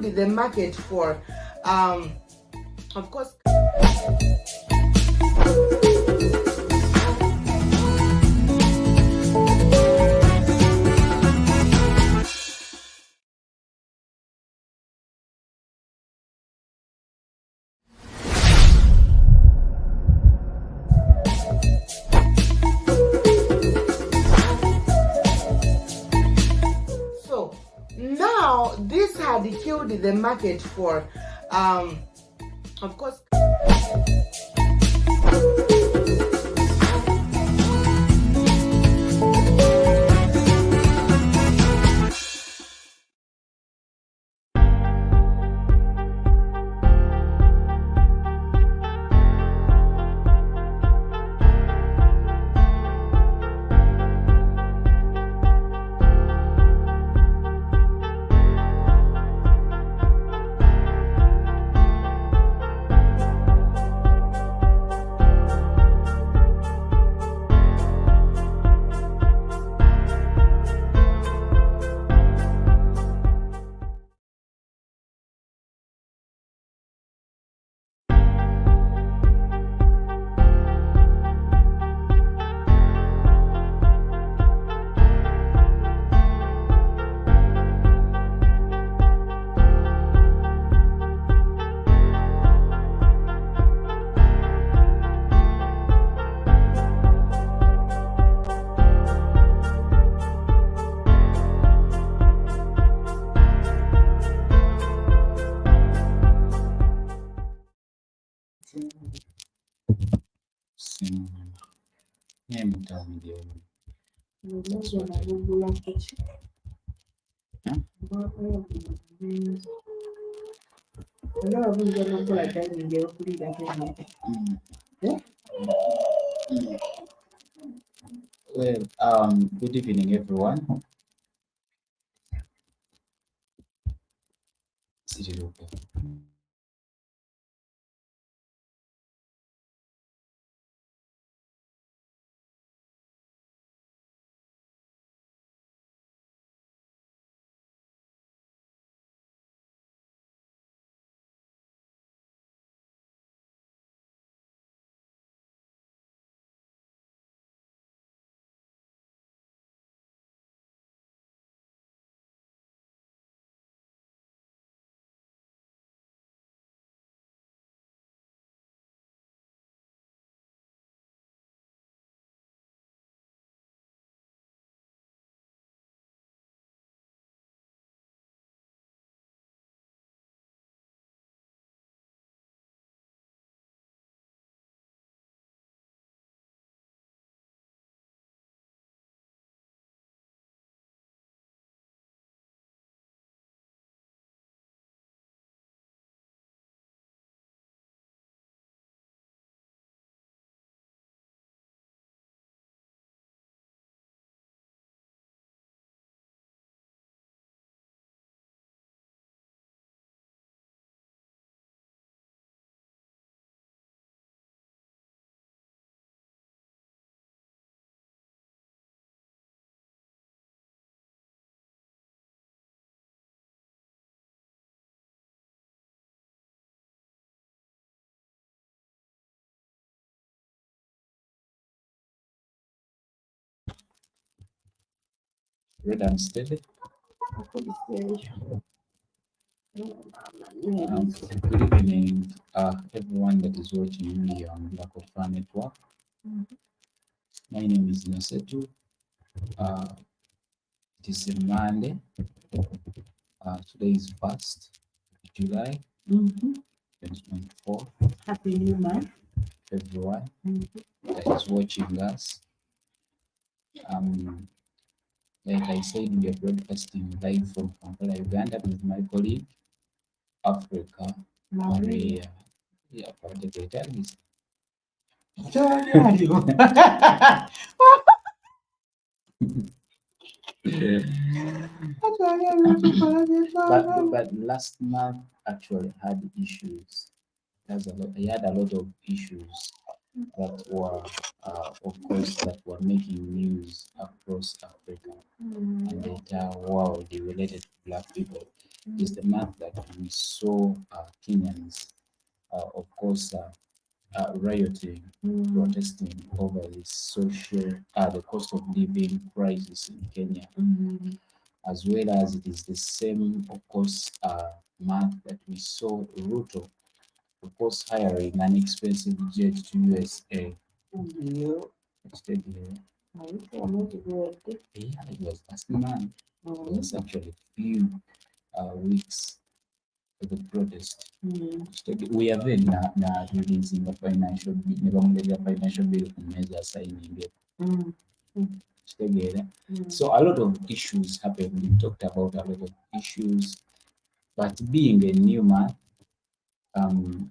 killed the market for, of course. So now this had killed the market for, of course. Name tell me the Well, good evening, everyone. Is it okay? Red and steady. Good evening, everyone that is watching me on Black Fan Network. My name is INNOSSETU. It is Monday. Today is 1st July 2024. Happy New Month, Everyone that is watching us. Like I said, we are broadcasting live from Kampala, Uganda, with my colleague, Africa, Maria. Yeah, part of the journalist. But last month actually had issues. He had a lot of issues that were, of course, that were making news across Africa and the entire world related to Black people. is the month that we saw Kenyans, of course, rioting, protesting over the cost of living crisis in Kenya, as well as it is the same, of course, month that we saw Ruto, of course, hiring an expensive jet to USA. Ndio. Instead, yeah, Haikuwa yeah, it was last month. It was actually few weeks of the protest. We have been releasing a financial bill, never financial bill measure signing it. Kitegeera. So a lot of issues happened. We talked about a lot of issues, but being a new month,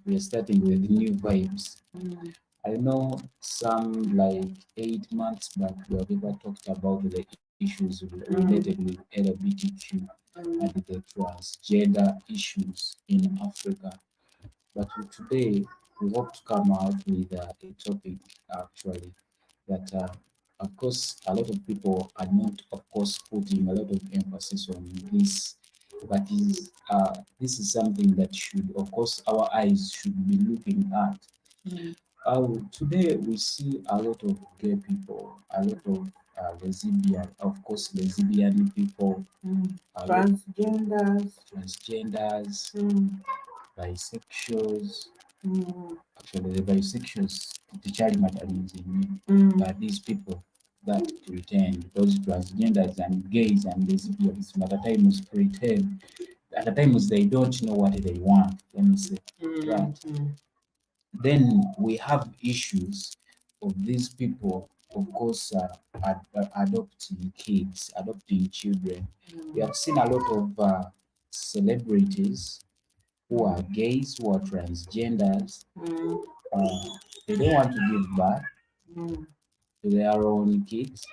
we're starting with new vibes. I know some like 8 months back we have ever talked about the issues related with LGBTQ and the transgender issues in Africa. But today we hope to come out with a topic actually that of course a lot of people are not of course putting a lot of emphasis on this, but this is something that should of course our eyes should be looking at. Today we see a lot of gay people, a lot of lesbian, of course lesbian people, Transgenders. transgenders, bisexuals. Actually, the bisexuals, the child matter is in me. But these people that pretend, those transgenders and gays and lesbians, at times pretend, at times they don't know what they want. Let me say, right? Then we have issues of these people, of course, adopting kids, adopting children. We have seen a lot of celebrities who are gays, who are transgenders. Uh, they don't want to give birth to their own kids.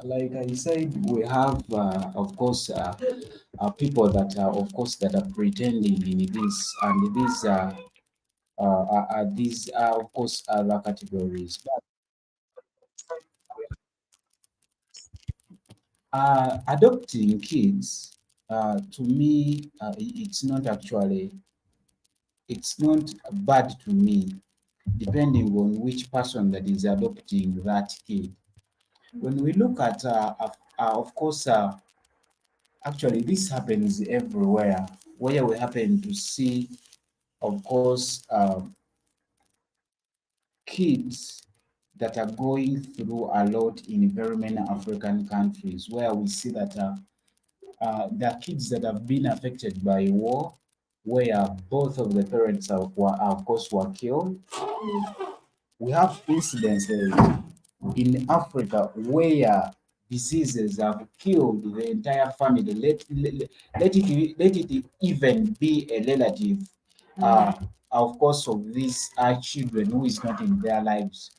Like I said, we have, of course, people that are, of course, that are pretending in this, and these are, of course, other categories. But adopting kids, to me, it's not actually. it's not bad to me, depending on which person that is adopting that kid. When we look at, of course, actually, this happens everywhere, where we happen to see, of course, kids that are going through a lot in very many African countries, where we see that there are kids that have been affected by war, where both of the parents of course, were killed. We have incidences in Africa where diseases have killed the entire family. Let it even be a relative, of course, of these children who is not in their lives.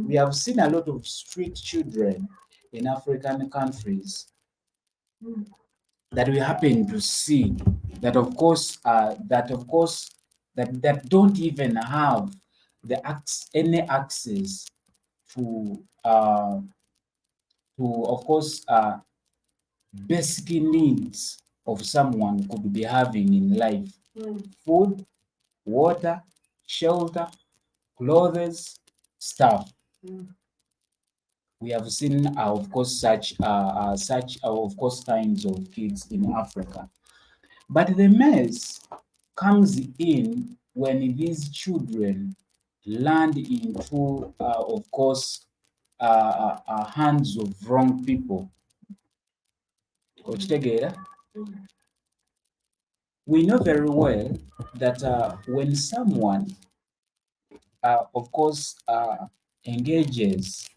We have seen a lot of street children in African countries that we happen to see that don't even have any access to of course basic needs of someone could be having in life: food, water, shelter, clothes, stuff. We have seen, of course, of course, kinds of kids in Africa. But the mess comes in when these children land into, of course, hands of wrong people. Okitegeera? We know very well that when someone, of course, engages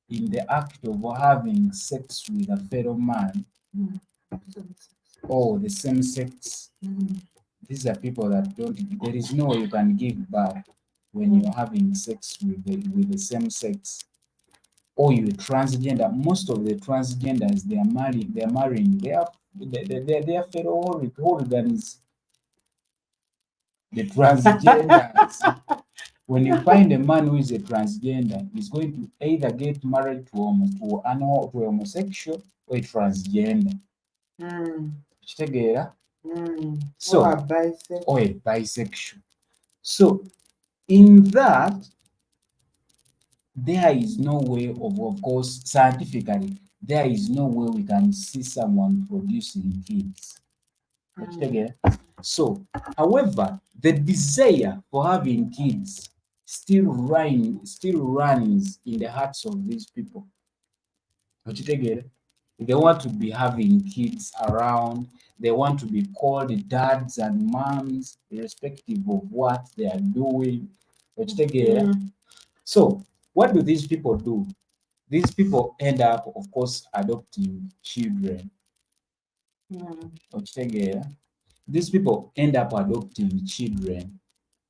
in the act of having sex with a fellow man or the same sex, these are people that don't, there is no way you can give birth when you're having sex with the same sex. Or you're transgender. Most of the transgenders, they're marrying their fellow organs. The transgenders. When you find a man who is a transgender, he's going to either get married to a homosexual or a transgender. Kitegeera? So, or a bisexual. So, in that, there is no way of course, scientifically, there is no way we can see someone producing kids. Kitegeera? So, however, the desire for having kids still runs in the hearts of these people. Okitegeera? They want to be having kids around. They want to be called dads and moms, irrespective of what they are doing. Okitegeera? So, what do these people do? These people end up, of course, adopting children. Okitegeera? These people end up adopting children.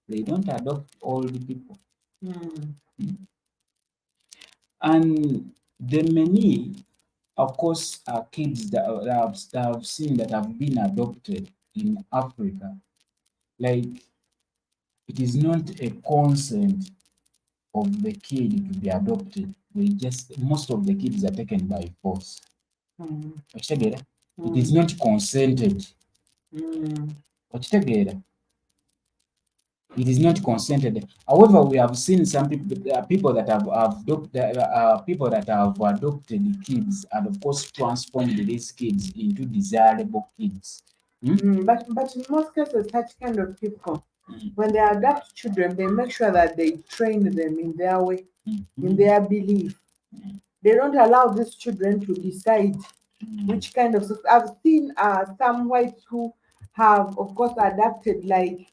They don't adopt old people. And the many, of course, kids that I've seen that have been adopted in Africa, like, it is not a consent of the kid to be adopted. Most of the kids are taken by force. Okitegeera? It is not consented. Okitegeera? It is not consented. However, we have seen some people that have adopted kids, and of course transformed these kids into desirable kids. But in most cases, such kind of people, when they adopt children, they make sure that they train them in their way, in their belief. They don't allow these children to decide which kind of. I've seen some whites who have, of course, adopted like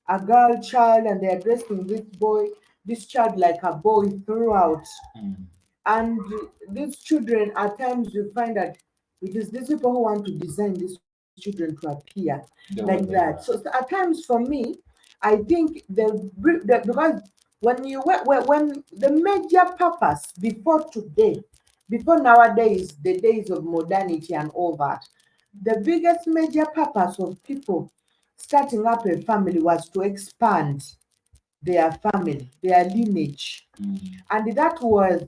a girl child, and they're dressing this child like a boy throughout. And these children, at times, you find that it is these people who want to design these children to appear like that. So at times, for me, I think because when the major purpose before nowadays, the days of modernity and all that, the biggest major purpose of people starting up a family was to expand their family, their lineage. And that was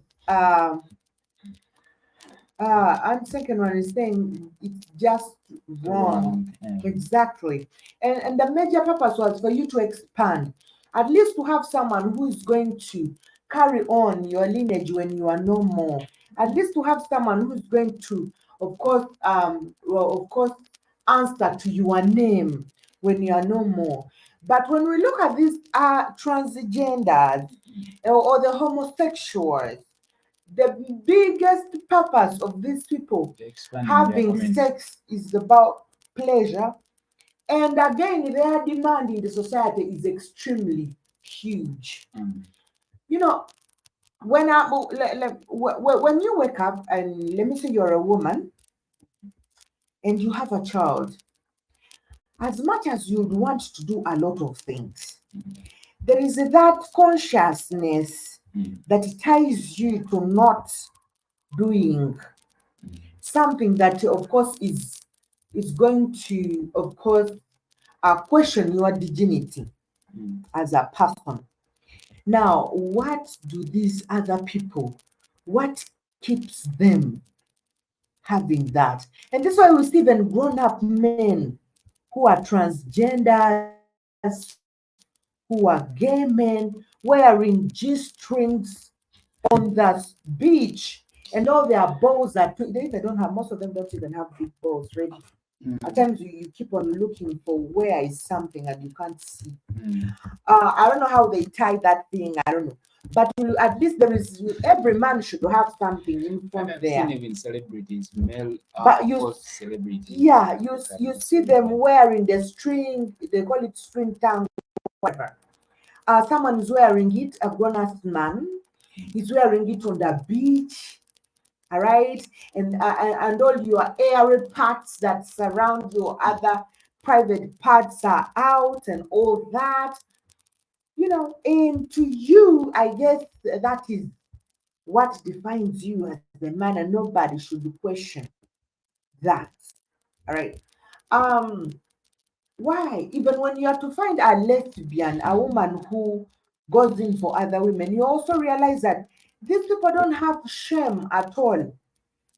And second one is saying it's just wrong. Wrong. Exactly. And the major purpose was for you to expand, at least to have someone who is going to carry on your lineage when you are no more. At least to have someone who is going to, of course, answer to your name when you are no more. But when we look at these transgenders or the homosexuals, the biggest purpose of these people Expanding their having community. sex is about pleasure. And again, their demand in the society is extremely huge. You know, when you wake up and let me say you're a woman and you have a child, as much as you'd want to do a lot of things, there is that consciousness that ties you to not doing something that of course is going to of course question your dignity as a person. Now what do these other people, what keeps them having that? And this is why we see even grown-up men who are transgenders, who are gay men wearing g-strings on the beach, and all their balls are they don't have, most of them don't even have big balls ready. At times you keep on looking for where is something and you can't see. I don't know how they tie that thing, I don't know. But at least there is, every man should have something in And front I've seen there. even celebrities, male, But of you, course, celebrities. yeah, Look at you this see them wearing the string, they call it string tang, whatever. Someone is wearing it, a grown-ass man, he's wearing it on the beach, all right, and all your airy parts that surround your other private parts are out and all that, and to you, I guess that is what defines you as a man, and nobody should question that. All right. Um, why? Even when you are to find a lesbian, a woman who goes in for other women, you also realize that these people don't have shame at all.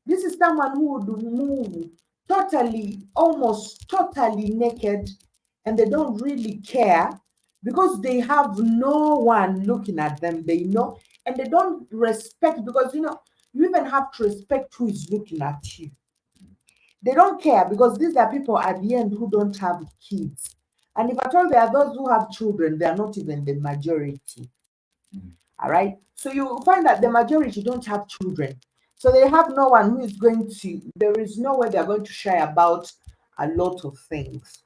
This is someone who would move totally, almost totally naked, and they don't really care because they have no one looking at them. They know, and they don't respect because you even have to respect who is looking at you. They don't care because these are people at the end who don't have kids. And if at all there are those who have children, they are not even the majority. All right. So you find that the majority don't have children. So they have no one who is going to, there is no way they're going to share about a lot of things.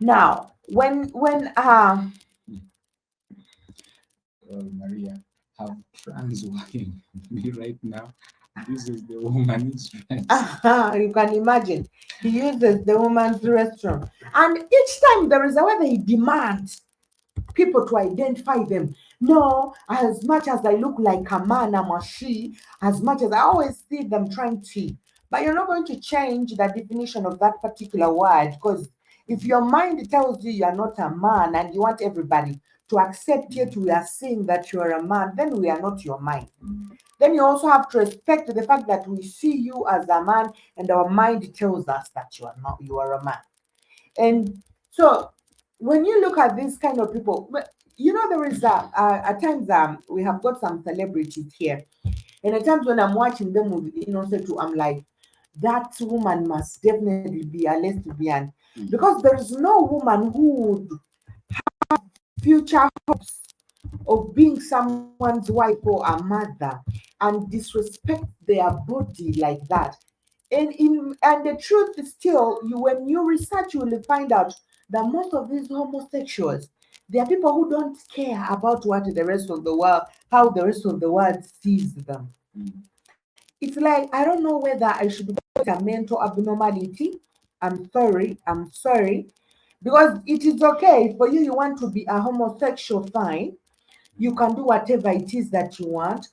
Now, when Maria, have trans working with me right now. This is the woman is trans. you can imagine, he uses the woman's restroom. And each time there is a way they demand people to identify them. No, as much as I look like a man, I'm a she, as much as I always see them trying to. But you're not going to change the definition of that particular word because if your mind tells you you're not a man and you want everybody to accept yet we are seeing that you're a man, then we are not your mind. Then you also have to respect the fact that we see you as a man and our mind tells us that you are not, you are a man. And so when you look at these kind of people, there is at times we have got some celebrities here, and at times when I'm watching them with INNOSSETU, I'm like, that woman must definitely be a lesbian because there is no woman who would future hopes of being someone's wife or a mother and disrespect their body like that. And the truth is still, when you research, you will find out that most of these homosexuals, they are people who don't care about what the rest of the world, how the rest of the world sees them. It's like, I don't know whether I should call it a mental abnormality. I'm sorry, because it is okay for you. You want to be a homosexual, fine. You can do whatever it is that you want,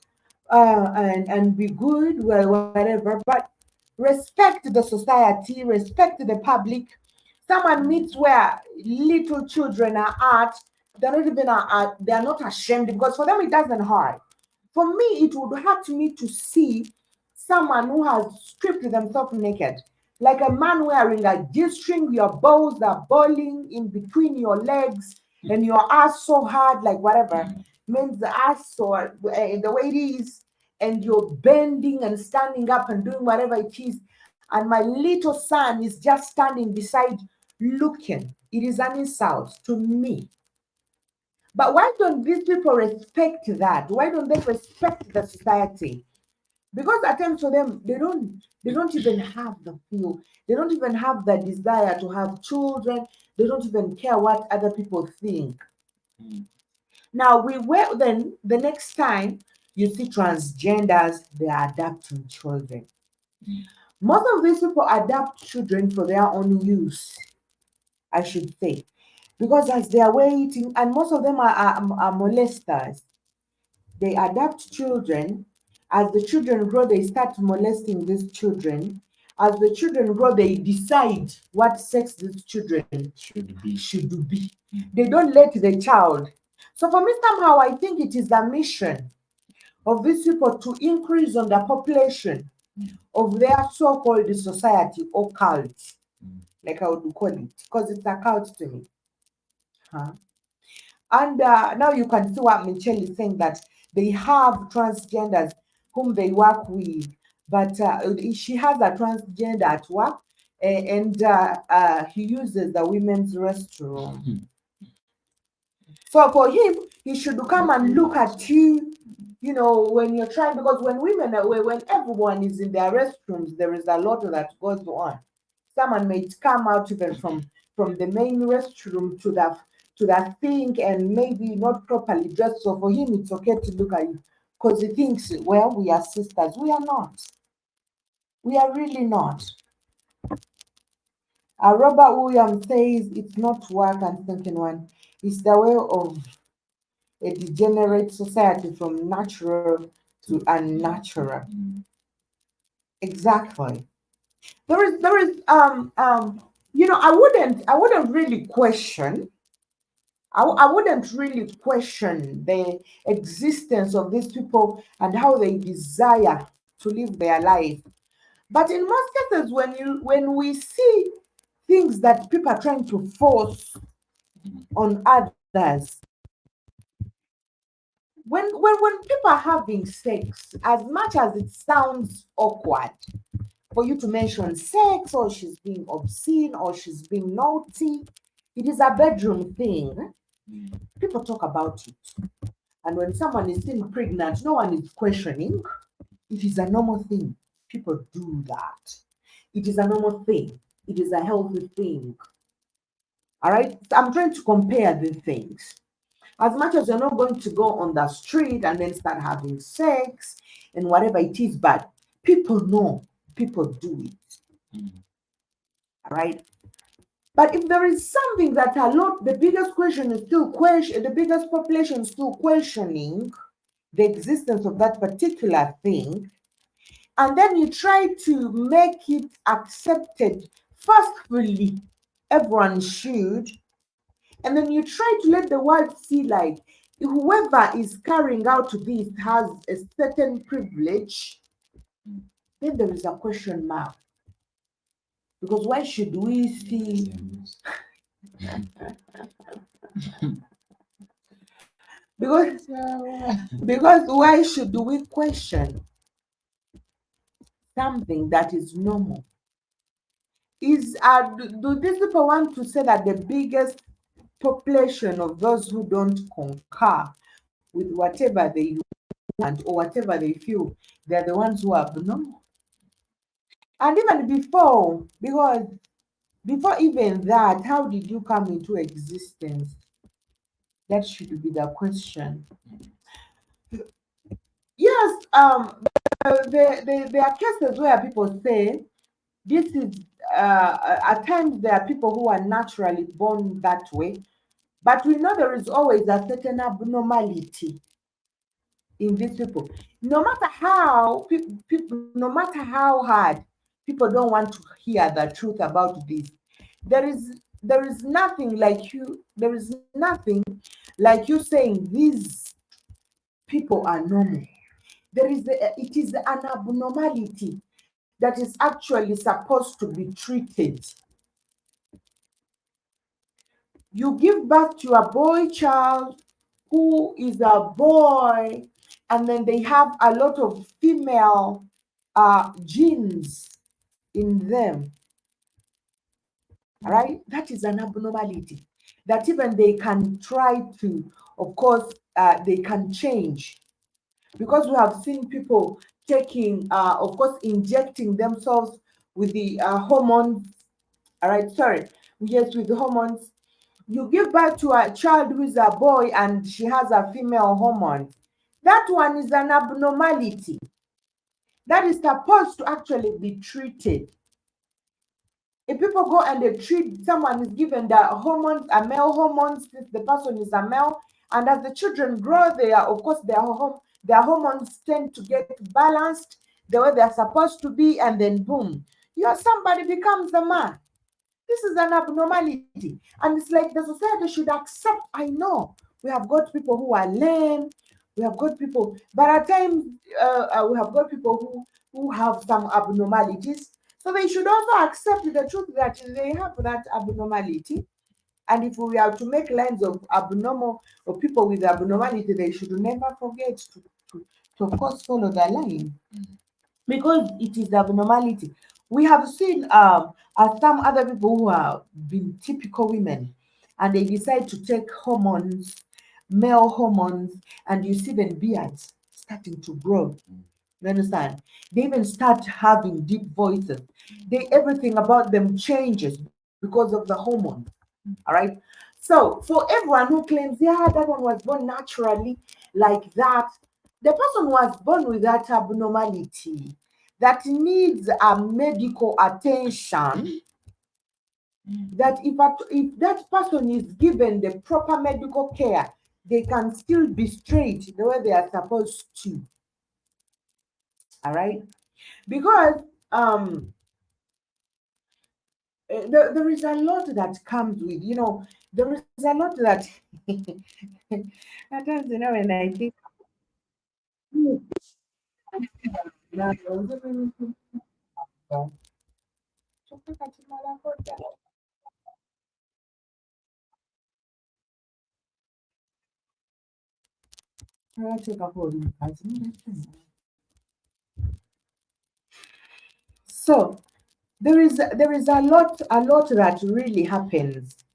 and be good, well, whatever. But respect the society, respect the public. Someone meets where little children are at, they're not even they're not ashamed because for them it doesn't hurt. For me, it would hurt me to see someone who has stripped themselves naked, like a man wearing a G-string, your balls are balling in between your legs, and your ass so hard, like whatever, means the ass or the way it is, and you're bending and standing up and doing whatever it is, and my little son is just standing beside looking. It is an insult to me. But why don't these people respect that? Why don't they respect the society? Because at times for them, they don't even have the feel. They don't even have the desire to have children. They don't even care what other people think. Mm. Now we will then the next time you see transgenders, they are adopting children. Mm. Most of these people adopt children for their own use, I should say, because as they are waiting, and most of them are molesters. They adopt children. As the children grow, they start molesting these children. As the children grow, they decide what sex these children Should be. should be. They don't let the child. So for me, somehow, I think it is the mission of these people to increase on the population of their so-called society or cult, Mm. like I would call it, because it's a cult to me. Huh? And now you can see what Michelle is saying, that they have transgenders whom they work with, but she has a transgender at work, and he uses the women's restroom. Mm. So for him, he should come and look at you. You know, when you're trying, because when women are, when everyone is in their restrooms, there is a lot that goes on. Someone may come out even from the main restroom to that thing and maybe not properly dressed. So for him, it's okay to look at you because he thinks, well, we are sisters. We are not. We are really not. Robert Williams says it's not work and thinking one. It's the way of a degenerate society from natural to unnatural. Mm. Exactly. I wouldn't really question. I wouldn't really question the existence of these people and how they desire to live their life. But in most cases, when we see things that people are trying to force on others, when people are having sex, as much as it sounds awkward for you to mention sex, or she's being obscene, or she's being naughty, it is a bedroom thing. Mm. People talk about it. And when someone is seen pregnant, no one is questioning. It is a normal thing. People do that. It is a normal thing. It is a healthy thing. All right. I'm trying to compare the things. As much as you're not going to go on the street and then start having sex and whatever it is, but people know, people do it. Mm. All right. But if there is something that a lot, the biggest question is still question, the biggest population is still questioning the existence of that particular thing, and then you try to make it accepted forcefully, everyone should, and then you try to let the world see like whoever is carrying out this has a certain privilege, then there is a question mark. Because why should we see because because why should we question something that is normal? Is do these people want to say that the biggest population of those who don't concur with whatever they want or whatever they feel, they're the ones who are abnormal? And even before, because before even that, how did you come into existence? That should be the question. Yes, there are cases where people say this is at times there are people who are naturally born that way, but we know there is always a certain abnormality in these people. No matter how people, no matter how hard people don't want to hear the truth about this, there is nothing like there is nothing like you saying these people are normal. it is an abnormality that is actually supposed to be treated. You give birth to a boy child who is a boy, and then they have a lot of female genes in them. All right, that is an abnormality that even they can try to, of course, they can change, because we have seen people taking, of course, injecting themselves with the hormones. All right, sorry, yes, with the hormones. You give birth to a child who is a boy and she has a female hormone. That one is an abnormality that is supposed to actually be treated. If people go and they treat, someone is given the hormones, a male hormones, since the person is a male, and as the children grow, they are, of course, their hormones tend to get balanced the way they are supposed to be, and then boom, somebody becomes a man. This is an abnormality. And it's like the society should accept. I know we have got people who are lame, we have got people, but at times we have got people who have some abnormalities. So they should also accept the truth that they have that abnormality. And if we are to make lines of abnormal or people with abnormality, they should never forget to of course follow the line, because it is abnormality. We have seen some other people who have been typical women, and they decide to take hormones, male hormones, and you see their beards starting to grow. You understand? They even start having deep voices. Everything about them changes because of the hormones. All right. So for everyone who claims, yeah, that one was born naturally like that, the person was born with that abnormality that needs a medical attention. That if that person is given the proper medical care, they can still be straight the way they are supposed to. All right. Because there is a lot that comes with, there is a lot that at times, when I think, so there is a lot that really happens.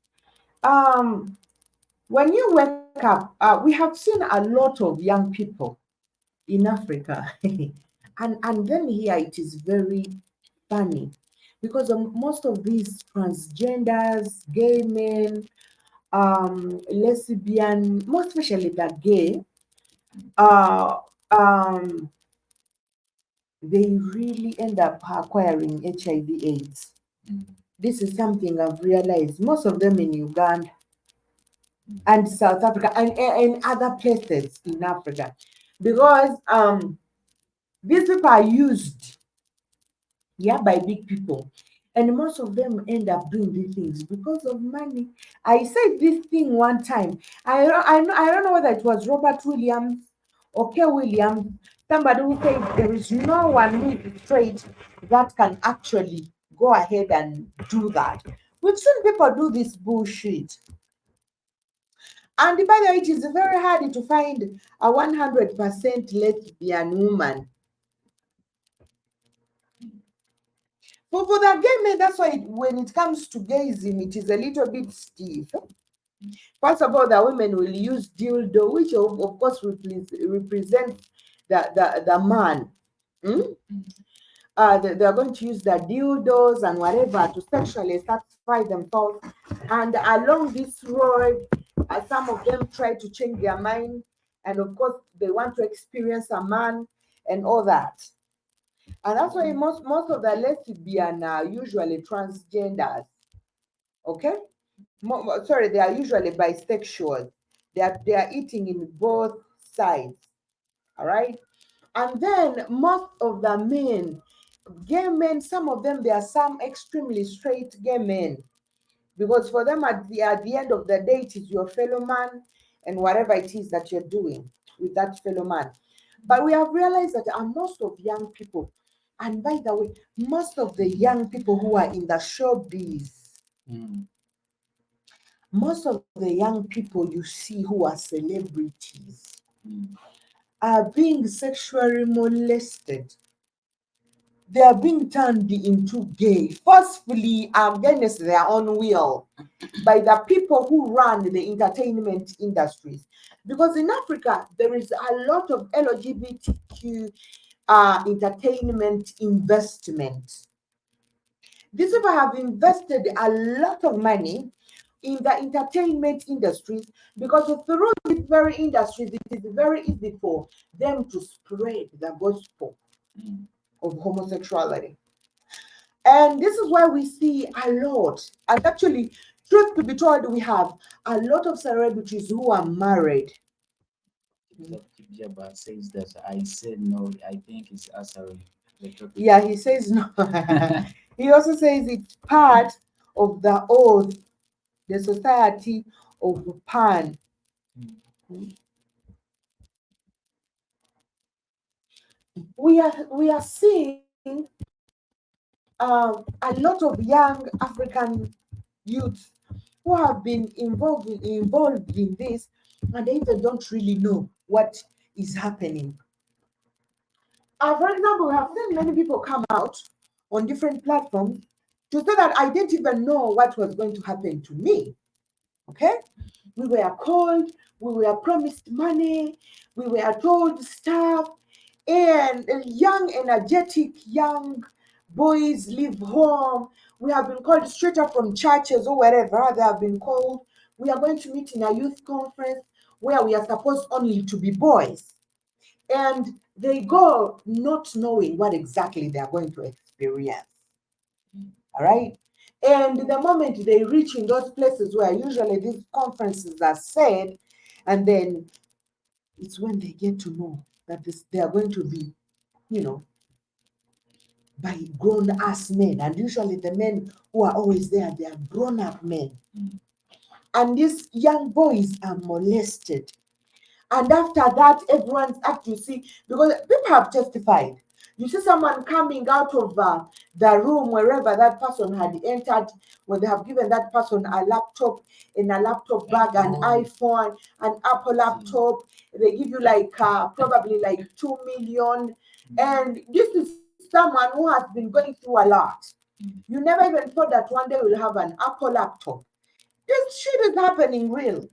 um when you wake up, we have seen a lot of young people in Africa. And then here it is very funny, because most of these transgenders, gay men, lesbian, more especially the gay, uh, um, they really end up acquiring HIV/AIDS. This is something I've realized. Most of them in Uganda and South Africa and other places in Africa, because these people are used, yeah, by big people. And most of them end up doing these things because of money. I said this thing one time. I don't know whether it was Robert Williams or K. Williams, somebody who said there is no one who is straight that can actually go ahead and do that. We've seen people do this bullshit. And by the way, it is very hard to find a 100% lesbian woman. For the gay men, that's why when it comes to gayism, it is a little bit stiff. First of all, the women will use dildo, which of course represents the man. Hmm? They're going to use the dildos and whatever to sexually satisfy themselves. And along this road, some of them try to change their mind. And of course, they want to experience a man and all that. And that's why most of the lesbian are usually transgenders. Okay? Sorry, they are usually bisexual. They are eating in both sides. All right? And then most of the men, gay men, some of them, there are some extremely straight gay men. Because for them, at the end of the day, it is your fellow man and whatever it is that you're doing with that fellow man. But we have realized that most of young people, and by the way, most of the young people who are in the showbiz, Mm. most of the young people you see who are celebrities Mm. are being sexually molested. They are being turned into gay forcefully against their own will by the people who run the entertainment industries. Because in Africa, there is a lot of LGBTQ entertainment investment. These people have invested a lot of money in the entertainment industries because through these very industries, it is very easy for them to spread the gospel Mm. of homosexuality. And this is why we see a lot, and actually, truth to be told, we have a lot of celebrities who are married. Jabba says that I said no. I think it's answering the topic. Yeah, he says no. He also says it's part of the oath, the society of Pan. We are seeing a lot of young African youths who have been involved in this, and they even don't really know what is happening. For example, we have seen many people come out on different platforms to say that I didn't even know what was going to happen to me. Okay? We were called, we were promised money, we were told stuff, and young, energetic young boys leave home. We have been called straight up from churches or wherever they have been called. We are going to meet in a youth conference where we are supposed only to be boys. And they go not knowing what exactly they are going to experience. All right. And the moment they reach in those places where usually these conferences are said, and then it's when they get to know that they are going to be, you know, by grown ass men. And usually the men who are always there, they are grown up men. Mm. And these young boys are molested. And after that, everyone's up to see, because people have testified. You see someone coming out of the room wherever that person had entered, when they have given that person a laptop, in a laptop bag, an iPhone, an Apple laptop. They give you like probably like 2 million. And this is someone who has been going through a lot. You never even thought that one day we'll have an Apple laptop. This shit is happening real.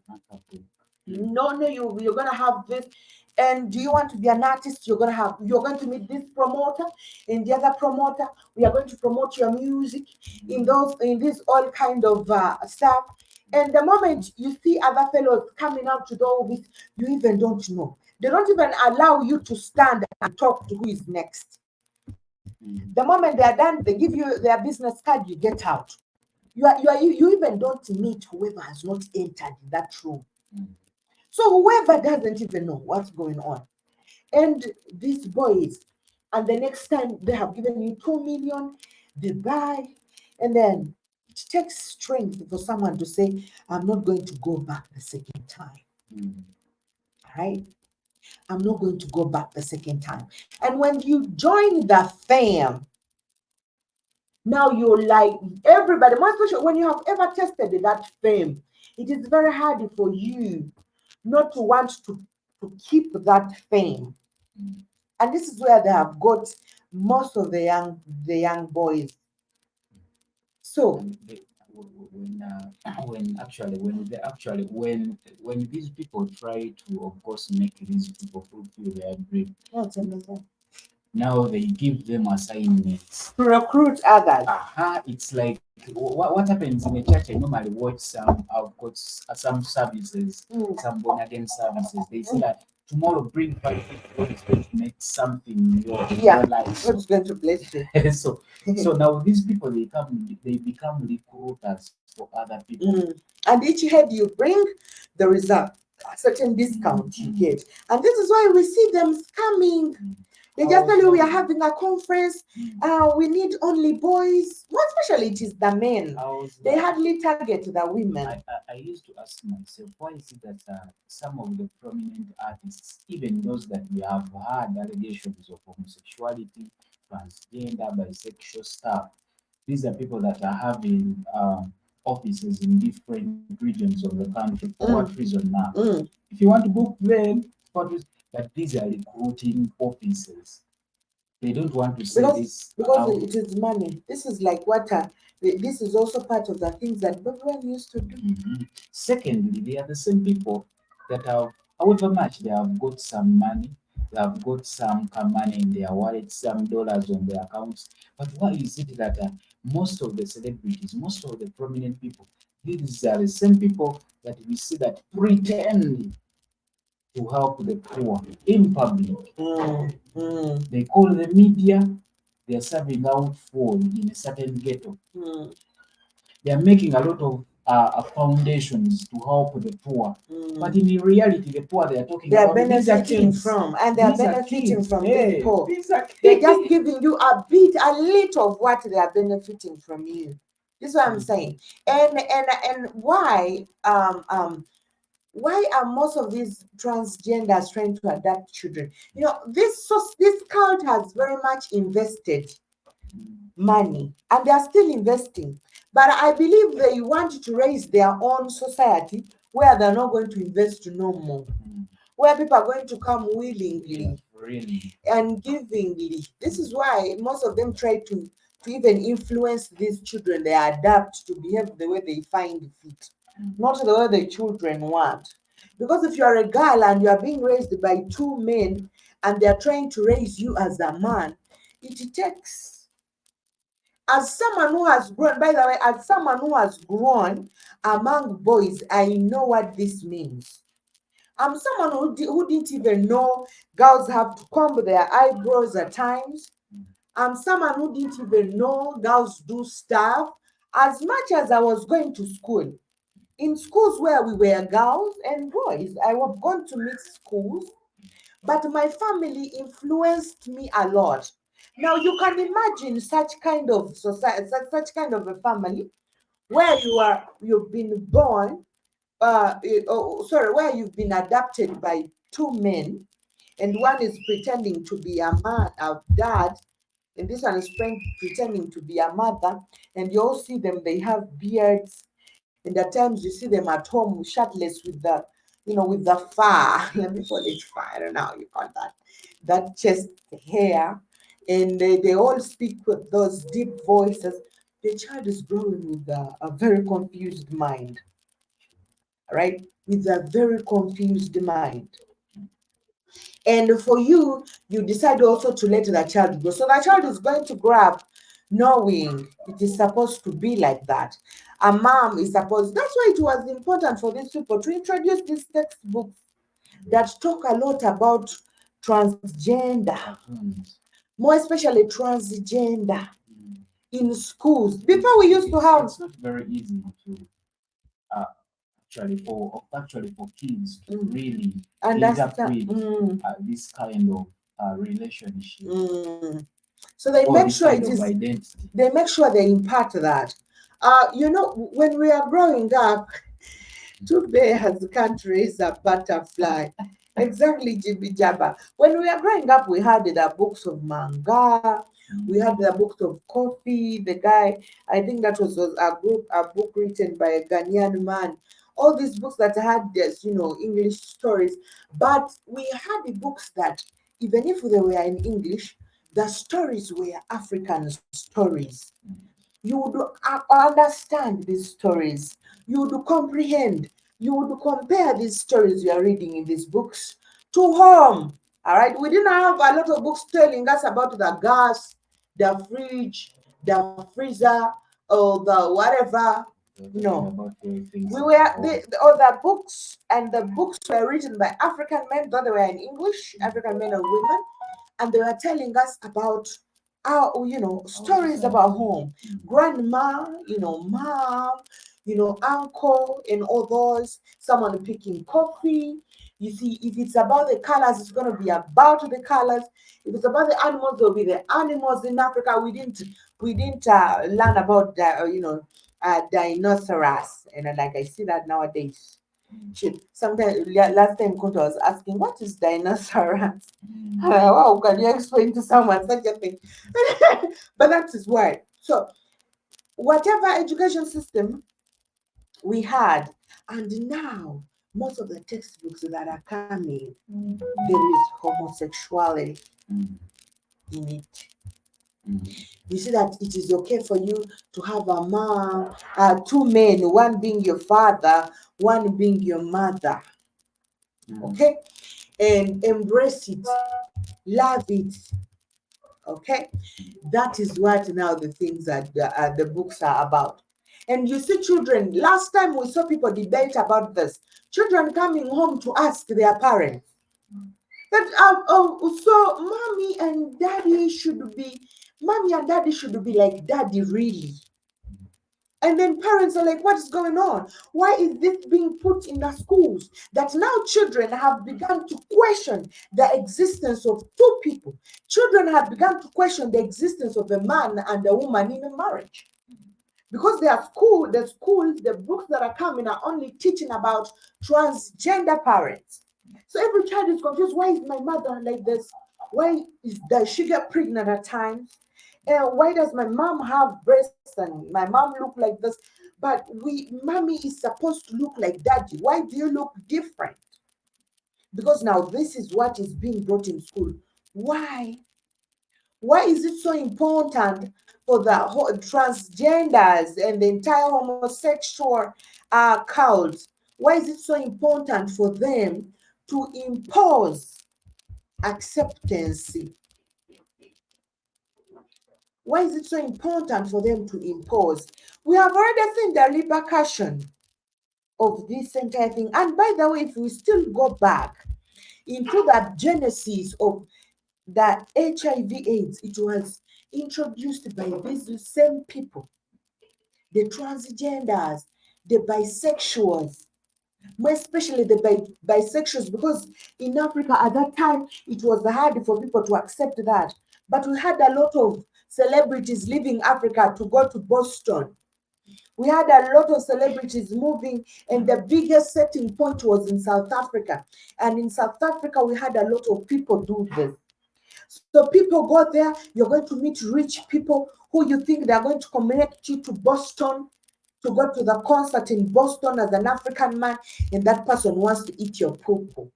No, you're gonna have this. And do you want to be an artist? You're going to meet this promoter and the other promoter. We are going to promote your music in this all kind of stuff. And the moment you see other fellows coming out to do all this, you even don't know. They don't even allow you to stand and talk to who is next. The moment they are done, they give you their business card, you get out. You even don't meet whoever has not entered that room. So whoever doesn't even know what's going on. And these boys, and the next time they have given you 2 million, they buy, and then it takes strength for someone to say, I'm not going to go back the second time. All right? I'm not going to go back the second time. And when you join the fam, now you're like everybody, most especially when you have ever tested that fame, it is very hard for you not to want to keep that fame. And this is where they have got most of the young boys. So when these people try to, of course, make these people fulfill their dream, now they give them assignments to recruit others. It's like what happens in a church. I normally watch I've got some services, some born again services. They say that tomorrow bring 5 people. God is going to make something in your life. God's going to bless you. So now these people, they become recruiters for other people. And each head you bring, there is a certain discount you get. And this is why we see them scamming They just tell you we are having a conference. We need only boys. More especially it is the men. They hardly target the women. I used to ask myself, why is it that some of the prominent artists, even those that we have had allegations of homosexuality, transgender, bisexual stuff, these are people that are having offices in different regions of the country. For what reason now? If you want to book them, but these are recruiting offices. They don't want to say this because it is money. This is like what this is also part of the things that everyone used to do. Secondly, they are the same people that have, however much they have got some money, they have got some money in their wallet, some dollars on their accounts. But why is it that most of the celebrities, most of the prominent people, these are the same people that we see that pretend to help the poor in public? They call the media, they are serving out food in a certain ghetto. They are making a lot of foundations to help the poor. But in reality, the poor they are talking they are about, benefiting from, and they are benefiting from being poor. They're just giving you a little of what they are benefiting from you. This is what I'm saying. And why are most of these transgenders trying to adopt children? You know, this cult has very much invested money, and they are still investing. But I believe they want to raise their own society where they're not going to invest no more, where people are going to come willingly and givingly. This is why most of them try to even influence these children. They adapt to behave the way they find fit, not the way the children want. Because if you are a girl and you are being raised by two men and they are trying to raise you as a man, it takes, as someone who has grown, by the way, as someone who has grown among boys, I know what this means. I'm someone who didn't even know girls have to comb their eyebrows at times. I'm someone who didn't even know girls do stuff. As much as I was going to school, in schools where we were girls and boys, I was gone to mixed schools, but my family influenced me a lot. Now you can imagine such kind of society, such kind of a family where you've been born, where you've been adopted by two men, and one is pretending to be a man, a dad, and this one is pretending to be a mother, and you all see them, they have beards, and at times you see them at home shirtless with with the fur. Let me call it fur. I don't know how you call that chest hair, and they all speak with those deep voices. The child is growing with a very confused mind, right? With a very confused mind. And for you, you decide also to let the child go. So the child is going to grow up knowing it is supposed to be like that. A mom is supposed, that's why it was important for these people to introduce these textbooks that talk a lot about transgender, more especially transgender in schools. Before we used to have. It's not very easy to actually for kids to really understand with this kind of relationship. So they make sure it is identity. They make sure they impart that. When we are growing up, today has can't raise a butterfly. Exactly, Jibby Jabba. When we are growing up, we had the books of manga, we had the books of coffee. The guy, I think that was a book written by a Ghanaian man. All these books that had this, English stories, but we had the books that even if they were in English, the stories were African stories. You would understand these stories. You would comprehend. You would compare these stories you are reading in these books to home. All right. We didn't have a lot of books telling us about the gas, the fridge, the freezer, or the whatever. No. We were the other books, and the books were written by African men, though they were in English, African men and women, and they were telling us about our, stories about home. Grandma, mom, uncle and others, someone picking coffee. You see, if it's about the colors, it's going to be about the colors. If it's about the animals, there'll be the animals. In Africa, we didn't learn about dinosaurs, and like I see that nowadays. Shit. Sometimes last time Kunta was asking, "What is dinosaurs?" Wow, can you explain to someone such a thing? But that is why. So whatever education system we had, and now most of the textbooks that are coming, there is homosexuality in it. You see that it is okay for you to have a mom, two men, one being your father, one being your mother. Okay, and embrace it, love it. Okay, that is what now the things that the books are about. And you see, children. Last time we saw people debate about this. Children coming home to ask their parents that so mommy and daddy should be like daddy, really? And then parents are like, what is going on? Why is this being put in the schools? That now children have begun to question the existence of two people. Children have begun to question the existence of a man and a woman in a marriage. Because the books that are coming are only teaching about transgender parents. So every child is confused. Why is my mother like this? Does she get pregnant at times? Why does my mom have breasts and my mom look like this? But mommy is supposed to look like daddy. Why do you look different? Because now this is what is being brought in school. Why? Why is it so important for the transgenders and the entire homosexual cult? Why is it so important for them to impose acceptance? Why is it so important for them to impose? We have already seen the repercussion of this entire thing. And by the way, if we still go back into that genesis of the HIV/AIDS, it was introduced by these same people, the transgenders, the bisexuals, more especially the bisexuals, because in Africa at that time it was hard for people to accept that. But we had a lot of celebrities leaving Africa to go to Boston. We had a lot of celebrities moving, and the biggest setting point was in South Africa. And in South Africa, we had a lot of people do this. So people go there, you're going to meet rich people who you think they're going to connect you to Boston, to go to the concert in Boston as an African man, and that person wants to eat your poo-poo.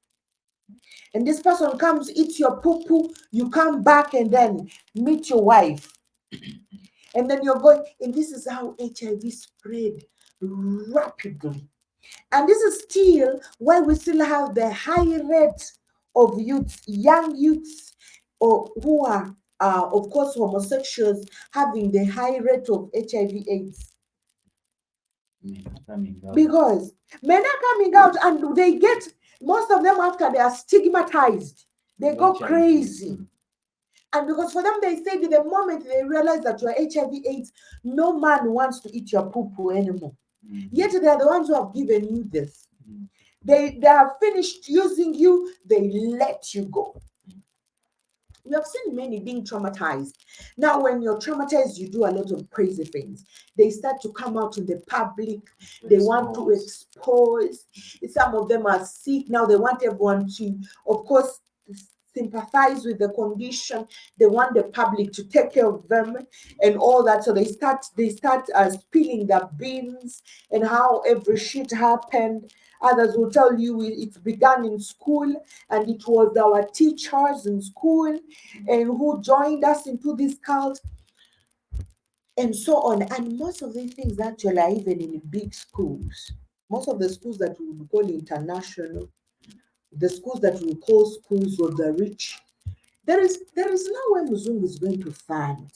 And this person comes, eats your poo-poo, you come back and then meet your wife. And then you're going, and this is how HIV spread rapidly. And this is still why we still have the high rate of youths, young youths, or who are, of course, homosexuals, having the high rate of HIV/AIDS. Because men are coming out and they get, most of them after they are stigmatized, they go crazy. And because for them, they say that the moment they realize that you're HIV/AIDS, no man wants to eat your poo-poo anymore. Yet they are the ones who have given you this. They have finished using you, they let you go. We have seen many being traumatized. Now, when you're traumatized, you do a lot of crazy things. They start to come out in the public. They want to expose. Some of them are sick. Now they want everyone to, of course, sympathize with the condition. They want the public to take care of them and all that. So they start spilling the beans and how every shit happened. Others will tell you it began in school, and it was our teachers in school and who joined us into this cult, and so on. And most of these things actually are even in big schools. Most of the schools that we would call international, the schools that we call schools of the rich, there is no way Muzungu is going to fund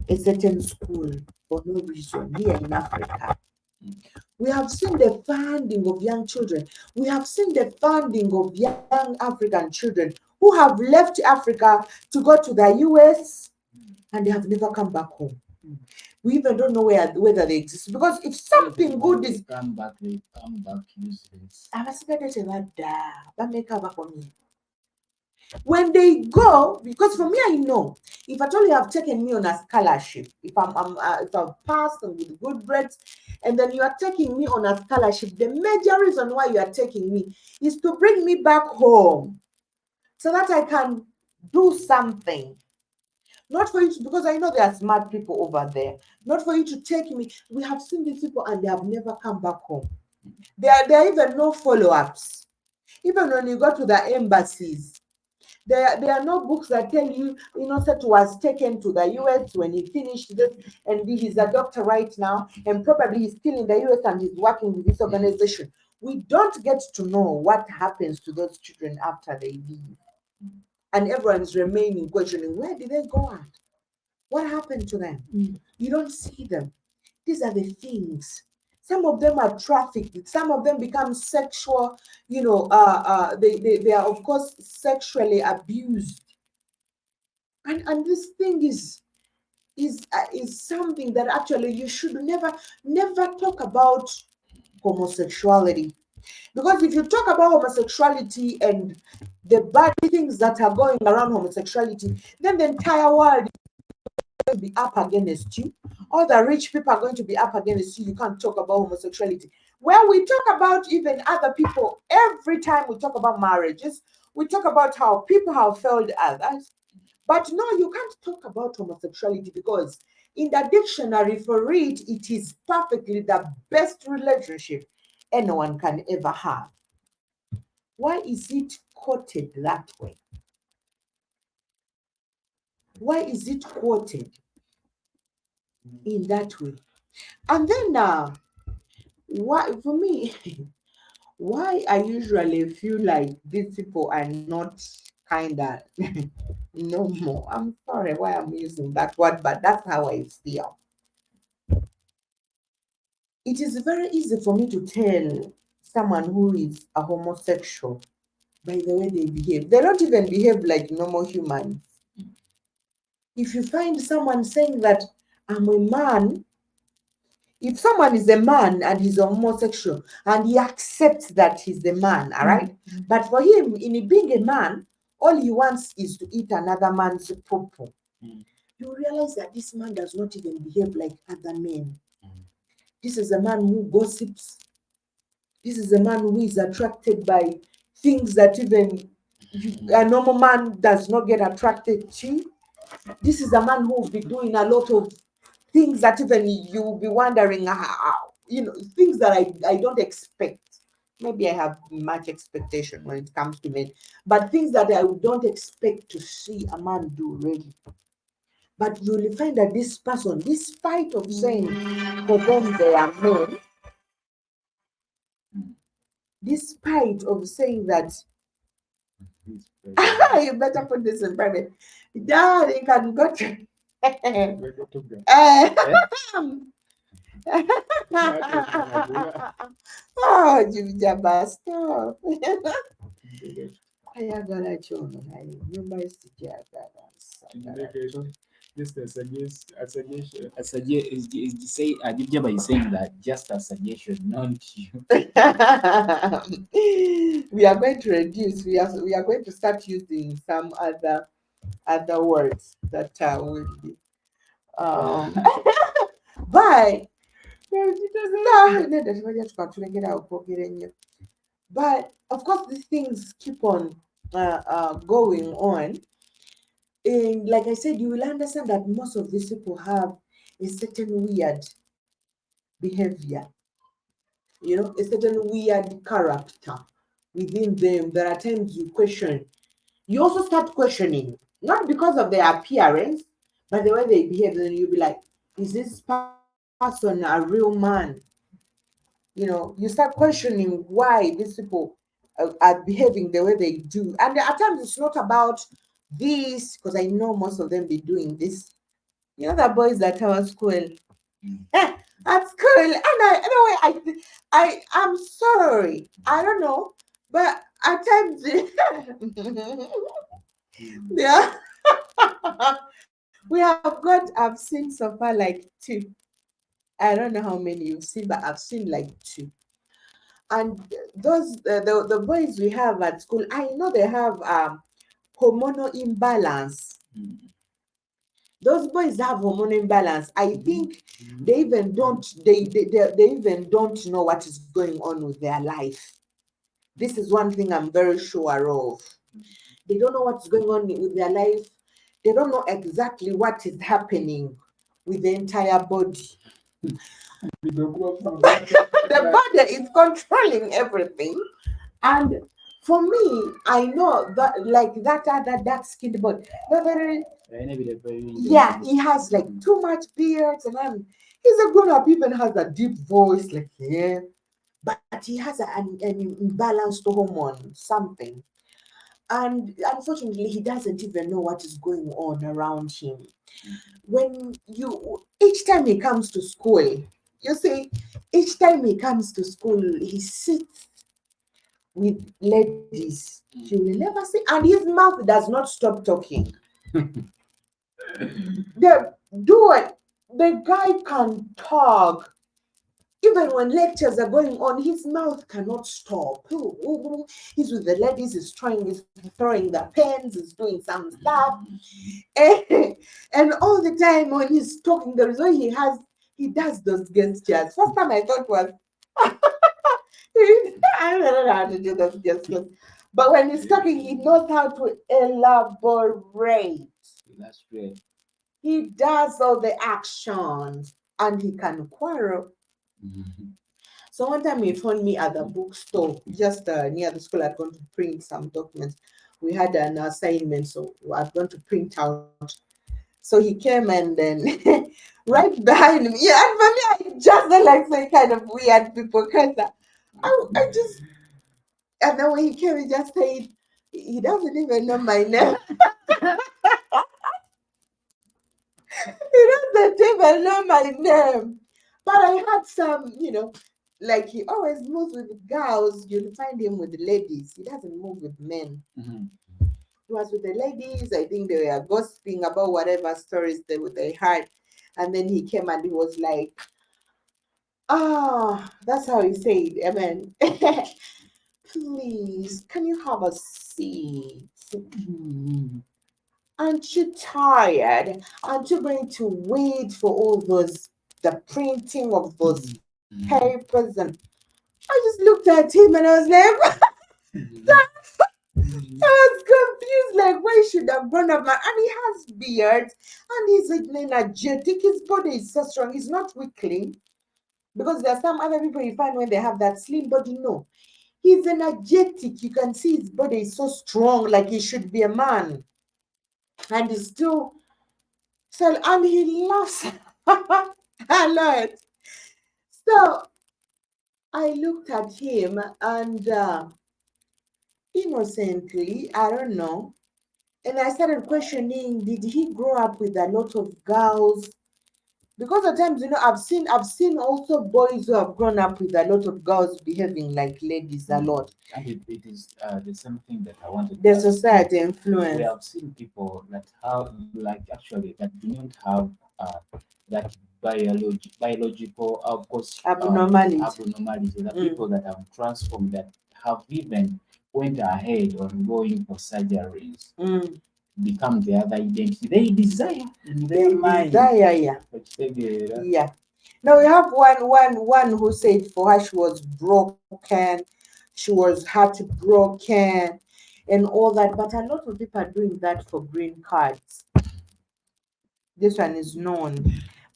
a certain school for no reason here in Africa. We have seen the funding of young children. We have seen the funding of young African children who have left Africa to go to the US, and they have never come back home. We even don't know whether they exist. Because if something good is they come back useless. when they go, because for me, I know if at all you have taken me on a scholarship, if I've passed and with good grades, and then you are taking me on a scholarship, the major reason why you are taking me is to bring me back home so that I can do something. Not for you to, because I know there are smart people over there. Not for you to take me. We have seen these people and they have never come back home. There are even no follow-ups. Even when you go to the embassies, there are no books that tell you, Innocent was taken to the US when he finished this, and he's a doctor right now, and probably he's still in the US and he's working with this organization. We don't get to know what happens to those children after they leave. And everyone's remaining questioning, where did they go at? What happened to them? You don't see them. These are the things. Some of them are trafficked. Some of them become sexual, they are, of course, sexually abused. And this thing is something that actually you should never talk about homosexuality. Because if you talk about homosexuality and the bad things that are going around homosexuality, then the entire world to be up against you. All the rich people are going to be up against you. You can't talk about homosexuality. Well, we talk about even other people. Every time we talk about marriages, we talk about how people have failed others. But no, you can't talk about homosexuality because in the dictionary for it, it is perfectly the best relationship anyone can ever have. Why is it quoted that way? Why is it quoted in that way? And then why for me, why I usually feel like these people are not kind of no more. I'm sorry why I'm using that word, but that's how I feel. It is very easy for me to tell someone who is a homosexual by the way they behave. They don't even behave like normal humans. If you find someone saying that I'm a man, if someone is a man and he's a homosexual and he accepts that he's a man, all right? But for him, in being a man, all he wants is to eat another man's popo. You realize that this man does not even behave like other men. This is a man who gossips. This is a man who is attracted by things that even a normal man does not get attracted to. This is a man who will be doing a lot of things that even you will be wondering how, things that I don't expect. Maybe I have much expectation when it comes to men, but things that I don't expect to see a man do really. But you will find that this person, despite of saying for them they are men, despite of saying that you better put this in private, daddy can go to oh, Jibijaba, stop. Ayagala chono naye nyumba isijagala. Just a say Ajibjaba is saying that just a suggestion, not you. We are going to reduce. We are going to start using some other words that will be. But but of course these things keep on going on. And like I said, you will understand that most of these people have a certain weird behavior, a certain weird character within them. There are times you question. You also start questioning, not because of their appearance, but the way they behave. Then you'll be like, is this person a real man? You start questioning why these people are behaving the way they do. And at times it's not about this, because I know most of them be doing this. The boys that our school, at school, and I'm sorry, I don't know, but at times, yeah, I've seen so far like two. I don't know how many you've seen, but I've seen like two. And the boys we have at school, I know they have hormonal imbalance. Mm. Those boys have hormonal imbalance. I think Mhm. they even don't know what is going on with their life. This is one thing I'm very sure of. They don't know what's going on with their life. They don't know exactly what is happening with the entire body. The body is controlling everything. And for me, I know that like that other dark skinned boy. No, very, yeah, he has like too much beard and then he's a grown up, even has a deep voice, like yeah. But he has an imbalanced hormone, something. And unfortunately, he doesn't even know what is going on around him. When you each time he comes to school, you see, each time he comes to school, he sits with ladies. You will never see, and his mouth does not stop talking. The dude, the guy can talk. Even when lectures are going on, his mouth cannot stop. He's with the ladies, he's throwing the pens, he's doing some stuff. And all the time when he's talking, there is way he does those gestures. First time I thought was I don't know how to do those gestures. But when he's talking, he knows how to elaborate. That's great. He does all the actions and he can quarrel. Mhm. So one time he phoned me at the bookstore just near the school. I'd gone to print some documents. We had an assignment, so I'd gone to print out. So he came and then right behind me. Yeah, and for me, I just don't like say kind of weird people because I just, and then when he came, he just said, he doesn't even know my name. He doesn't even know my name. But I had some, like he always moves with girls. You'll find him with ladies. He doesn't move with men. Mhm. He was with the ladies. I think they were gossiping about whatever stories they had. And then he came and he was like, that's how he said, I mean, please, can you have a seat? Mhm. Aren't you tired? Aren't you going to wait for all the printing of those Mhm. papers? And I just looked at him and I was like, Mhm. I was confused, like, why should have grown up man? And he has beard and he's energetic. His body is so strong. He's not weakling. Because there are some other people you find when they have that slim body. No, he's energetic. You can see his body is so strong, like he should be a man. And he's still so, and he laughs a lot. So I looked at him and innocently, I don't know. And I started questioning, did he grow up with a lot of girls? Because at times, I've seen also boys who have grown up with a lot of girls behaving like ladies a lot. And it is the same thing that I wanted to The ask you. society We influence. have seen people that have, like, actually, that do not have that biological, of course, Abnormality. abnormality. The Mm. people that have transformed, that have even went ahead on going for surgeries, Mm. become the other identity they desire in their They mind. desire, yeah. Like, Yeah. Now we have one who said for her she was broken, she was heartbroken, and all that. But a lot of people are doing that for green cards. This one is known.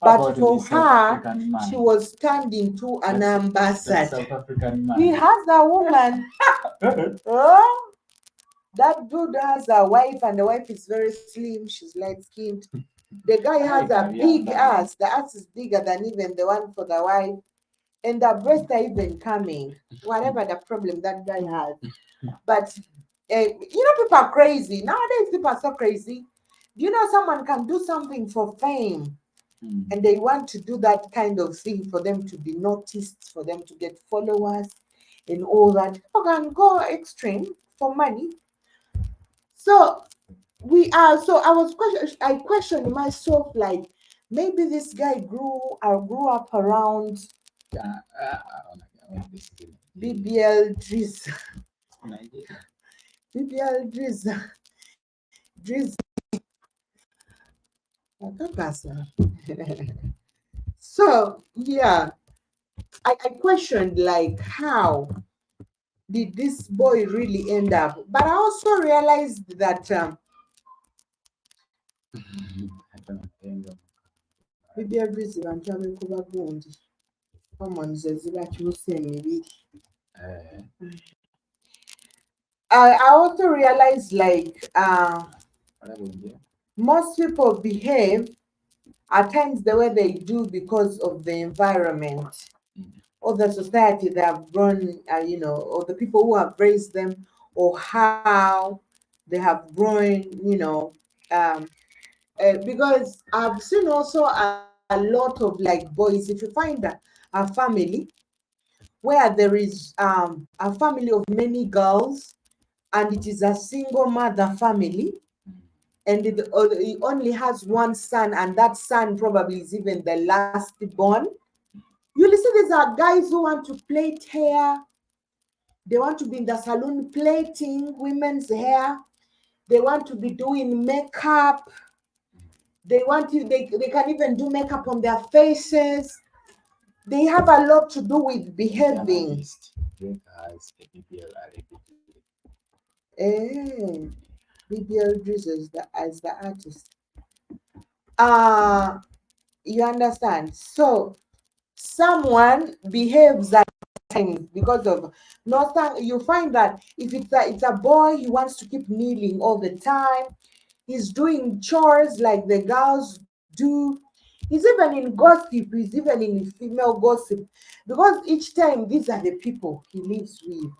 how But about the for South her, African she man? was turned into an That ambassador. South African He man. has a woman. Oh, that dude has a wife, and the wife is very slim. She's light skinned. The guy has a big ass. The ass is bigger than even the one for the wife. And the breasts are even coming, whatever the problem that guy has. But people are crazy nowadays. People are so crazy. Do you know someone can do something for fame, Mm. and they want to do that kind of thing for them to be noticed, for them to get followers, and all that? People can go extreme for money. So we are. So I questioned myself, like maybe this guy grew up around BBL Driz. Nigeria. BBL Driz. Driz. Akakasa. So yeah, I questioned like how did this boy really end up? But I also realized that I don't know. BBL Driz bantu abekuba gundi hormones ezibakyusa emibiri. Eh, I also realized like what happened here? most people behave at times the way they do because of the environment or the society they have grown, or the people who have raised them, or how they have grown, because I've seen also a lot of like boys. If you find a family where there is a family of many girls and it is a single mother family, and he only has one son, and that son probably is even the last born. You'll see these are guys who want to plait hair, they want to be in the salon plaiting women's hair, they want to be doing makeup, they can even do makeup on their faces. They have a lot to do with behaving. Drake has a BBL already. Eh, BBL Drizzle as the artist. Uh you understand? So someone behaves at times because of nothing. You find that if it's a boy, he wants to keep kneeling all the time. He's doing chores like the girls do. He's even in gossip. He's even in female gossip, because each time these are the people he lives with.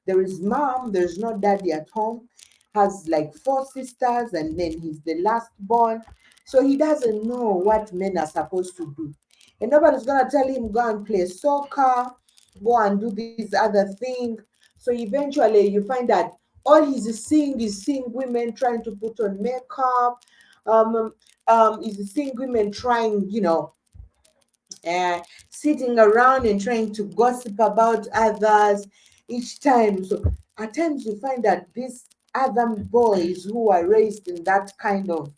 There is mom, there's no daddy at home, has like four sisters, and then he's the last born. So he doesn't know what men are supposed to do. And nobody's gonna tell him go and play soccer, go and do these other things. So eventually you find that all he's seeing women trying to put on makeup. Um, he's seeing women trying, sitting around and trying to gossip about others each time. So at times you find that these other boys who are raised in that kind of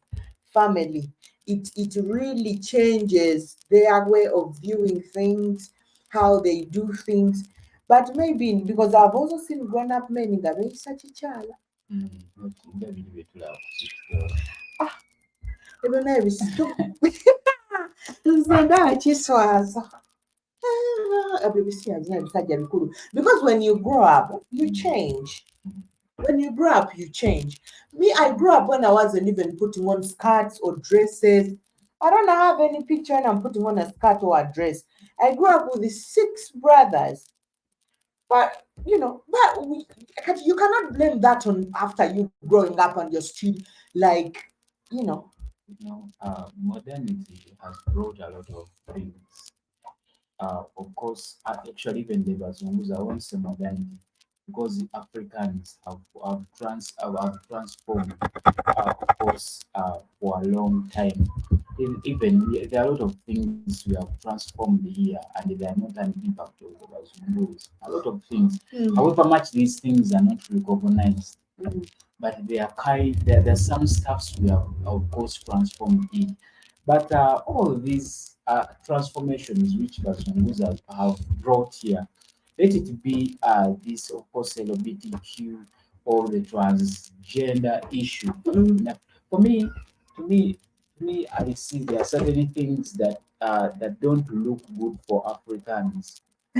family, it really changes their way of viewing things, how they do things. But maybe because I've also seen grown up men that are such a child. Ah, even though it's too. Because when you grow up, you change. When you grow up, you change. Me, I grew up when I wasn't even putting on skirts or dresses. I don't have any picture when I'm putting on a skirt or a dress. I grew up with the six brothers. But you cannot blame that on after you growing up and you're still like, you know. Modernity has brought a lot of things. Of course, actually, even the Bazungus, I won't say modernity, because the Africans have transformed, of course, for a long time. There are a lot of things we have transformed here, and they are not an impact of the Bazungus. A lot of things. However much these things are not recognized, but there's some stuffs we have, of course, transformed in. But all these transformations which Bazungus have brought here, let it be this, of course, LGBTQ or the transgender issue. Now, for me, to me, I see there are certain things that don't look good for Africans.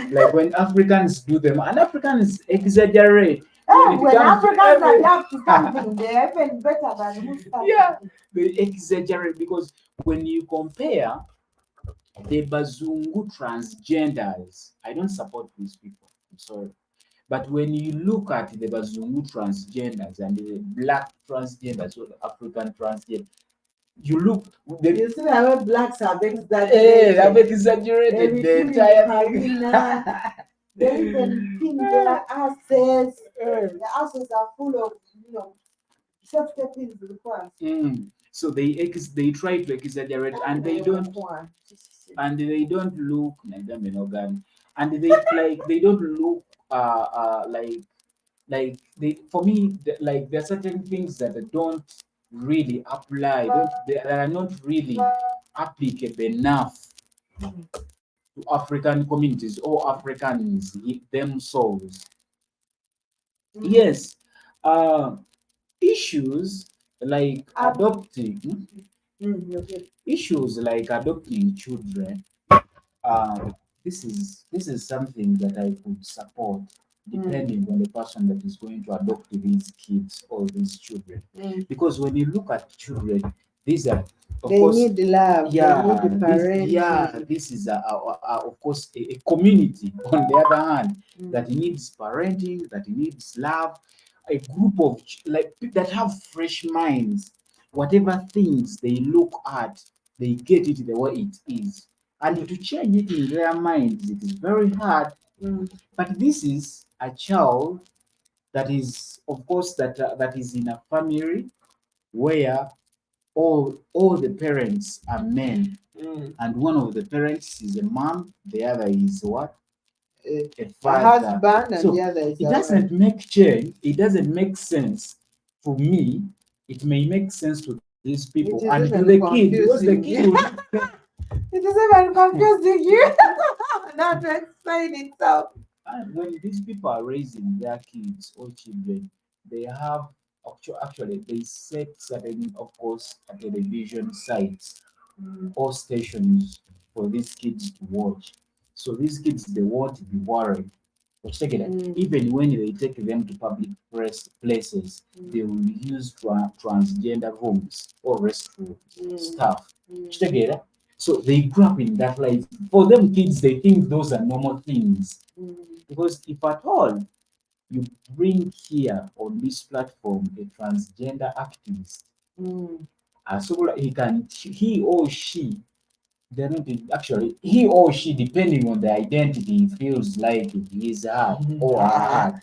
Like when Africans do them, and Africans exaggerate. When Africans adapt to something, they're even better than who started. Yeah, they exaggerate because when you compare the Bazungu transgenders, I don't support these people. I'm sorry. But when you look at the Bazungu transgenders and the black transgenders or the African transgender, you look You see how blacks have they have exaggerated. exaggerated the entire thing. They even pin their asses. Their asses are full of, Self-care is required. So they try to exaggerate, and they don't look and they don't look like they for me like there are certain things that don't really apply, don't they are not really applicable enough to African communities or Africans themselves. Yes, uh, issues like adopting issues like adopting children. Uh, this is something that I could support depending on the person that is going to adopt these kids or these children. Because when you look at children, these are of They course need love. yeah They need the this is of course a community on the other hand that needs parenting, that needs love, a group of that have fresh minds. Whatever things they look at, they get it the way it is, and to change it in their minds it is very hard. But this is a child that is of course that is in a family where all the parents are men, and one of the parents is a mom, the other is what, a father. husband, and So the other is it doesn't make change. It doesn't make sense to me. It may make sense to these people It is and to even the kid, because the confusing. kid will It is even confusing you. Not to explain itself. and when these people are raising their kids or children, they have actually they set certain, of course, television sites or stations for these kids to watch. So these kids they won't be worried. But check it out. Even when they take them to public places, they will use transgender rooms or restroom stuff. Check it out. So they grew up in that life. For them kids, they think those are normal things. Because if at all you bring here on this platform a transgender activist, so he or she, they're not actually he or she, depending on the identity, feels like he is her or her.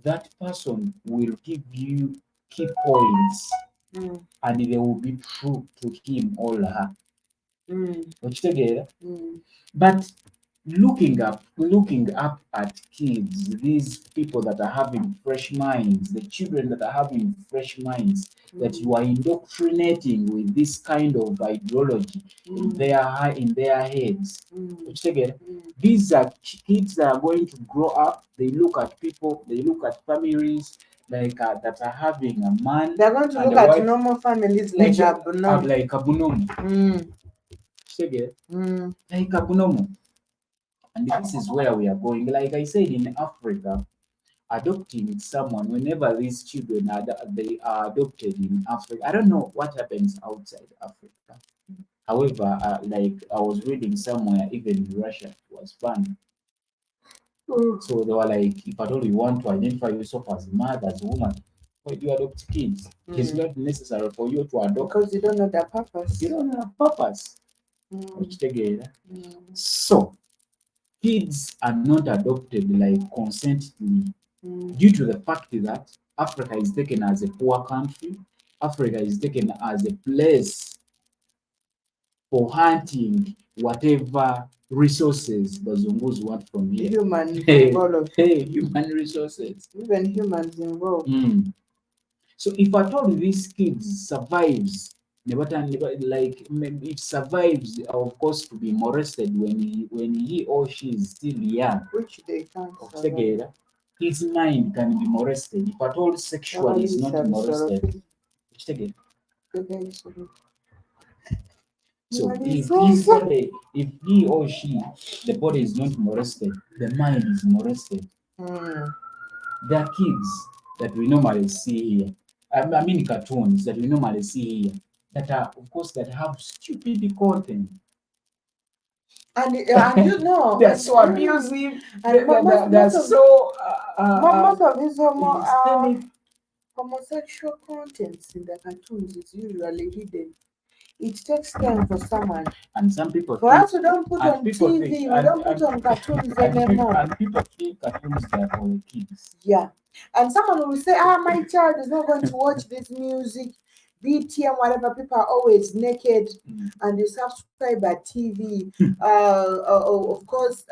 That person will give you key points, and they will be true to him or her. Which together, but looking up at kids, these people that are having fresh minds, the children that are having fresh minds, that you are indoctrinating with this kind of ideology in their heads. Which together, these are kids that are going to grow up. They look at people, they look at families like that are having a man. They're going to and look a at wife, normal families like which are Abunam. like abnormal. Like abnormal. And this is where we are going. Like I said, in Africa, adopting someone, whenever these children they are adopted in Africa, I don't know what happens outside Africa. However, like I was reading somewhere, even in Russia, it was banned. So they were like, if at all you want to identify yourself as a mother, as a woman, why do you adopt kids? It's not necessary for you to adopt Because you don't know their purpose. You don't know purpose. Which together. So kids are not adopted like consently due to the fact that Africa is taken as a poor country. Africa is taken as a place for hunting whatever resources the Zungus want from here. Humans Human resources. Even humans involved. So if at all these kids survives, like maybe it survives, of course, to be molested when he or she is still young, Which they can't together, his mind can be molested. If at all sexual is not molested, together. So if he or she, the body is not molested, the mind is molested. There are kids that we normally see here. I mean cartoons that we normally see here that are, of course, that have stupid content. And you know, they're so abusive. And most of these homosexual contents in the cartoons is usually hidden. It takes time for someone. And some people for us, we don't put on TV, we don't put on cartoons anymore. And people think cartoons are for kids. Yeah. And someone will say, ah, my child is not going to watch this music, BTM, whatever. People are always naked, and you subscribe at TV. Of course,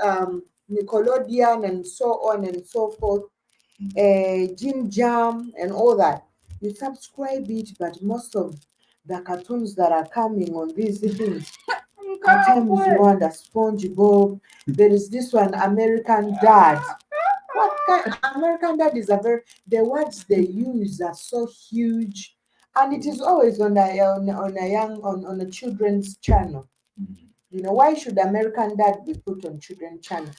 Nickelodeon and so on and so forth, Jim Jam and all that. You subscribe it, but most of the cartoons that are coming on these things, at times you wonder, SpongeBob. There is this one, American Dad. What kind? American Dad is a very, the words they use are so huge, and it is always on a young on a children's channel. You know, why should American Dad be put on children's channel?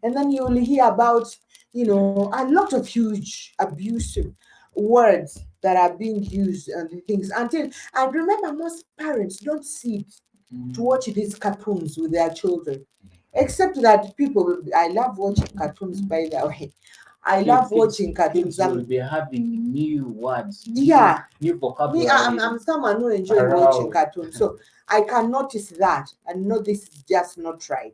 And then you will hear about, a lot of huge abusive words that are being used and the things until, and remember, most parents don't sit to watch these cartoons with their children. Except that people, I love watching cartoons, by the way. I love watching cartoons. Kids will be having new words, Yeah, new me, vocabulary. I'm someone who enjoys watching cartoons, so I can notice that and know this is just not right.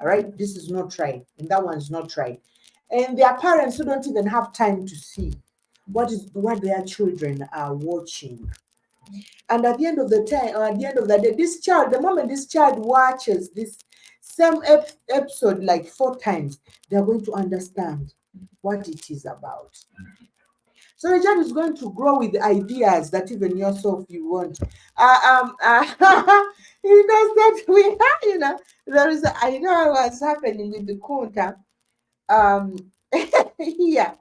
All right, this is not right, and that one's not right. And there are parents who don't even have time to see what their children are watching. And at the end of the time, or at the end of the day, this child, the moment this child watches this same episode like 4 times, they're going to understand what it is about. So the child is going to grow with ideas that even yourself you want. That we have, there is, I know what's happening with the counter. Here,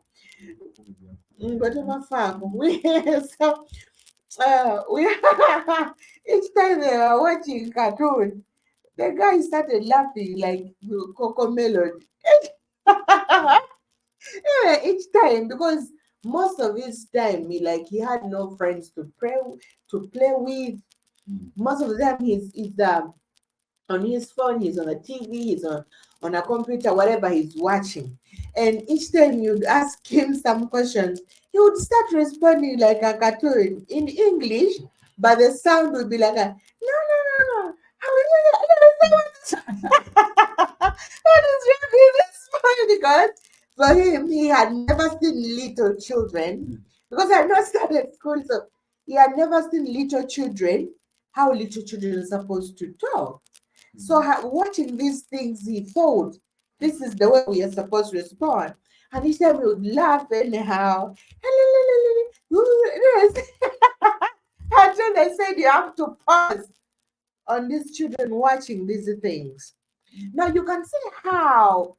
whatever farm we so we each time they were watching cartoon, the guy started laughing like Coco Melon. Yeah, each time, because most of his time he had no friends to play with. Most of the time he's on his phone, he's on a TV, he's on a computer, whatever he's watching. And each time you'd ask him some questions, he would start responding like a cartoon in English, but the sound would be like a no, no, no, no. That is really this funny because for him, he had never seen little children because I had not started school, so he had never seen little children, how little children are supposed to talk. So watching these things, he thought this is the way we are supposed to respond. And each time he would laugh anyhow. Until they said you have to pause on these children watching these things. Now you can see how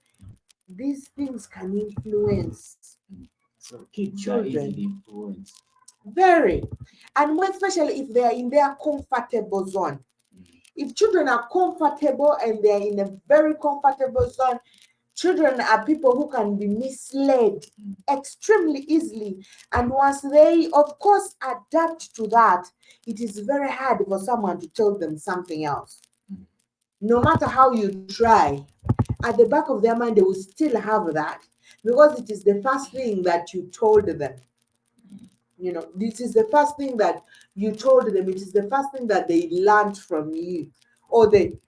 these things can influence So kids are children easily influenced. very, and more especially if they are in their comfortable zone. If children are comfortable and they're in a very comfortable zone, children are people who can be misled extremely easily. And once they, of course, adapt to that, it is very hard for someone to tell them something else. No matter how you try, at the back of their mind, they will still have that because it is the first thing that you told them. This is the first thing that you told them. It is the first thing that they learned from you, or they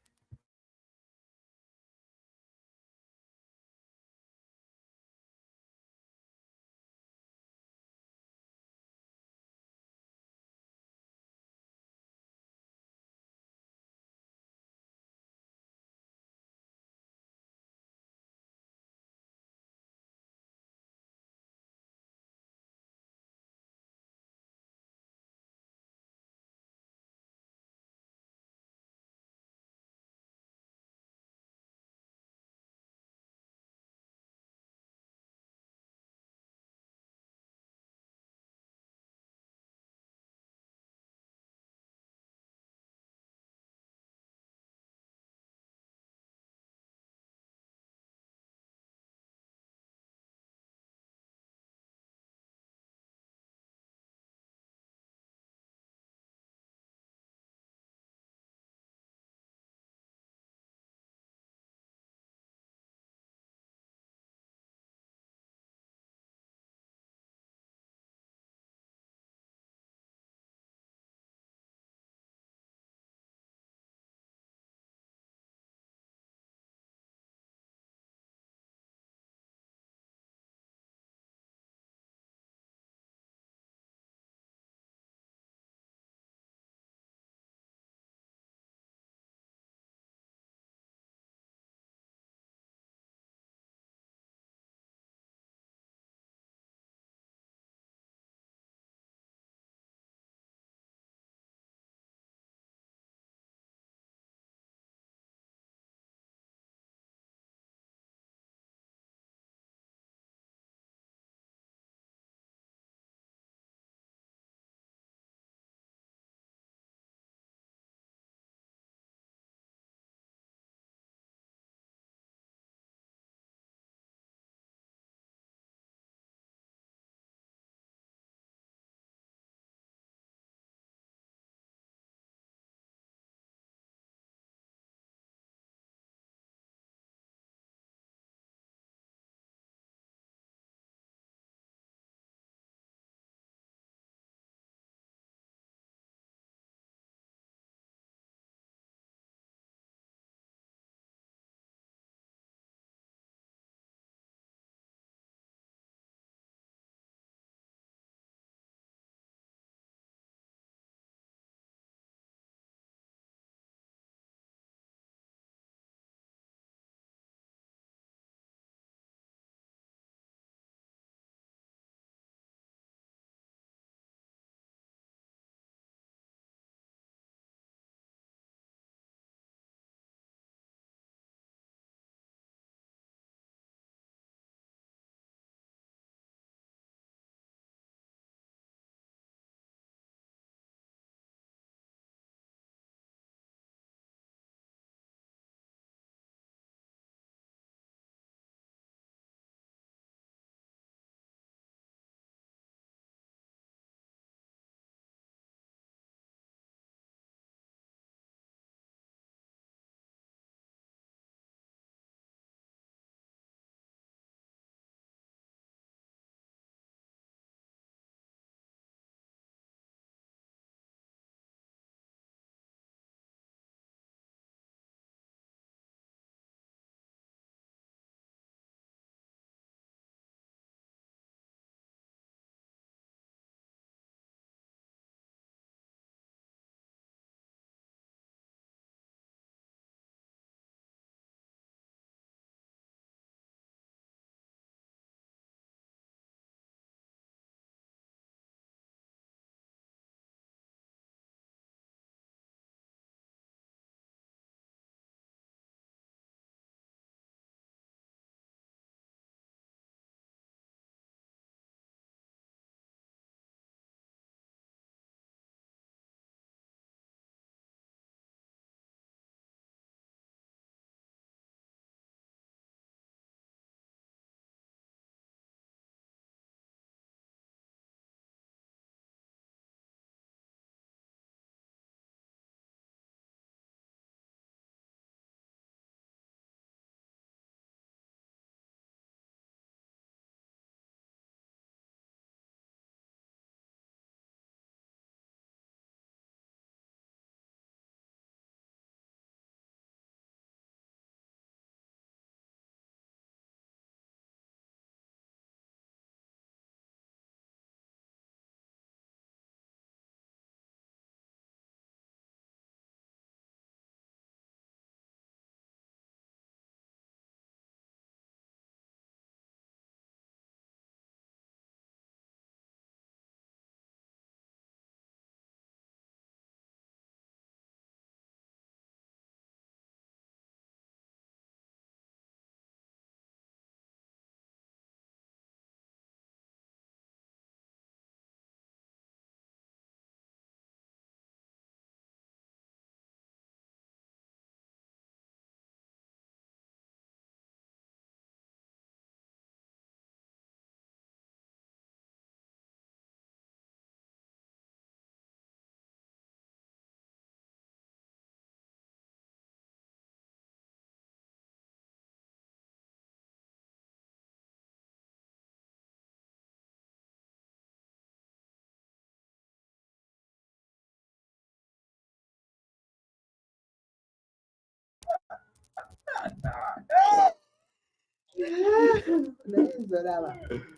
naye nze olaba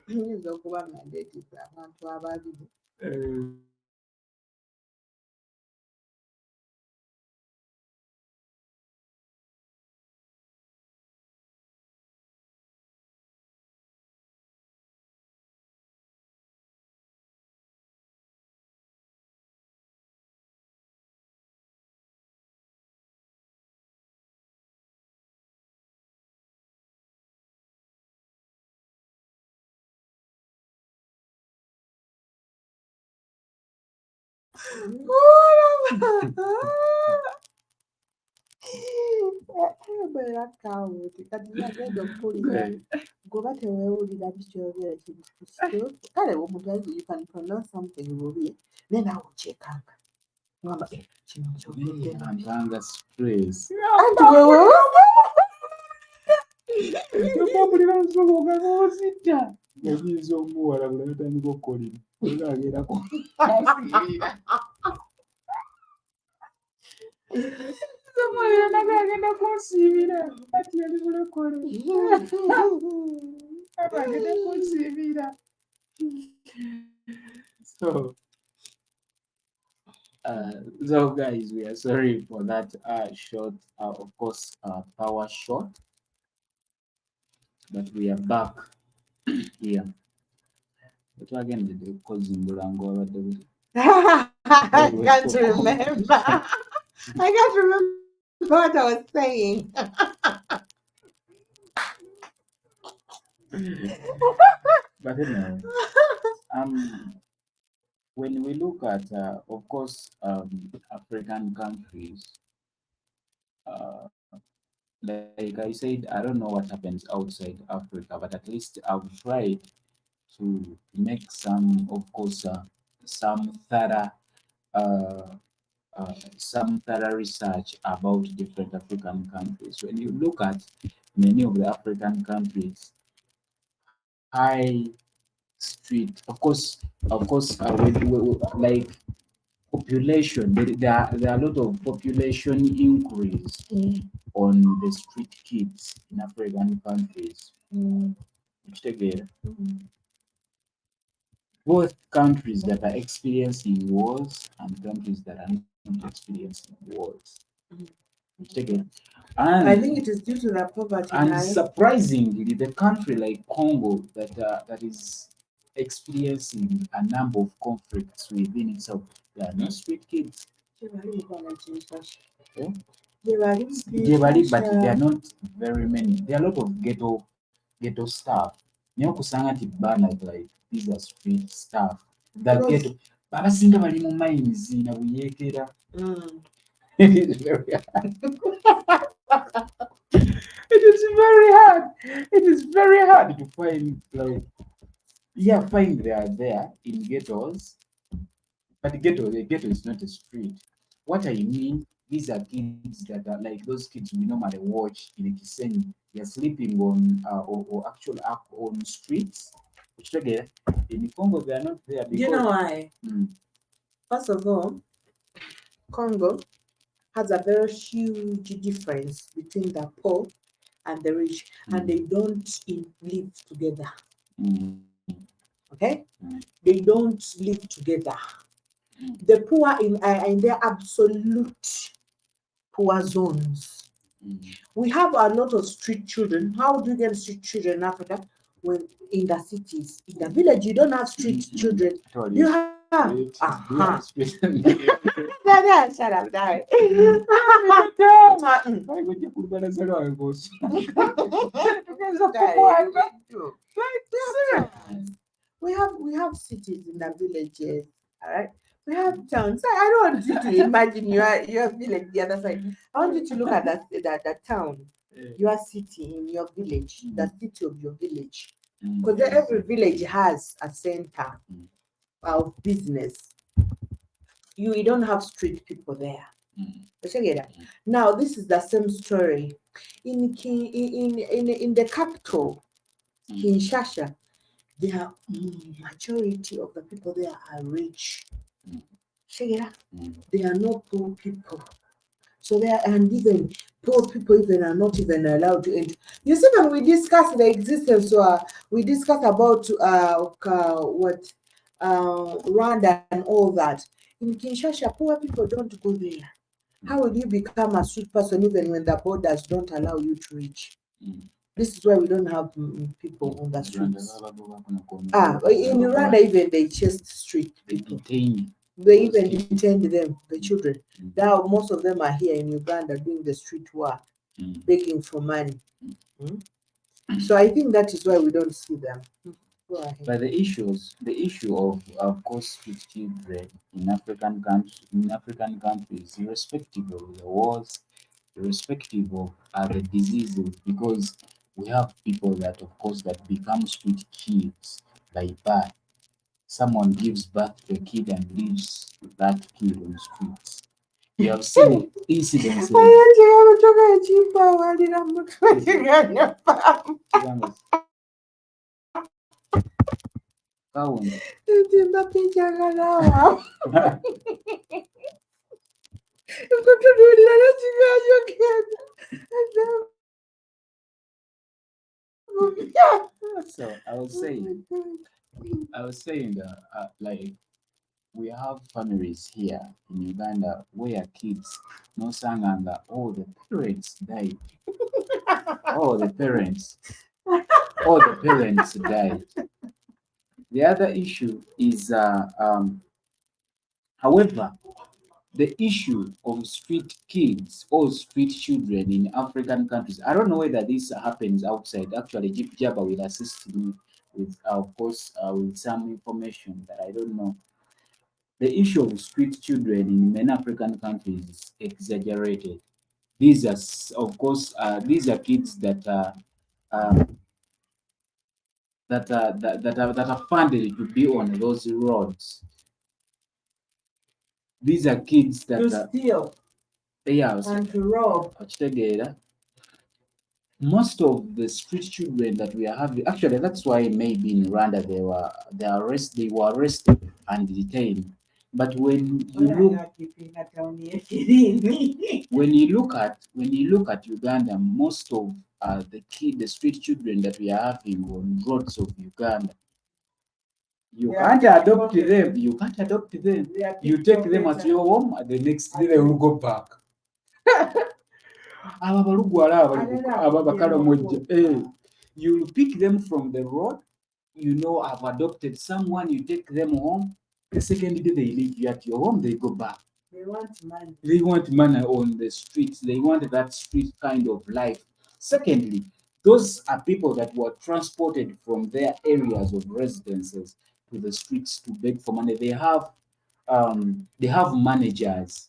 nyinza okuba nga ndeetiza abantu ababiri bwerakawuti kati nagenda okuwulira goba teweewulira bikyogera kintu kisito kale omuntu ayizi you can pronounce something bubi naye naawe okyekanga ngamba kino kyogedde Antanga stress. anti wewe Topapulira nsoboka n'ozita. Yayinza omuwala bula yatandika okukolera. Olwo agerako. Somulira naga agenda kunsiibira. Kati yali mulokole. Aba agenda kunsiibira. So guys, we are sorry for that short, of course, power short. But we are back here. But again, the kuzimbula ng'obadde buti. I can't remember. I can't remember what I was saying. But anyway, when we look at, of course, African countries, like I said, I don't know what happens outside Africa, but at least I've tried to make some, of course, some thorough research about different African countries. When you look at many of the African countries, high street, of course, like population, there are a lot of population increase on the street kids in African countries. Both countries that are experiencing wars and countries that are not experiencing wars. And I think it is due to the poverty. and surprisingly, the country like Congo that is experiencing a number of conflicts within itself, there are no street kids. But there are not very many. There are a lot of ghetto stuff. Nyokusanga nti bana like these are street stuff. The ghetto. Barasinga bali mu mines na buyekera. It is very hard. It is very hard. It is very hard to find find they are there in ghettos. But the ghetto is not a street. What I mean, these are kids that are like those kids we normally watch in a Kisenyi. They're sleeping on or actually up on streets. Which again, in Congo they are not there. Do you know why? First of all, Congo has a very huge difference between the poor and the rich, and they don't live together. Okay? They don't live together. The poor in their absolute poor zones. We have a lot of street children. How do you get street children in Africa? When in the cities, in the village, you don't have street children. You have. Shut up, die. We have cities in the villages, all right? We have towns. I don't want you to imagine your village the other side. I want you to look at that town, your city in your village, the city of your village. Because every village has a center of business. You don't have street people there. Now this is the same story in the capital, Kinshasa. The majority of the people there are rich. They are not poor people. So there, and even poor people even are not even allowed to enter. You see, when we discuss the existence, we discuss about what Rwanda and all that. In Kinshasa, poor people don't go there. How will you become a street person even when the borders don't allow you to reach? This is why we don't have people on the streets. In Rwanda, even they chased street people. They even detained them, the children. Now most of them are here in Uganda doing the street work, begging for money. So I think that is why we don't see them. Go ahead. But the issue of course, street children in African countries, irrespective of the wars, irrespective of the diseases, because we have people that, of course, that become street kids by birth. Someone gives birth to a kid and leaves that kid on the streets. You have seen incidences. So I was saying that like we have families here in Uganda where kids no sanganga, oh the parents died. Oh the parents. Oh the parents died. The other issue is however, the issue of street kids or street children in African countries. I don't know whether this happens outside. Actually, Jeep Jabba will assist me with, of course, with some information that I don't know. The issue of street children in many African countries is exaggerated. These are, of course, these are kids that are um, that are funded to be on those roads. These are kids that to steal, yeah, and to rob. Most of the street children that we are having, actually, that's why maybe in Rwanda they were arrested and detained. But when you look when you look at Uganda, most of the street children that we are having on roads of Uganda, you can't adopt them. You can't adopt them. You take them at your home, and the next day they will go back. You pick them from the road, you know, I've adopted someone, you take them home. The second day they leave you at your home, they go back. They want money. They want money on the streets. They want that street kind of life. Secondly, those are people that were transported from their areas of residences to the streets to beg for money. They have managers.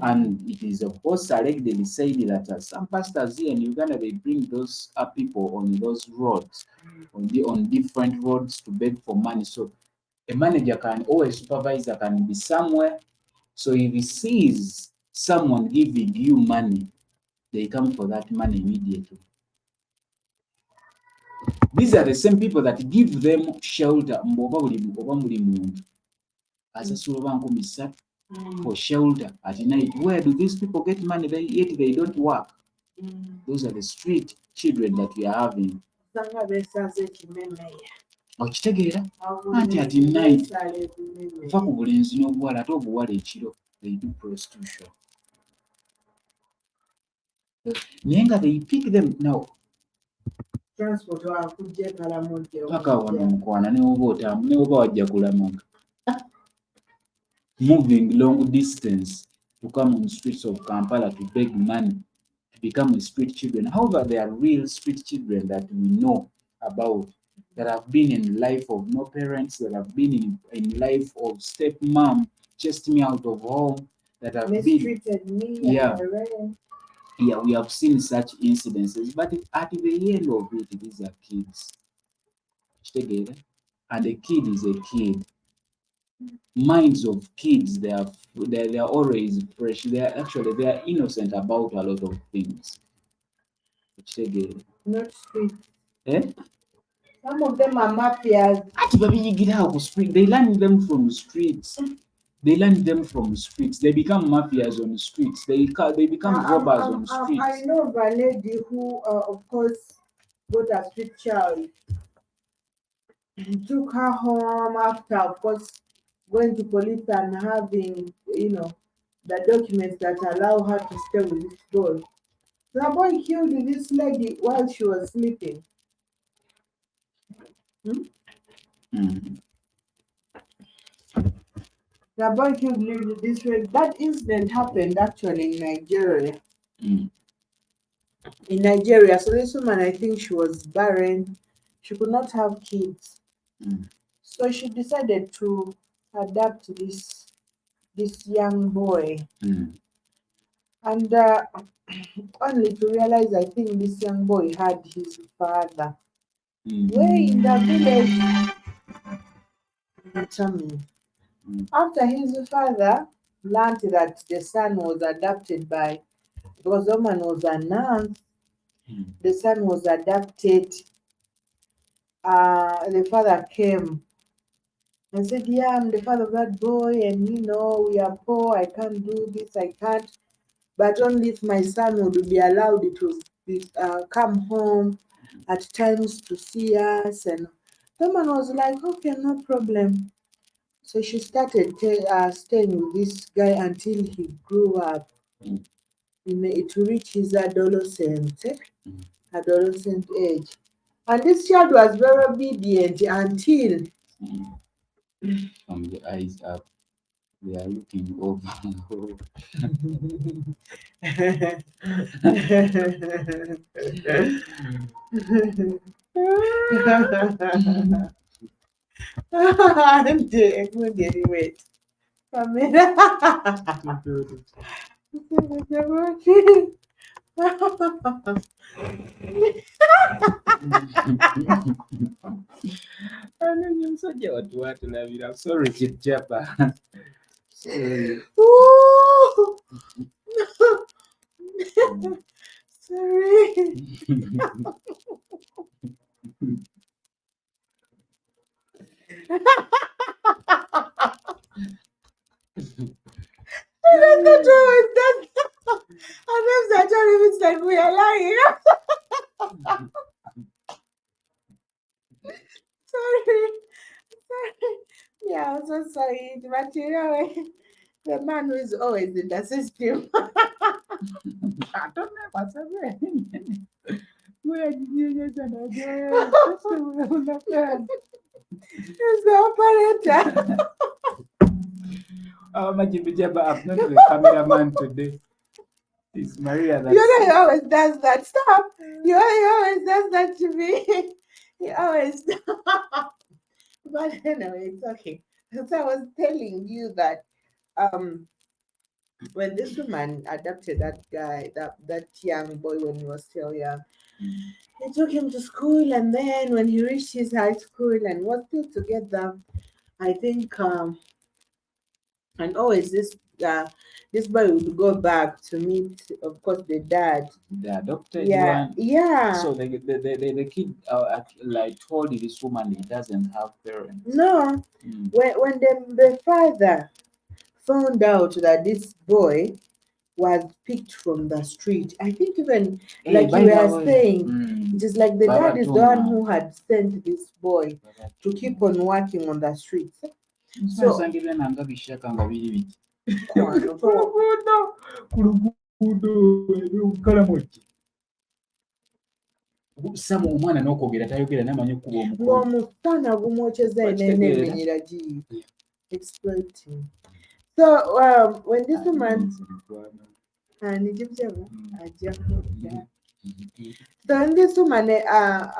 And it is, of course, allegedly said that some pastors here in Uganda, they bring those people on those roads, on different roads to beg for money. So a manager can, or a supervisor can be somewhere. So if he sees someone giving you money, they come for that money immediately. These are the same people that give them shelter. As a for shelter at night. Where do these people get money? Yet they don't work. Those are the street children that we are having. Okitegeera anti at night va ku bulenzi n'obuwala ate obuwala ekiro they do prostitution. Naye nga they pick them now paka wano mukwana ne oba wajja kulamaga moving long distance to come on the streets of Kampala to beg money to become a street children. However, they are real street children that we know about, that have been in life of no parents, that have been in life of stepmom, chased me out of home, that have mistreated me. Yeah, we have seen such incidences. But at the end of it, these are kids. Together, and a kid is a kid. Minds of kids, they are always fresh. They are innocent about a lot of things. Not street. Eh? Some of them are mafias. They learn them from streets. They learn them from streets. They become mafias on the streets. They become robbers on the I streets. know of a lady who, of course, got a street child, took her home after, of course, going to police and having, the documents that allow her to stay with this boy. The boy killed this lady while she was sleeping. Hmm? Mm. The boy killed this lady. That incident happened actually in Nigeria. Mm. In Nigeria, so this woman, I think she was barren. She could not have kids. Mm. So she decided to adopt this young boy, Mm. and only to realize, I think this young boy had his father Mm. way in the village in Germany. Mm. After his father learned that the son was adopted by, because the woman was a nurse, Mm. the son was adopted. The father came and said, "Yeah, I'm the father of that boy, and we are poor. I can't do this. I can't. But only if my son would be allowed to come home at times to see us." And the man was like, "Okay, no problem." So she started staying with this guy until he grew up, Mm. to reach his Mm. adolescent age. And this child was very obedient until Mm. From the eyes up, they are looking over. Wait. Pamela. Omusajja watuwa tulabira. Sorry Kijjaba. Sorry. Ooh. Sorry. That's not true. And if that's not even like we are lying. Sorry. Sorry. Yeah, I'm so sorry. But the man who is always in the system. I don't know what's happening. Where did you get that? He's the operator. Kijjaba, I'm not the cameraman today. It's Maria that's. He always does that. Stop. He always does that to me. He always does. But anyway, it's okay. So I was telling you that um when this woman adopted that guy, that young boy when he was still young, they took him to school, and then when he reached his high school and was still together, I think and always this boy would go back to meet, of course, the dad. The adopted Yeah, one. yeah. So the kid like told this woman he doesn't have parents. No, Mm. when the father found out that this boy was picked from the street, I think even like by you the were way, saying, it is like the Baba dad is the one Tuma. who had sent this boy to keep on working on the streets. So Nsangire nanga bishaka nga biri biti. Ku luguudo ebyobukalamojje. Sama omwana n'okwogera tayogera namanyi okuba omukulu. ng'omusana gumwokyeza n'emenyera gi exploiting. So when this woman so when this woman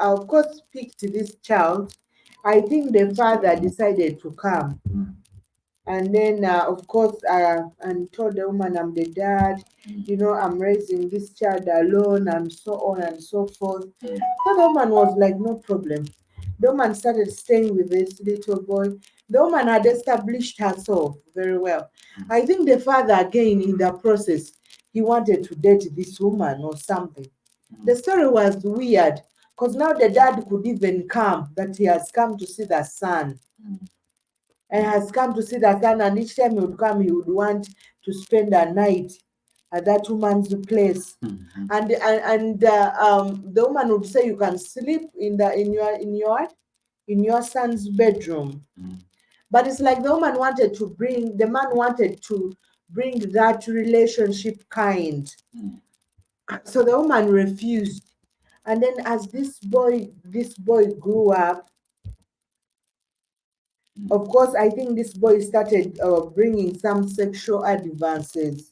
of course picked this child, I think the father decided to come. And then, of course, and told the woman, "I'm the dad, I'm raising this child alone," and so on and so forth. So the woman was like, "No problem." The woman started staying with this little boy. The woman had established herself very well. I think the father, again, in the process, he wanted to date this woman or something. The story was weird because now the dad could even come, that he has come to see the son. and has come to see the son, and each time he would come, he would want to spend a night at that woman's place. And the woman would say, you can sleep in your son's bedroom. But it's like the man wanted to bring that relationship kind. So the woman refused. And then as this boy grew up, of course, I think this boy started bringing some sexual advances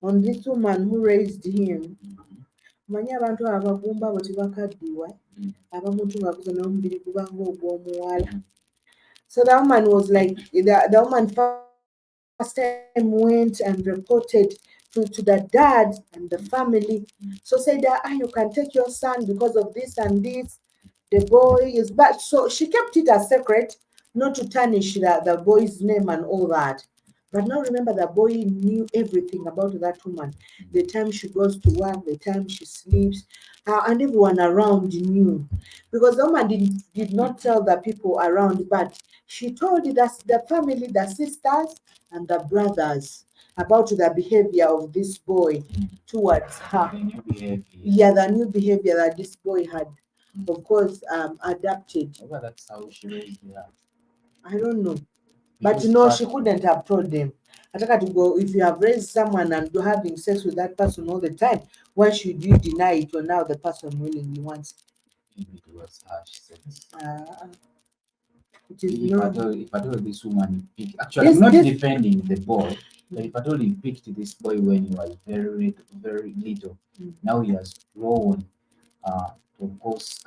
on this woman who raised him. Manyi abantu abagumba abo tebakaddiwa, abamuntu ng'akuze n'omubiri guba ng'ogw'omuwala. So the woman was like, the woman first time went and reported to the dad and the family. So said that, you can take your son because of this and this. The boy is bad. So she kept it a secret, not to tarnish the boy's name and all that. But now remember, the boy knew everything about that woman. The time she goes to work, the time she sleeps, and everyone around knew. Because the woman did not tell the people around, but she told the family, the sisters, and the brothers about the behavior of this boy towards her. The new behavior. Yeah, the new behavior that this boy had, of course, adapted. Well, that's how she raised her. I don't know. But no, she couldn't have told them. Ataka to go, if you have raised someone and you're having sex with that person all the time, why should you deny it when now the person willingly wants it? Maybe it was harsh sex. It is If not. I told this woman, actually, I'm not defending the boy, but if I told he picked this boy when he was very, very little, now he has grown. Of course,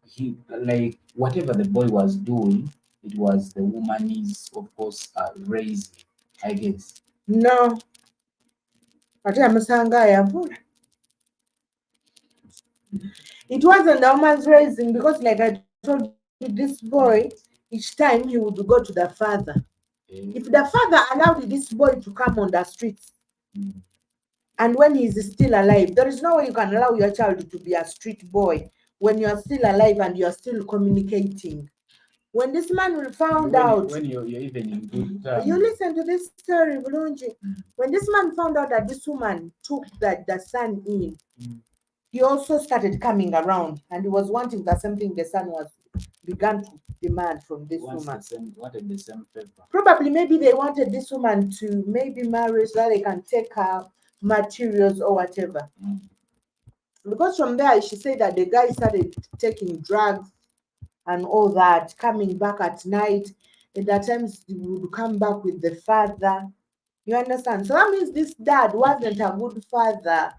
he like whatever the boy was doing, it was the woman's, of course, raising, I guess. No. Ate amusanga ayavula. It wasn't the woman's raising because, like I told you, this boy, each time he would go to the father. If the father allowed this boy to come on the streets, and when he's still alive, there is no way you can allow your child to be a street boy when you're still alive and you're still communicating. When this man found out, when you're even in good you listen to this story, Bulunji. When this man found out that this woman took the son in, he also started coming around and he was wanting the same thing the son began to demand from this woman. Wanted the same favor. Probably maybe they wanted this woman to maybe marry so that they can take her materials or whatever. Because from there she said that the guy started taking drugs and all that, coming back at night, and at times he would come back with the father. You understand? So that means this dad wasn't a good father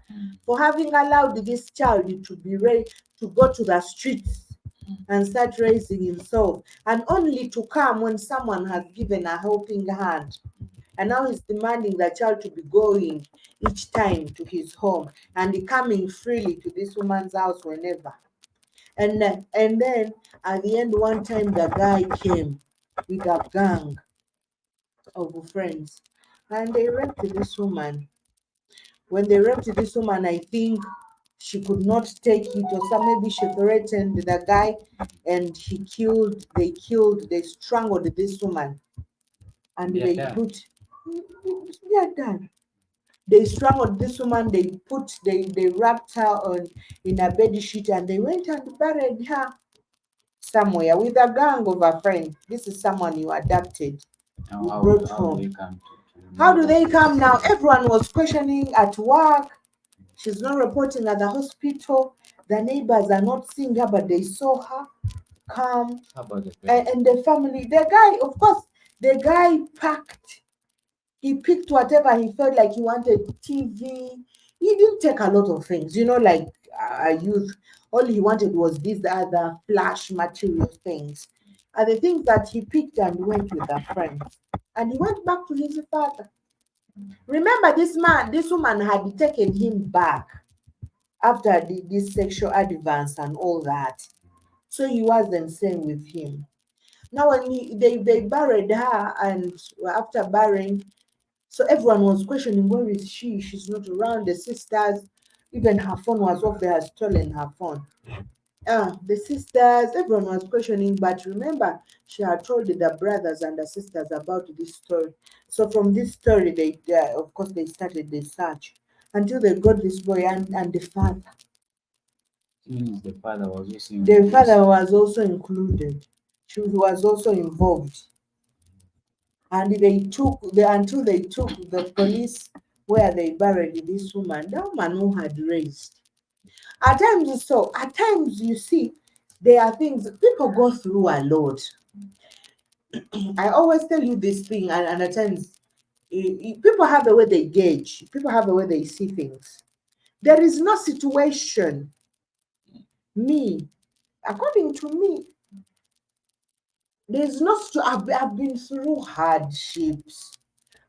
for having allowed this child to be ready to go to the streets and start raising himself, and only to come when someone has given a helping hand. And now he's demanding the child to be going each time to his home and coming freely to this woman's house whenever. And then at the end, one time the guy came with a gang of friends and they raped this woman. When they raped this woman, I think she could not take it, or some maybe she threatened the guy and they strangled this woman. And they are done. They strangled this woman, they wrapped her in a bed sheet and they went and buried her somewhere with a gang of a friend. This is someone you adopted, you brought home. How do they come now? Everyone was questioning at work. She's not reporting at the hospital. The neighbors are not seeing her, but they saw her come. And the family, the guy, of course, the guy he picked whatever he felt like he wanted. TV. He didn't take a lot of things, like a youth. All he wanted was these other flash material things. And the things that he picked and went with a friend. And he went back to his father. Remember, this woman had taken him back after this sexual advance and all that. So he wasn't staying with him. Now when they buried her, and after burying, so everyone was questioning, where is she? She's not around. The sisters, even her phone was off. They had stolen her phone. The sisters, everyone was questioning, but remember, she had told the brothers and the sisters about this story. So from this story, of course, they started the search until they got this boy and the father. Means the father was also The involved. father was also included. She was also involved. And until they took the police where they buried this woman, that woman who had raised. At times you see, there are things people go through a lot. I always tell you this thing, and at times people have a way they gauge, people have a way they see things. There is no situation, me, according to me, there's no, I've been through hardships.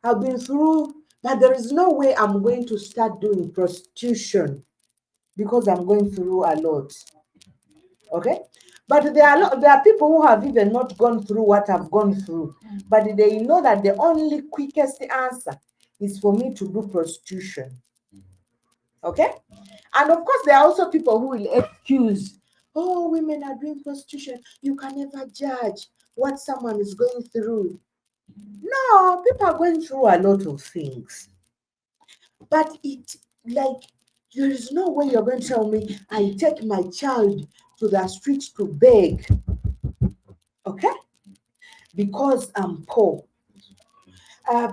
I've been through, but there is no way I'm going to start doing prostitution because I'm going through a lot. Okay? But there are people who have even not gone through what I've gone through, but they know that the only quickest answer is for me to do prostitution. Okay? And of course, there are also people who will excuse, oh, women are doing prostitution. You can never judge what someone is going through. No, people are going through a lot of things. But like, there is no way you're going to tell me I take my child to the street to beg, okay? Because I'm poor,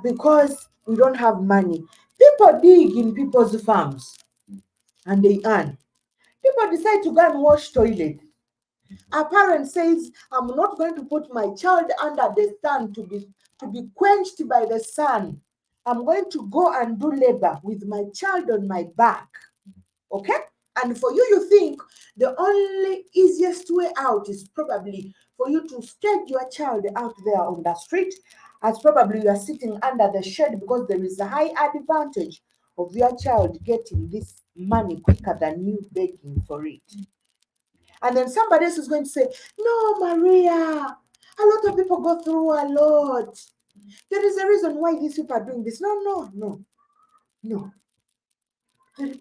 because we don't have money. People dig in people's farms and they earn. People decide to go and wash toilet. A parent says, I'm not going to put my child under the sun to be quenched by the sun. I'm going to go and do labor with my child on my back. Okay? And for you, you think the only easiest way out is probably for you to stage your child out there on the street, as probably you are sitting under the shed because there is a high advantage of your child getting this money quicker than you begging for it. And then somebody else is going to say, no, Maria, a lot of people go through a lot. There is a reason why these people are doing this. No, no, no, no.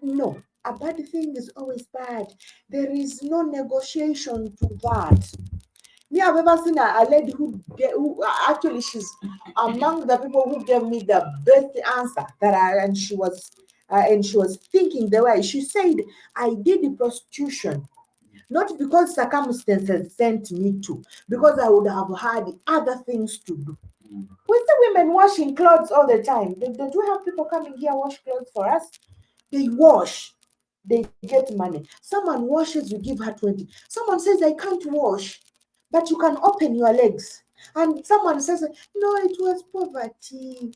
No, a bad thing is always bad. There is no negotiation to that. Me, I've ever seen a lady who actually she's among the people who gave me the best answer and she was thinking the way she said, I did the prostitution not because circumstances sent me to, because I would have had other things to do. We see women washing clothes all the time. Don't we have people coming here wash clothes for us? They wash, they get money. Someone washes, you give her 20. Someone says, I can't wash, but you can open your legs. And someone says, no, it was poverty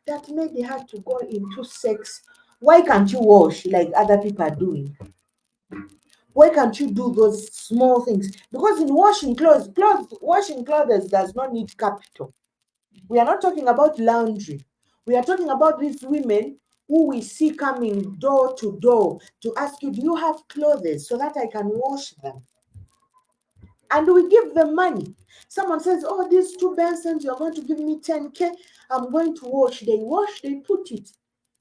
that made her to go into sex. Why can't you wash like other people are doing? Why can't you do those small things? Because in washing clothes does not need capital. We are not talking about laundry. We are talking about these women who we see coming door to door to ask you, do you have clothes so that I can wash them? And we give them money. Someone says, oh, these two Bensons, you're going to give me 10K. I'm going to wash, they put it.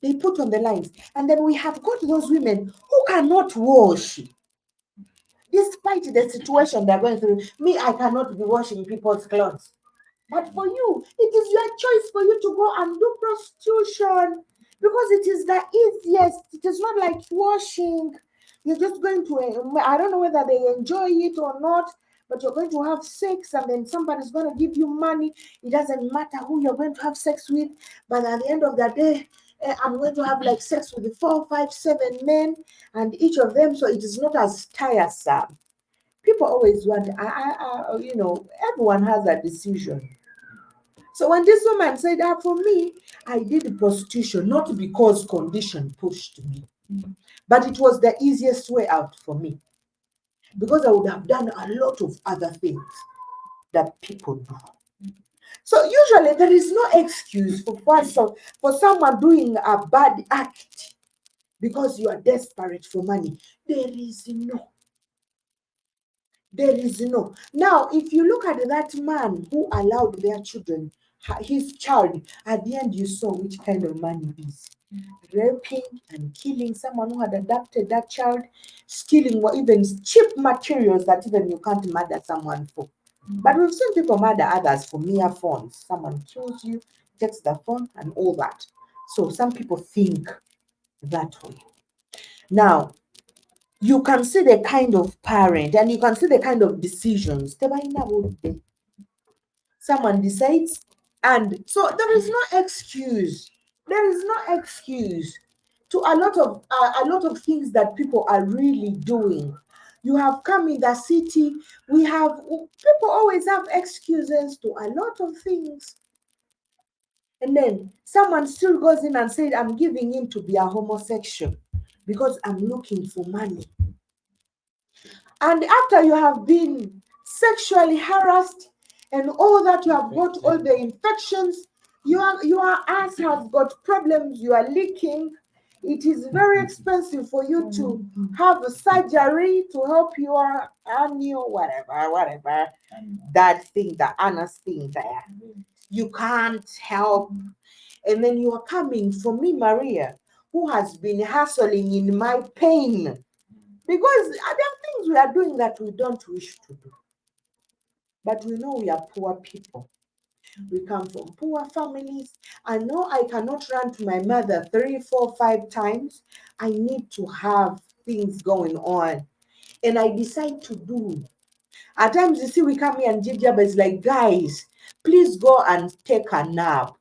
They put on the lines. And then we have got those women who cannot wash. Despite the situation they're going through, me, I cannot be washing people's clothes. But for you, it is your choice for you to go and do prostitution because it is the easiest. It is not like washing. You're just going to, I don't know whether they enjoy it or not, but you're going to have sex and then somebody's going to give you money. It doesn't matter who you're going to have sex with, but at the end of the day, I'm going to have like sex with 4, 5, 7 men and each of them, so it is not as tiresome. People always want, everyone has a decision. So when this woman said, for me, I did prostitution not because condition pushed me, but it was the easiest way out for me because I would have done a lot of other things that people do. So usually there is no excuse for someone doing a bad act because you are desperate for money. There is no. There is no. Now, if you look at that man who allowed their children, his child, at the end you saw which kind of man he is. raping and killing someone who had adopted that child, stealing or even cheap materials that even you can't murder someone for. But we've seen people murder others for mere phones. Someone kills you, takes the phone, and all that. So some people think that way. Now, you can see the kind of parent and you can see the kind of decisions. Someone decides, and so there is no excuse. There is no excuse to a lot of things that people are really doing. You have come in the city. People always have excuses to a lot of things. And then someone still goes in and said, I'm giving in to be a homosexual because I'm looking for money. And after you have been sexually harassed and all that, you have got all the infections, your ass has got problems, you are leaking. It is very expensive for you to have a surgery to help your annual whatever that thing, the anus thing there. You can't help. And then you are coming from me, Maria, who has been hustling in my pain. Because there are things we are doing that we don't wish to do. But we know we are poor people. We come from poor families. I know I cannot run to my mother 3, 4, 5 times. I need to have things going on. And I decide to do. At times, you see, we come here and Jib is like, guys, please go and take a nap.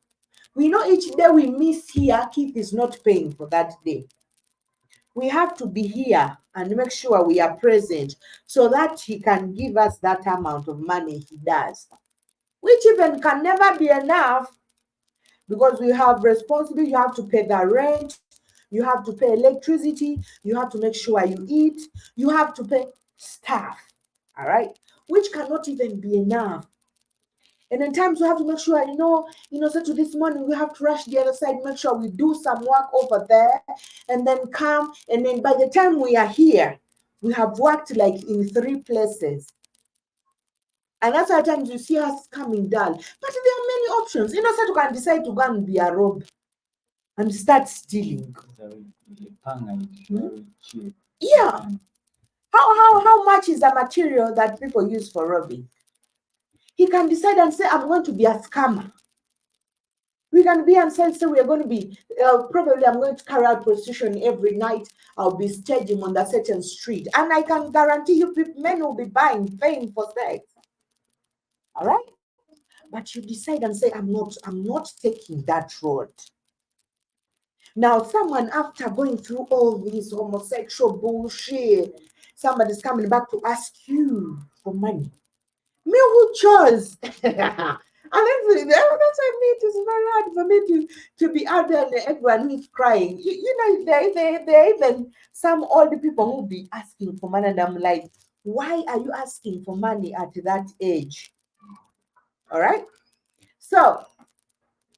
We know each day we miss here, Keith is not paying for that day. We have to be here and make sure we are present so that he can give us that amount of money he does, which even can never be enough because we have responsibility. You have to pay the rent, you have to pay electricity, you have to make sure you eat, you have to pay staff, all right, which cannot even be enough. And in times we have to make sure, so to this morning we have to rush the other side, make sure we do some work over there, and then come. And then by the time we are here, we have worked like in 3 places. And that's why times you see us coming down. But there are many options. You can decide to go and be a rob and start stealing. Yeah. How much is the material that people use for robbing? He can decide and say, I'm going to be a scammer. We can be and say we are going to be, probably I'm going to carry out prostitution every night. I'll be staging on the certain street. And I can guarantee you men will be paying for sex. All right? But you decide and say, I'm not taking that road. Now, someone after going through all this homosexual bullshit, somebody's coming back to ask you for money. Me who chose. And that's why it is very hard for me to be out there and everyone who's crying. There even some old people who be asking for money, and I'm like, why are you asking for money at that age? All right. So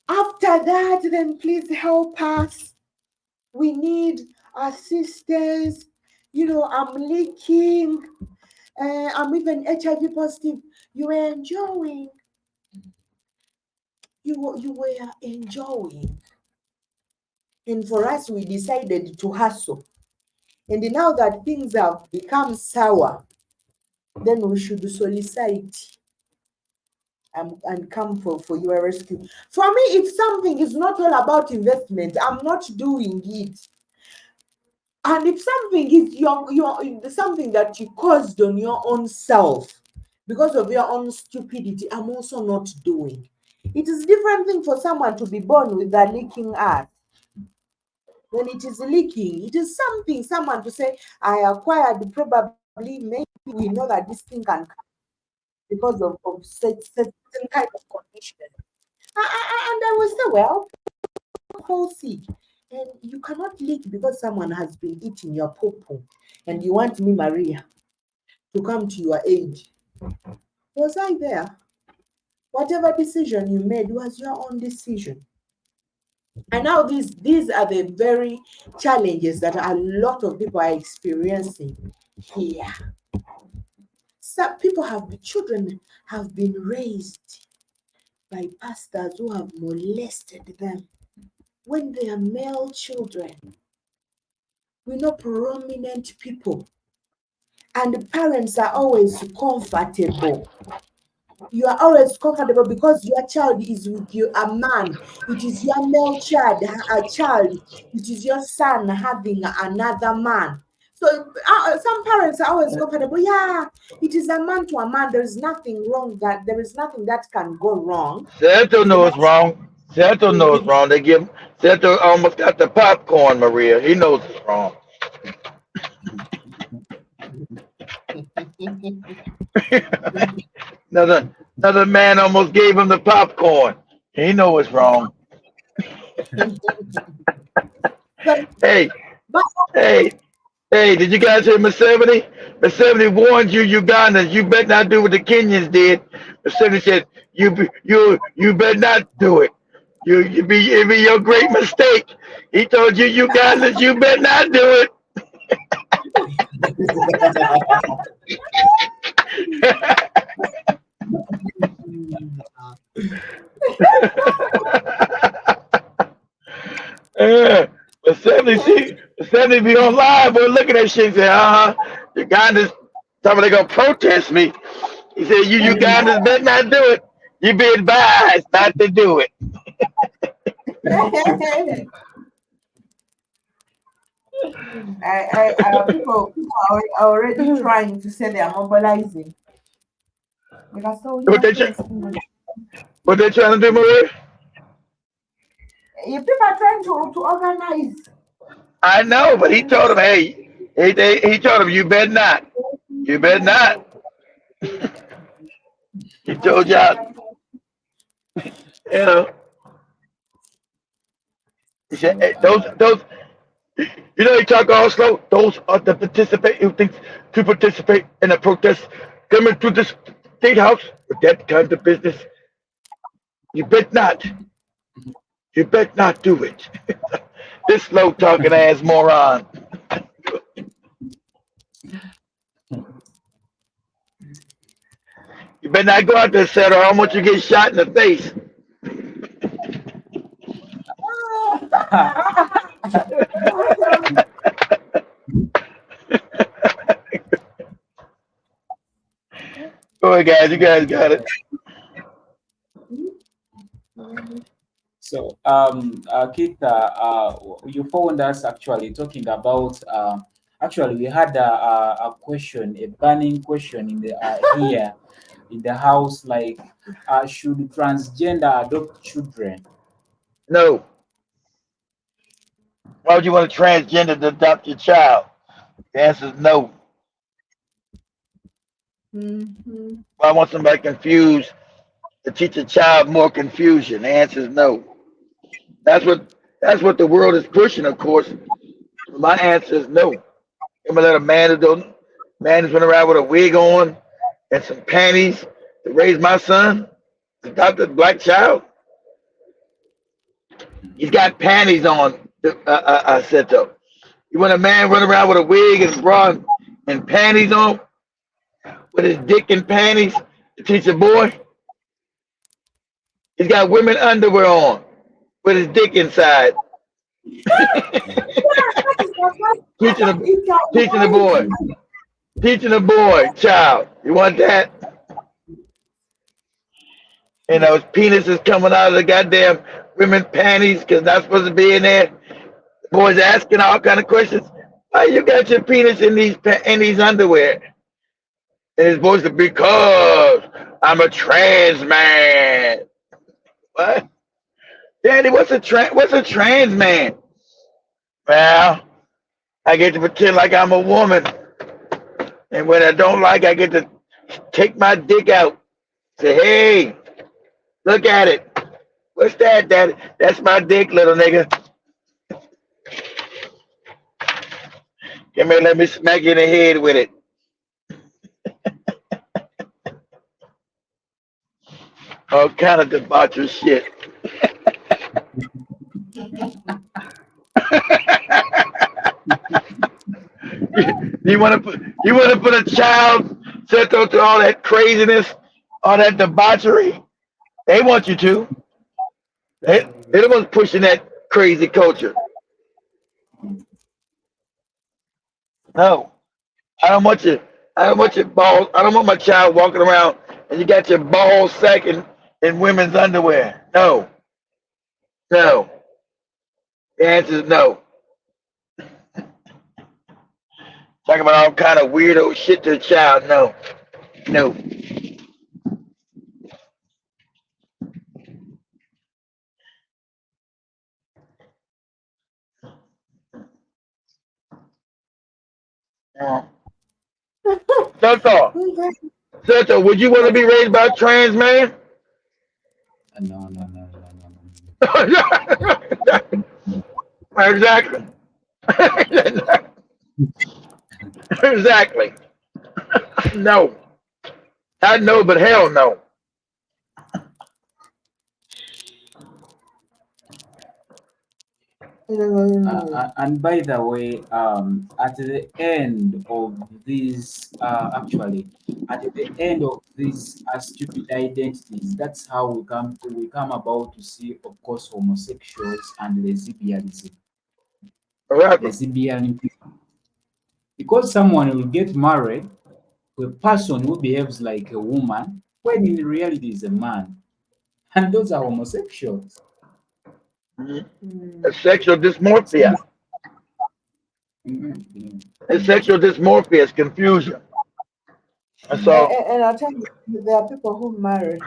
after that, then please help us. We need assistance. I'm leaking. I'm even HIV positive. You were enjoying. You were enjoying. And for us, we decided to hustle. And now that things have become sour, then we should solicit and come for your rescue. For me, if something is not all about investment, I'm not doing it. And if something is your something that you caused on your own self because of your own stupidity, I'm also not doing. It is a different thing for someone to be born with a leaking ass. When it is leaking, it is someone to say, I acquired, probably, maybe we know that this thing can come because of certain kind of condition. And I will say, well, fall sick. And you cannot leak because someone has been eating your poo. And you want me, Maria, to come to your aid. Was I there? Whatever decision you made was your own decision. And now these are the very challenges that a lot of people are experiencing here. Some children have been raised by pastors who have molested them. when they are male children, we know prominent people, and the parents are always comfortable. You are always comfortable because your child is with you, a man. It is your male child, a child. It is your son having another man. So some parents are always comfortable. Yeah, it is a man to a man. There is nothing wrong, that there is nothing that can go wrong. Santo You knows know. wrong. Santo knows wrong. They give Santo almost got the popcorn, Maria. He knows it's wrong. Another man almost gave him the popcorn. He know it's wrong. but, Hey, but hey, hey, did you guys hear Museveni? Museveni warned you Ugandans, you better not do what the Kenyans did. Museveni said, you better not do it. It be your great mistake. He told you Ugandans, you better not do it. But 70 be on live, boy, look at that shit and say, Ugandans, somebody gonna protest me. He said, you Ugandans better not do it. You be advised not to do it. people are already trying to say they are mobilizing. Because so What they, try- what they trying to do, Maria? people are trying to organize. I know, but he told him, hey, he told him, you better not. You better not. He told y'all, you know, he said, hey, he talk all slow. Those are the participate who thinks to participate in a protest coming to the state house with that kind of business. You bet not. You bet not do it. This slow talking ass moron. You better not go out there, Setter. I don't want you to get shot in the face. Go ahead, guys. You guys got it. So, Keith, you found us actually talking about. Actually, we had a question, a burning question in the here in the house, like, should transgender adopt children? No. Why would you want a transgender to adopt your child? The answer is no. Mhm. Why want somebody confused to teach a child more confusion? The answer is no. That's what the world is pushing, of course. My answer is no. I'm gonna let a man who's running around with a wig on and some panties to raise my son, adopt a black child. He's got panties on. I said so. You want a man running around with a wig and bra and panties on, with his dick and panties to teach a boy? He's got women underwear on with his dick inside, teaching a teaching the boy, teaching the boy, child. You want that? You know, his penis is coming out of the goddamn women's panties because not supposed to be in there. The boy's asking all kind of questions. Why you got your penis in these underwear? And his boy's like, because I'm a trans man. What? Daddy, what's a trans man? Well, I get to pretend like I'm a woman. And when I don't like, I get to take my dick out. Say, hey, look at it. What's that, Daddy? That's my dick, little nigga. Come here, let me smack you in the head with it. All kind of debaucherous shit. You want to put a child central to all that craziness, all that debauchery? They want you to. They're the ones pushing that crazy culture. No, I don't want you. I don't want your balls. I don't want my child walking around and you got your balls sack in women's underwear. No, no. The answer is no. Talking about all kind of weirdo shit to a child. No, no. Uh, Soto, Soto, would you want to be raised by a trans man? No, no, no, no, no, Exactly. Exactly. No. I know, but hell no. and by the way, at the end of this, actually, at the end of these stupid identities, that's how we come about to see, of course, homosexuals and lesbianism. Exactly. Lesbian, because someone will get married to a person who behaves like a woman when in reality is a man, and those are homosexuals. Mhm. Mm. It's sexual dysmorphia. Mhm. It's sexual dysmorphia. It's confusion. And so, And I tell you, there are people who marry.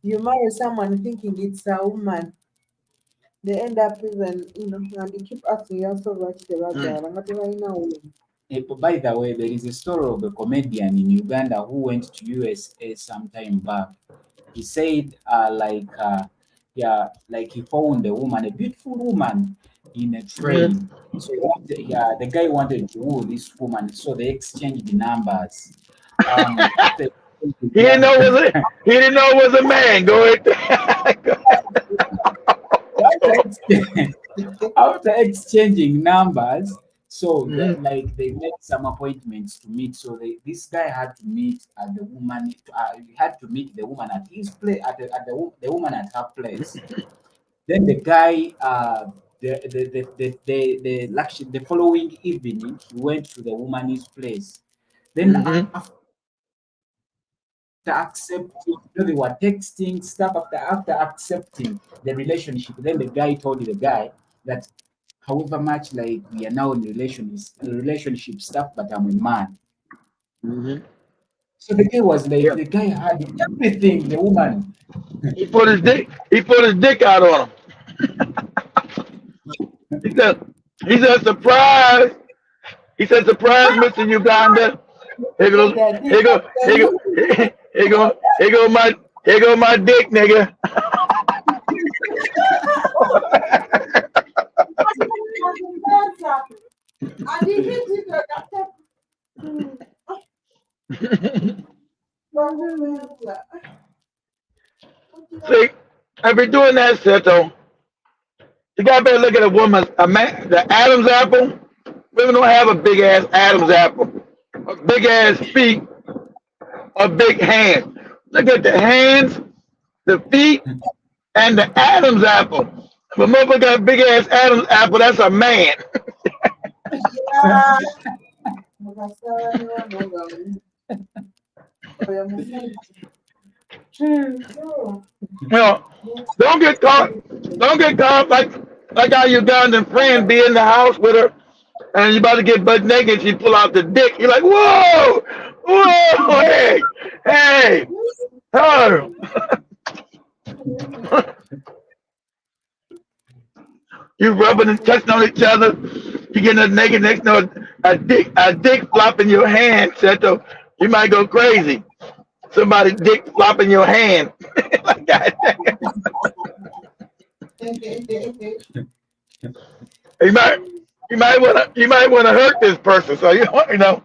You marry someone thinking it's a woman. They end up even, and you keep asking yourself what they were mm, there. I'm not even know. By the way, there is a story of a comedian in Uganda who went to USA some time back. He said, yeah, like he found a woman, a beautiful woman, in a mhm. train. So yeah, the guy wanted to woo this woman, so they exchanged numbers. After He didn't know it was a he didn't know it was a man. Go ahead. after after exchanging numbers, so Mhm, like they made some appointments to meet. So this guy had to meet at the woman. He had to meet the woman at his place, the woman at her place. Then the guy, the following evening, he went to the woman's place. Then mhm, after accepting, they were texting stuff after accepting the relationship. Then the guy told the guy that however much like we are now in relationship stuff, but I'm a man. mhm. So the guy was like, Yeah. the guy had everything, the woman. He put his dick. He put his dick out on him. He said, he said, surprise. He said, surprise, Mr. Uganda. Here goes, That here is go, here go, here go my, here go my dick, nigga. and he hit it like that. See, I've been doing that, Seto. You got to better look at a woman, a man, the Adam's apple. Women don't have a big ass Adam's apple, a big ass feet, or big hands. Look at the hands, the feet, and the Adam's apple. If a motherfucker got a big ass Adam's apple, that's a man. Yeah. Mukasaba niwo nonga oyo musajja. So, You know, don't get caught. Don't get caught like our Ugandan friend be in the house with her, and you about to get butt naked. She pull out the dick. You're like, whoa, whoa, hey, hey, oh. You rubbing and touching on each other. You getting us naked next to a dick flop in your hand, Seto. You might go crazy. Somebody dick flop in your hand. Like, God damn. You might you might wanna hurt this person. So you know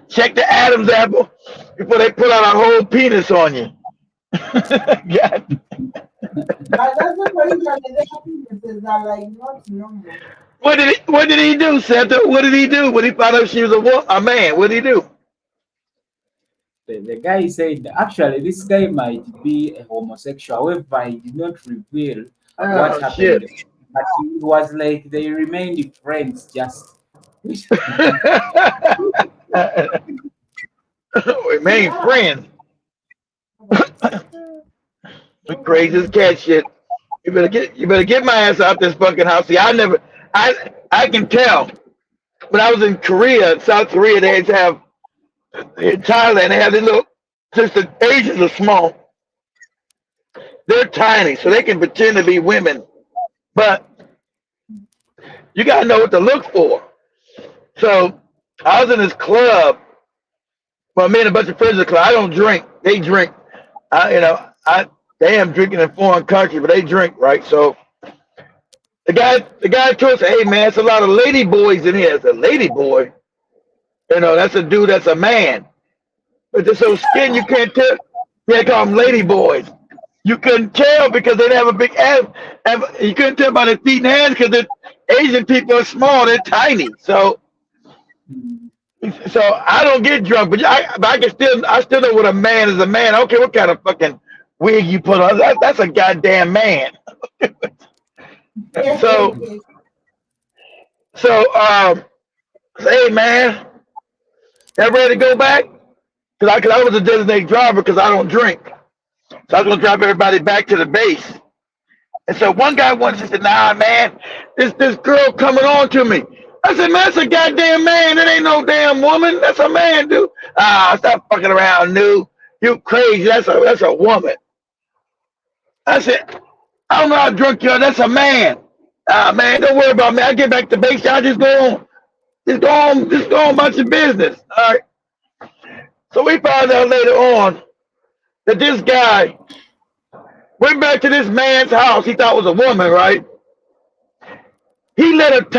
check the Adam's apple before they pull out a whole penis on you. God. but that's not what the happiness are like not normal. What did he do, Santa? What did he do when he found out she was a man? What did he do? The guy said actually this guy might be a homosexual. However, he did not reveal what Oh happened shit. but it was like they remained friends just. Remain friends. The craziest cat shit. You better get my ass out this fucking house. See, I can tell. When I was in Korea, South Korea, they have in Thailand, they have these little, since the Asians are small, they're tiny, so they can pretend to be women. But you gotta know what to look for. So I was in this club. Well, me and a bunch of friends in the club. I don't drink. They drink. They am drinking in foreign countries, but they drink, right? So the guy told us, hey man, it's a lot of lady boys in here. It's a lady boy. That's a dude that's a man. But they're so skin you can't tell. They call them lady boys. You couldn't tell because they didn't have a big ass. You couldn't tell by their feet and hands because the Asian people are small. They're tiny. So I don't get drunk, but I still know what a man is a man. I don't care what kind of fucking wig you put on. That's a goddamn man. So, hey man, y'all ready to go back? Cause I was a designated driver because I don't drink. So I was gonna drive everybody back to the base. And so one guy once said, nah man, this girl coming on to me. I said, man, that's a goddamn man. That ain't no damn woman. That's a man, dude. Stop fucking around, dude. You crazy. That's a woman. I said, I don't know how drunk you are. That's a man. Man, don't worry about me. I get back to base. Y'all just go on. Just go on about your business. All right. So we found out later on that this guy went back to this man's house. He thought was a woman, right? He let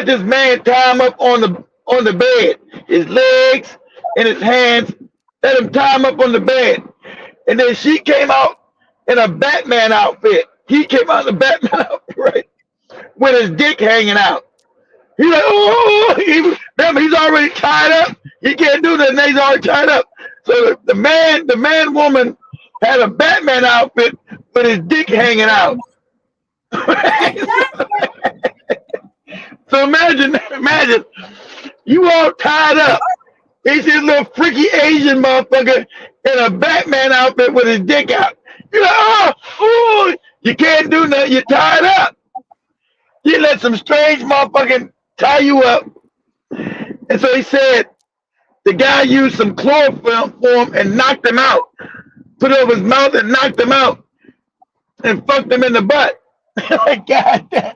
this man tie him up on the bed, his legs and his hands. Let him tie him up on the bed, and then she came out in a Batman outfit. He came out in a Batman outfit, right, with his dick hanging out. He's like, oh, remember he's already tied up. He can't do that. He's already tied up. So the man woman had a Batman outfit with his dick hanging out. So imagine, you all tied up. He's this little freaky Asian motherfucker in a Batman outfit with his dick out. You're like, oh, you can't do nothing. You're tied up. You let some strange motherfucking tie you up. And so he said the guy used some chloroform for him and knocked him out. Put it over his mouth and knocked him out and fucked him in the butt. Like, God damn.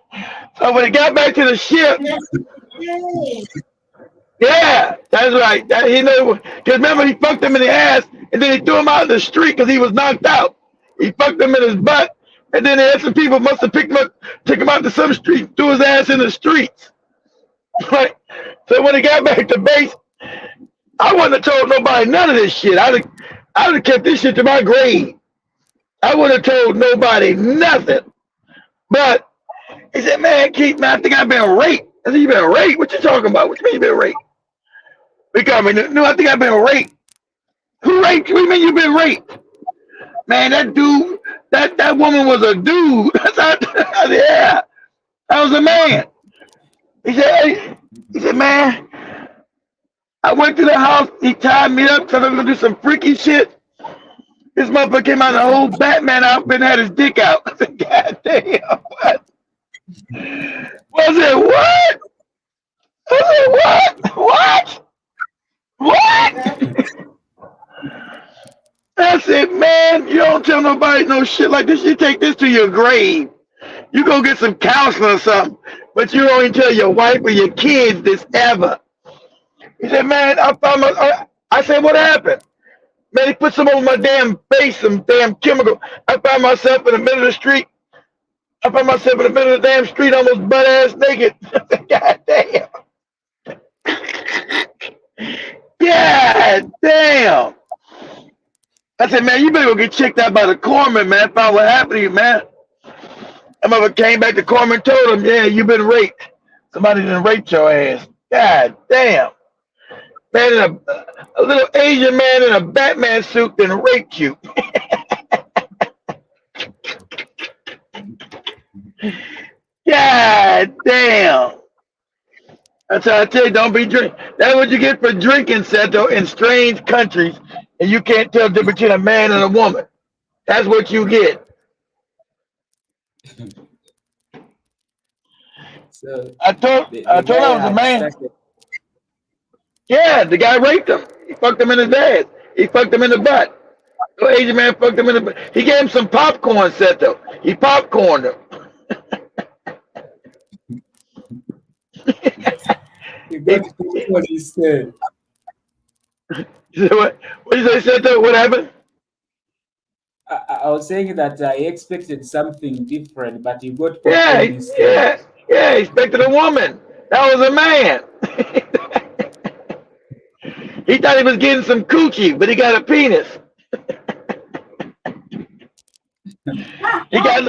So when he got back to the ship, yeah, that's right. Because remember, he fucked him in the ass and then he threw him out in the street because he was knocked out. He fucked him in his butt, and then they had some people must have picked him up, took him out to some street, threw his ass in the streets. Right? So when he got back to base, I wouldn't have told nobody none of this shit. I would have kept this shit to my grave. I wouldn't have told nobody nothing. But he said, man, Keith, man, I think I've been raped. I said, you been raped? What you talking about? What you mean you been raped? Because no, I think I've been raped. Who raped you? What do you mean you been raped? Man, that dude, that woman was a dude. I said, yeah, I was a man. He said, man, I went to the house. He tied me up because I was going to do some freaky shit. This motherfucker came out in a whole Batman outfit and had his dick out. I said, God damn, what? Was it what? I said, what? What? I said, man, you don't tell nobody no shit like this. You take this to your grave. You go get some counseling or something. But you don't even tell your wife or your kids this ever. He said, man, I said, what happened? Man, he put some over my damn face, some damn chemical. I found myself in the middle of the street. I found myself in the middle of the damn street, almost butt-ass naked. God damn. God damn. I said, man, you better go get checked out by the corpsman, man. Find what happened to you, man. That mother came back to corpsman and told him, yeah, you've been raped. Somebody done raped your ass. God damn. Man, a little Asian man in a Batman suit done raped you. God damn. That's how I tell you, don't be drink. That's what you get for drinking, Seto, in strange countries, and you can't tell the difference between a man and a woman. That's what you get. So I told the I told guy I was a had man. started. Yeah, the guy raped him. He fucked him in his ass. He fucked him in the butt. The Asian man fucked him in the butt. He gave him some popcorn, Seto. He popcorned him. He He, got what he said. he said, what did you say, Seto? What happened? I was saying that I expected something different, but he got Yeah, popcorn instead. yeah, yeah. He expected a woman. That was a man. He thought he was getting some coochie, but he got a penis. He got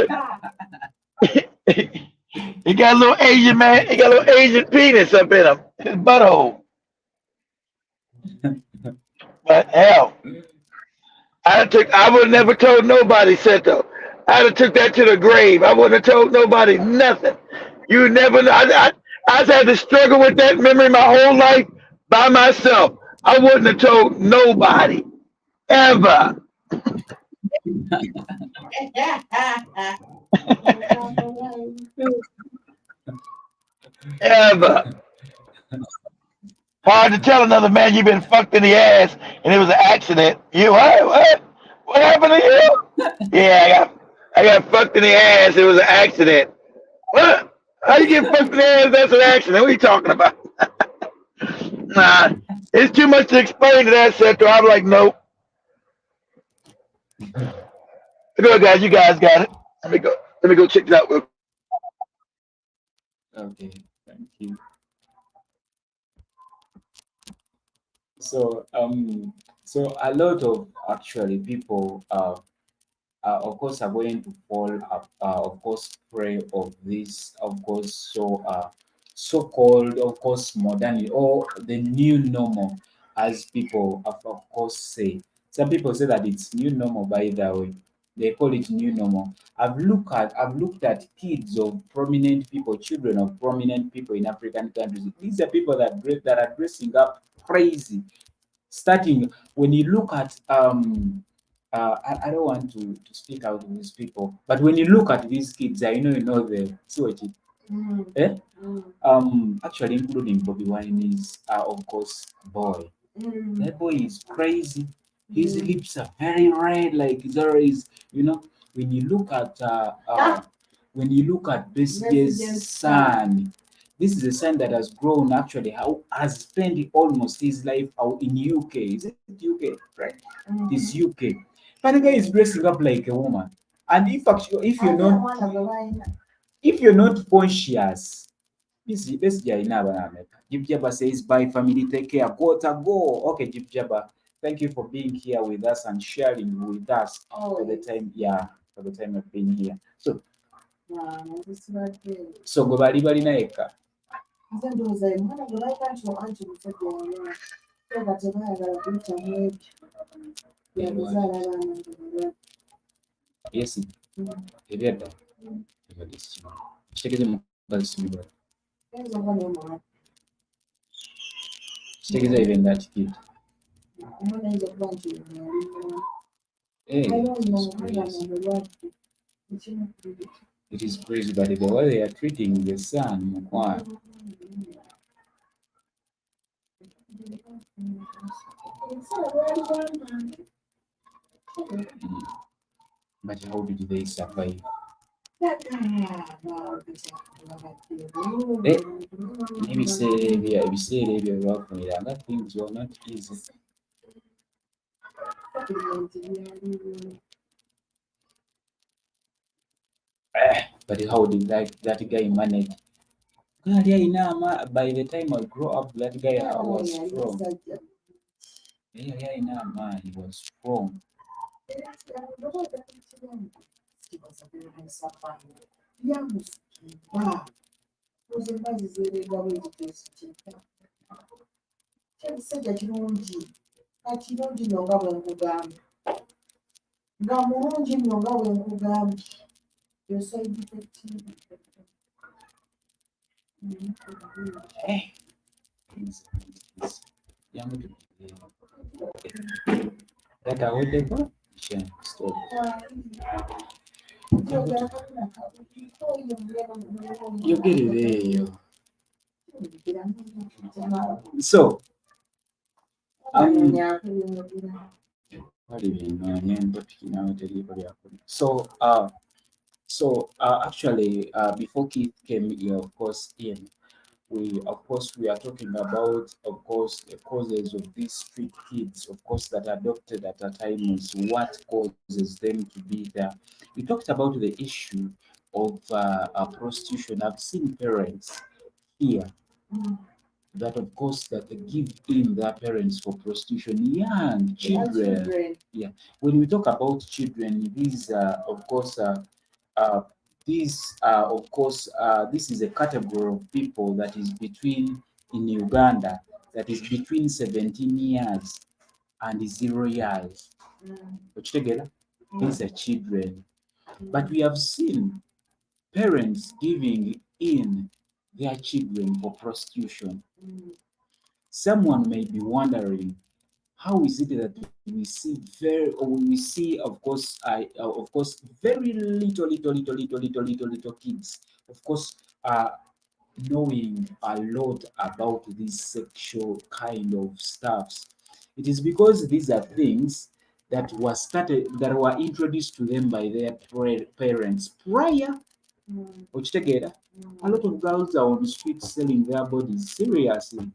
he got a little Asian man. He got a little Asian penis up in him, his butthole. But hell, I would have never told nobody, Seto. I'd have took that to the grave. I wouldn't have told nobody nothing. You never know. I just had to struggle with that memory my whole life by myself. I wouldn't have told nobody ever, ever. Hard to tell another man you've been fucked in the ass and it was an accident. You what? What? What happened to you? Yeah, I got fucked in the ass. It was an accident. What? How you get fucked in the ass? That's an accident. What are you talking about? Nah, it's too much to explain to that sector. I'm like, nope. Go, guys. You guys got it. Let me go. Let me go check it out. Okay, thank you. So a lot of actually people of course are going to fall of course prey of this of course so-called of course modernity or the new normal, as people of course say. Some people say that it's new normal. By the way, they call it new normal. I've looked at kids of prominent people, children of prominent people in African countries. These are people that are dressing up crazy. Starting when you look at I don't want to speak out of these people, but when you look at these kids, I know you know the switch. Eh? Actually, including Bobby Wine is of course boy. That boy is crazy. His lips are very red, like he's always, when you look at Besie's son, this is a son that has grown actually, how has spent almost his life out in UK. Is it UK? Right? It's UK. But the guy is dressing up like a woman. And if you're not conscious, this guy never America. Jib Jabba says bye family, take care. Go. Okay, Jib Jabba. Thank you for being here with us and sharing with us for the time. Yeah, for the time of being here. So go bali na eka. Yes, ebyadda ebadde sikimanyi kitegeeze mukazi simubala kitegeeza even that kid. Hey, it is crazy, but the way they are treating the son mukwano. But how did they survive? Ebiseera ebyo byafuniranga, things were not easy. But how did that guy manage? By the time I grew up, that guy was strong. He was strong. Eh, it's young people. That are audible. Share story. Yogerereyo. So, what do you know? So actually, before Keith came here, of course, in we are talking about, of course, the causes of these street kids, of course, that are adopted at a time is what causes them to be there. We talked about the issue of prostitution. I've seen parents here that, of course, that they give in their parents for prostitution, young children. Yeah, when we talk about children, these of course this is a category of people that is between, in Uganda, that is between 17 years and 0 years. Together, these are children. But we have seen parents giving in their children for prostitution. Someone may be wondering, how is it that we see of course, of course, very little kids, of course, knowing a lot about these sexual kind of stuffs. It is because these are things that were introduced to them by their parents prior. Together, a lot of girls are on the streets selling their bodies seriously.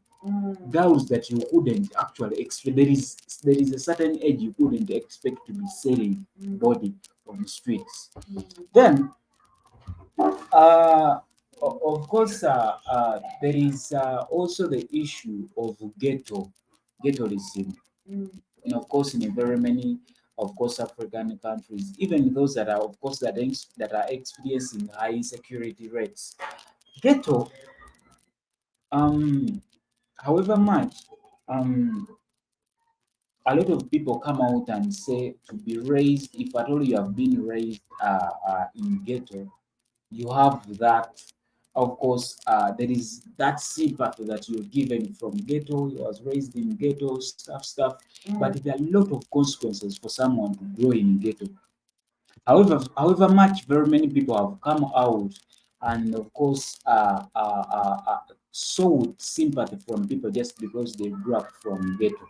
Girls that you couldn't actually expect. There is a certain age you couldn't expect to be selling body on the streets. Then, of course, there is also the issue of ghettoism. And of course, in very many, of course, African countries, even those that are, of course, that are experiencing high insecurity rates. Ghetto, um, however much, um, a lot of people come out and say to be raised, if at all you have been raised in ghetto, you have that. Of course, there is that sympathy that you're given from ghetto. You was raised in ghetto, stuff. But there are a lot of consequences for someone to grow in ghetto. However much very many people have come out and, of course, showed sympathy from people just because they grew up from ghetto.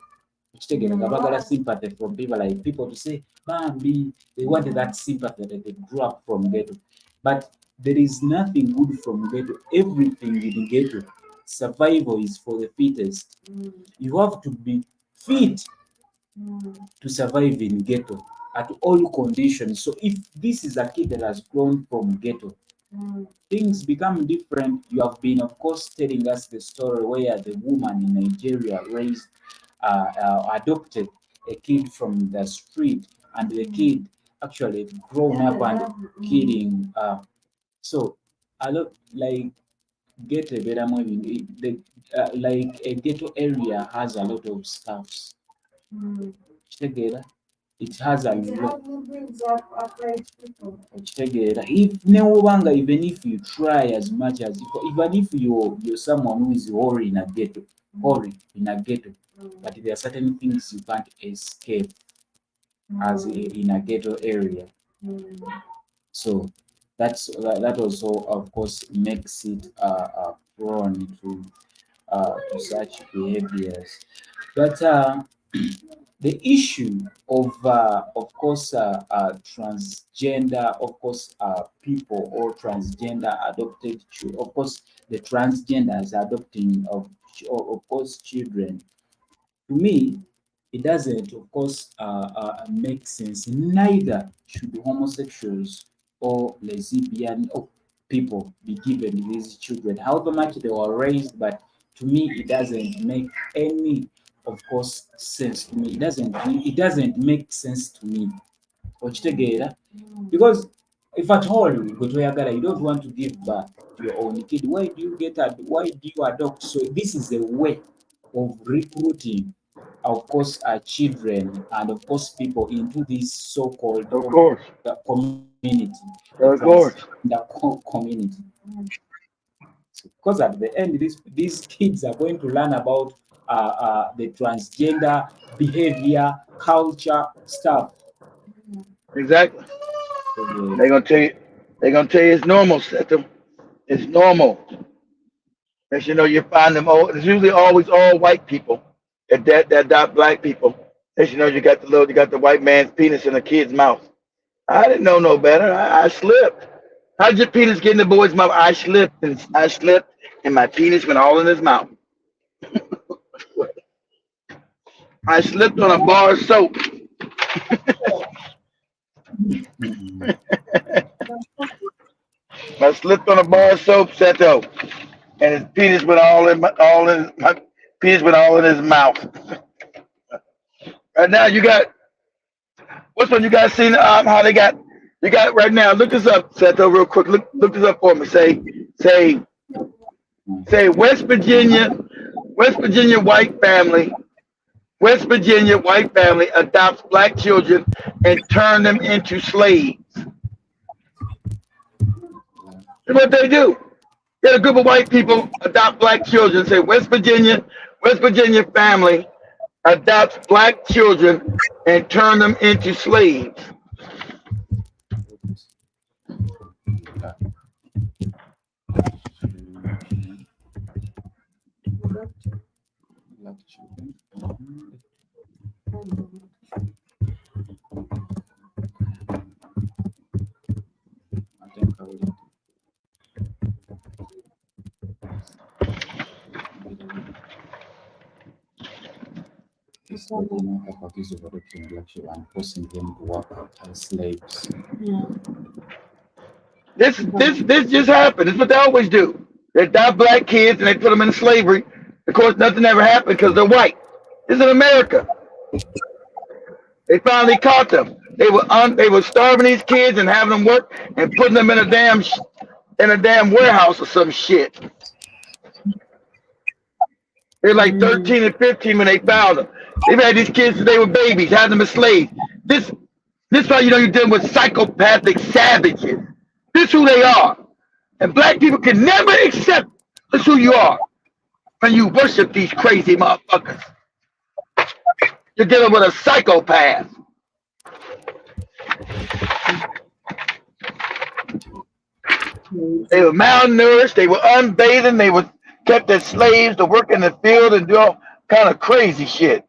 Kitegeera nga bagala sympathy from people, like people to say, Bambi, they wanted that sympathy that they grew up from ghetto. But there is nothing good from ghetto. Everything in ghetto, survival is for the fittest. You have to be fit to survive in ghetto at all conditions. So if this is a kid that has grown from ghetto, things become different. You have been, of course, telling us the story where the woman in Nigeria adopted a kid from the street, and the kid actually grown up and killing. So a lot like ghetto, like a ghetto area has a lot of stuffs. Together, it has a lot. Kitegeera, if newobanga, even if you try as much as, even if you're someone who is hoary in a ghetto, but there are certain things you can't escape as in a ghetto area. So that also, of course, makes it prone to such behaviors. But the issue of course, transgender, of course, people or transgender adopted children, of course, the transgenders adopting of course, children. To me, it doesn't, of course, make sense. Neither should homosexuals or lesbian or people be given these children, however much they were raised. But to me, it doesn't make any, of course, sense to me. It doesn't make sense to me. Okitegeera? Because if at all you don't want to give birth to your own kid, why do you adopt? So this is a way of recruiting, of course, children and, of course, people into this so-called Of course. community, the Of course. community. because at the end, these kids are going to learn about the transgender behavior, culture, stuff. Exactly. So They're gonna tell you. They're gonna tell you it's normal, Seto. It's normal. As you know, you find them all. It's usually always all white people that adopt black people. As you know, you got the white man's penis in a kid's mouth. I didn't know no better. I slipped. How'd your penis get in the boy's mouth? I slipped, and my penis went all in his mouth. I slipped on a bar of soap. I slipped on a bar of soap, Seto, and his penis went my penis went all in his mouth. Right now, you got what's one you guys seen? How they got you got right now? Look this up, Seto, real quick. Look this up for me. Say West Virginia white family. West Virginia white family adopts black children and turn them into slaves. That's what they do. Get a group of white people adopt black children. Say West Virginia family adopts black children and turn them into slaves. black children. I think I will. This is overlooking black children and forcing them to work as slaves. This just happened. It's what they always do. They adopt black kids and they put them in slavery. Of course, nothing ever happened because they're white. This is America. They finally caught them. They were starving these kids and having them work and putting them in a damn warehouse or some shit. They're like 13 and 15 when they found them. They've had these kids since they were babies, had them as slaves. This is why you know you're dealing with psychopathic savages. This is who they are. And black people can never accept this who you are when you worship these crazy motherfuckers. You're dealing with a psychopath. They were malnourished, they were unbathing, they were kept as slaves to work in the field and do all kind of crazy shit.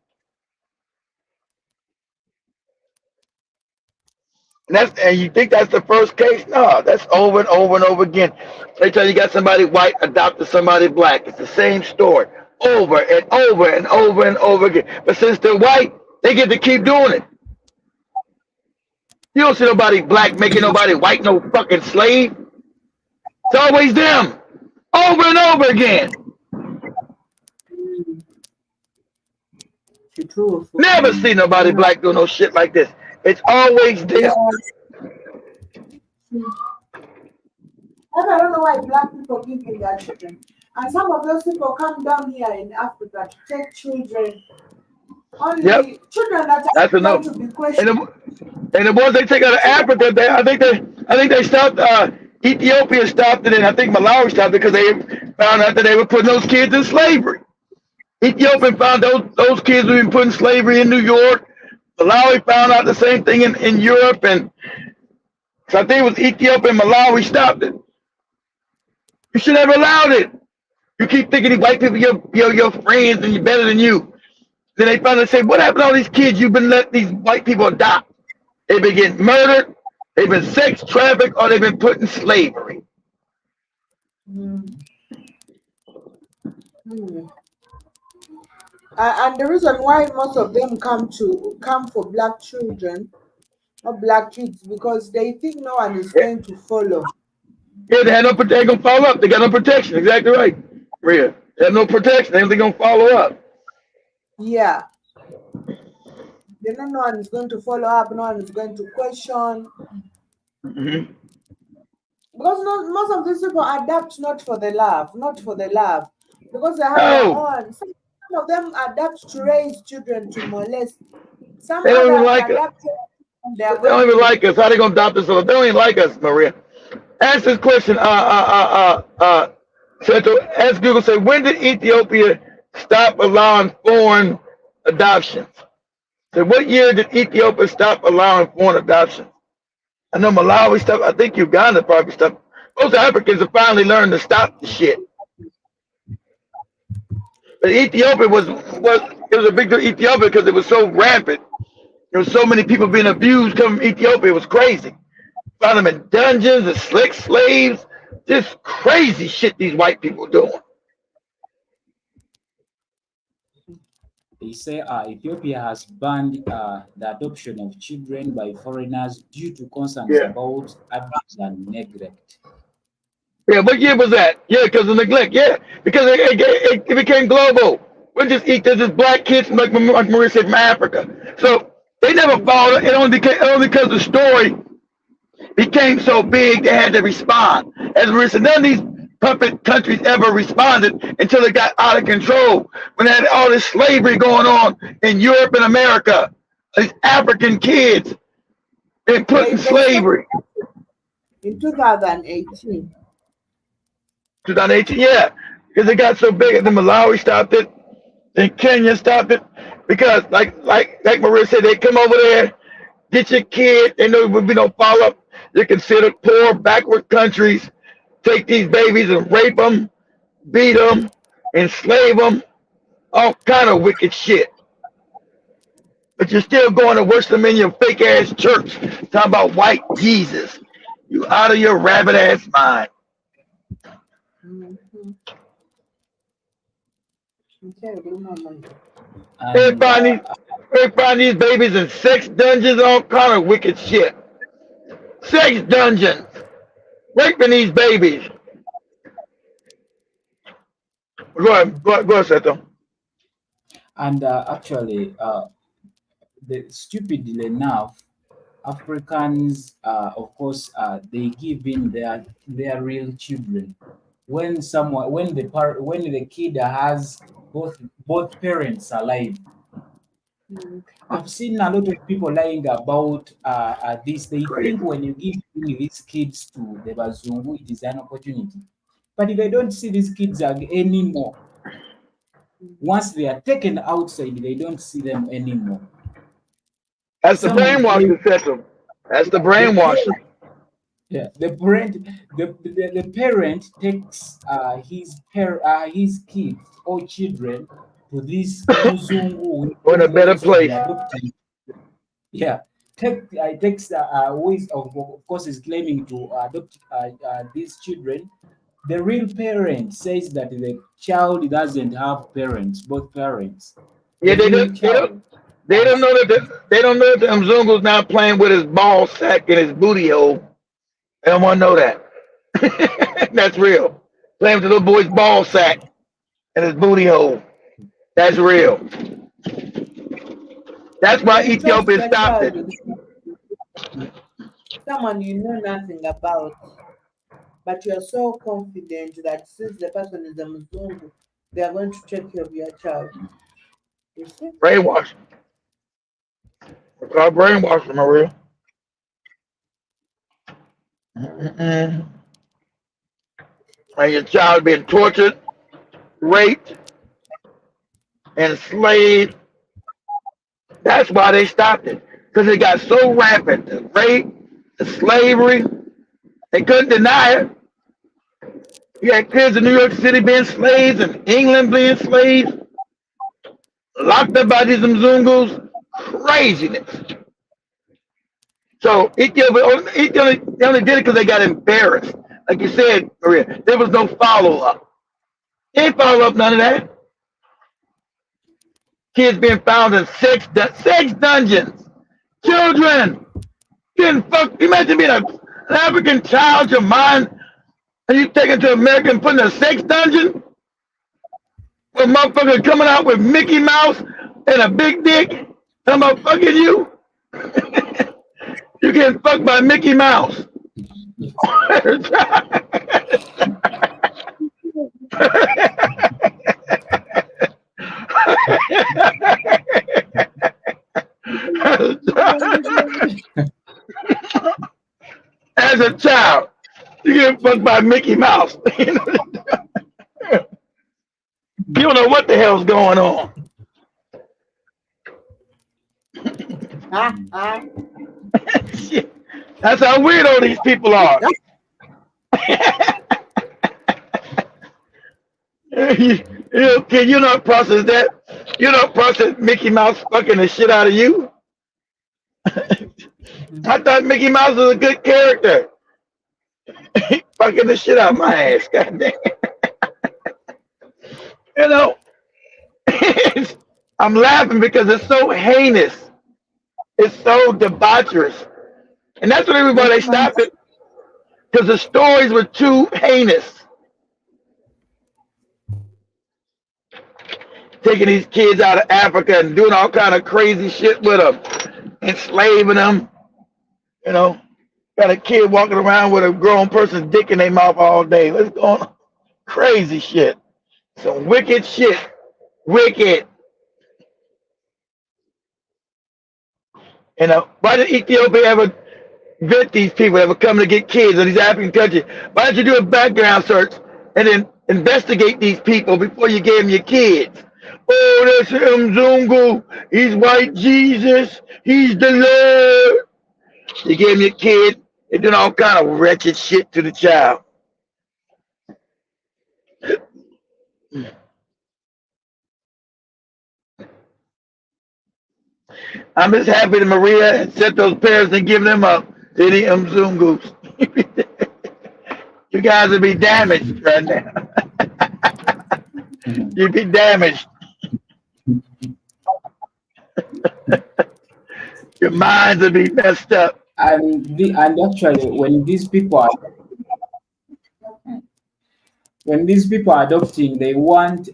And you think that's the first case? No, that's over and over and over again. They tell you got somebody white adopted somebody black. It's the same story over and over and over and over again. But since they're white, they get to keep doing it. You don't see nobody black making nobody white no fucking slave. It's always them. Over and over again. Never see nobody black do no shit like this. It's always them. I don't know why black people give in their children. And some of those people come down here in Africa to take children. Only children that are going to be questioned. And the ones they take out of Africa, I think they stopped. Ethiopia stopped it, and I think Malawi stopped it because they found out that they were putting those kids in slavery. Ethiopia found those kids who been put in slavery in New York. Malawi found out the same thing in Europe, and so I think it was Ethiopia and Malawi stopped it. You should have allowed it. You keep thinking these white people your friends and you're better than you. Then they finally say, what happened to all these kids you've been letting these white people adopt? They've been getting murdered, they've been sex trafficked, or they've been put in slavery. And the reason why most of them come for black children, not black kids, because they think no one is going to follow. Yeah, they ain't gonna follow up. They got no protection. Exactly right, Maria. They have no protection. They ain't gonna follow up. Yeah. They know no one is going to follow up. No one is going to question. Mm-hmm. Because most of these people adapt not for the love, because they have their own. Some of them adapt to raise children to molest. Some they don't even like us. They don't even like us. How they gonna adopt us? They don't even like us, Maria. Ask this question, So to ask Google, say, when did Ethiopia stop allowing foreign adoptions? So what year did Ethiopia stop allowing foreign adoptions? I know Malawi stopped. I think Uganda probably stopped. Most Africans have finally learned to stop the shit. But Ethiopia was it was a big deal. Ethiopia because it was so rampant. There was so many people being abused coming from Ethiopia. It was crazy. Found them in dungeons and slick slaves. Just crazy shit these white people doing. They say Ethiopia has banned the adoption of children by foreigners due to concerns Yeah. about abuse and neglect. Yeah, what year was that? Yeah, because of neglect. Yeah, because it became global. We just eat. There's just black kids, like Maria said, from Africa. So they never followed. It only because the story became so big, they had to respond. As Maria said, none of these puppet countries ever responded until it got out of control. When they had all this slavery going on in Europe and America, these African kids being put in They stopped slavery. in 2018. 2018, yeah, because it got so big. And then Malawi stopped it, then Kenya stopped it, because like Maria said, they come over there, get your kid. They know we don't follow up. They're considered poor, backward countries. Take these babies and rape them, beat them, enslave them, all kind of wicked shit. But you're still going to worship them in your fake ass church, talking about white Jesus. You out of your rabbit ass mind. Mhm. Okay, we don't know. They And find these, they find these babies in sex dungeons, all kind of wicked shit. Sex dungeons, raping these babies. Go ahead, Seto. and actually, stupidly enough, Africans, of course, they give in their real children. When the kid has both parents alive. Mm. I've seen a lot of people lying about this. They Crazy. think when you give these kids to the Bazungu, it is an opportunity. But they don't see these kids anymore. Once they are taken outside, they don't see them anymore. That's the Some will claim brainwashing system. That's the the brainwashing. yeah, the parent takes his kids or children to this Muzungu We're in a better ways of place. the adopting. Yeah, takes ways of course is claiming to adopt these children. The real parent says that the child doesn't have parents, both parents. Yeah, The real child they don't has know that they don't know that the Mzungu's now playing with his ball sack and his booty hole. They don't want to know that. That's real. Playing with the little boy's ball sack and his booty hole. That's real. That's When why you trust Ethiopia your stopped child it. with someone you know nothing about, but you're so confident that since the person is a Mzungu, they are going to take care of your child. You see? Brainwashing. It's called brainwashing, Maria. Mm-mm. And your child being tortured, raped, enslaved. That's why they stopped it. Because it got so rampant. The rape, the slavery, they couldn't deny it. You had kids in New York City being slaves and England being slaves, locked up by these Mzungus. Craziness. So they only did it because they got embarrassed. Like you said, Maria, there was no follow up. They didn't follow up none of that. Kids being found in sex dungeons. Children getting fucked. Imagine being an African child, your mind, and you taken to America and put in a sex dungeon? With a motherfucker coming out with Mickey Mouse and a big dick. I'm fucking you. You getting fucked by Mickey Mouse. As a child, you get fucked by Mickey Mouse. You don't know what the hell's going on. Shit. That's how weirdo these people are. Can you not process that? You don't process Mickey Mouse fucking the shit out of you? I thought Mickey Mouse was a good character. Fucking the shit out of my ass, goddamn. You know, I'm laughing because it's so heinous. It's so debaucherous. And that's what everybody stopped it. Because the stories were too heinous. Taking these kids out of Africa and doing all kind of crazy shit with them. Enslaving them. You know, got a kid walking around with a grown person's dick in their mouth all day. Let's go on. Crazy shit. Some wicked shit. Wicked. You know, why did Ethiopia ever vet these people that were coming to get kids in these African countries? Why don't you do a background search and then investigate these people before you gave them your kids? Oh, that's Mzungu. He's white Jesus. He's the Lord. You gave him your kid. They're doing all kind of wretched shit to the child. I'm just happy that Maria had set those parents and given them up to the Mzungus. You guys would be damaged right now. You'd be damaged. Your minds would be messed up. And actually, when these people are adopting, they want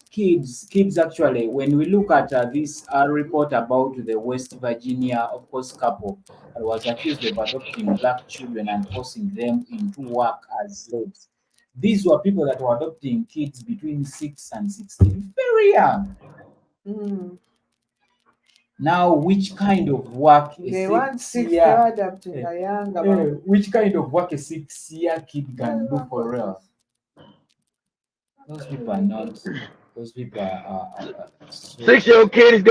kids actually. When we look at this report about the West Virginia, of course, couple that was accused of adopting black children and forcing them into work as slaves. These were people that were adopting kids between 6 and 16, very young. Now, which kind of work they want 6-year adopting a young which kind of work a 6-year kid can do for real? Those people are not. Those people are 6-year-old kid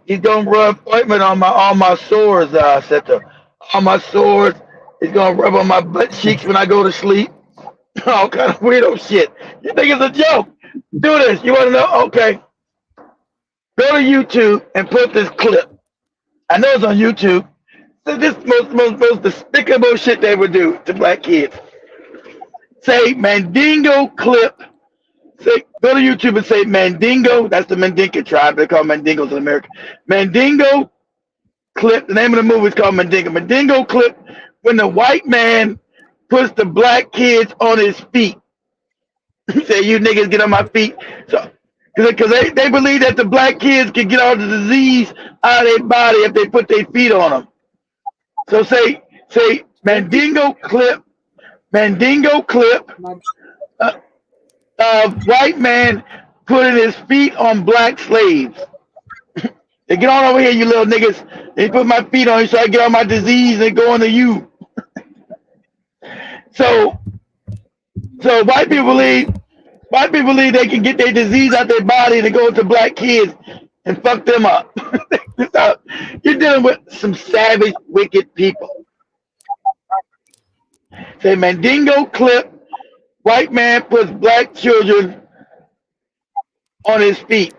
he's gonna rub ointment on all my sores. Etc. All my sores. He's gonna rub on my butt cheeks when I go to sleep. All kind of weirdo shit. You think it's a joke? Do this. You want to know? Okay. Go to YouTube and put this clip. I know it's on YouTube. So this most despicable shit they would do to black kids. Say Mandingo clip. Say, go to YouTube and say Mandingo. That's the Mandinka tribe. They call Mandingos in America. Mandingo clip. The name of the movie is called Mandingo. Mandingo clip when the white man puts the black kids on his feet. He said, "You niggas get on my feet." So, because they believe that the black kids can get all the disease out of their body if they put their feet on them. So say Mandingo clip. White man putting his feet on black slaves. They get on over here, you little niggas. They put my feet on you so I get all my disease and go into you. So white people believe they can get their disease out their body and go to black kids and fuck them up. You're dealing with some savage, wicked people. Say Mandingo clip, white man puts black children on his feet.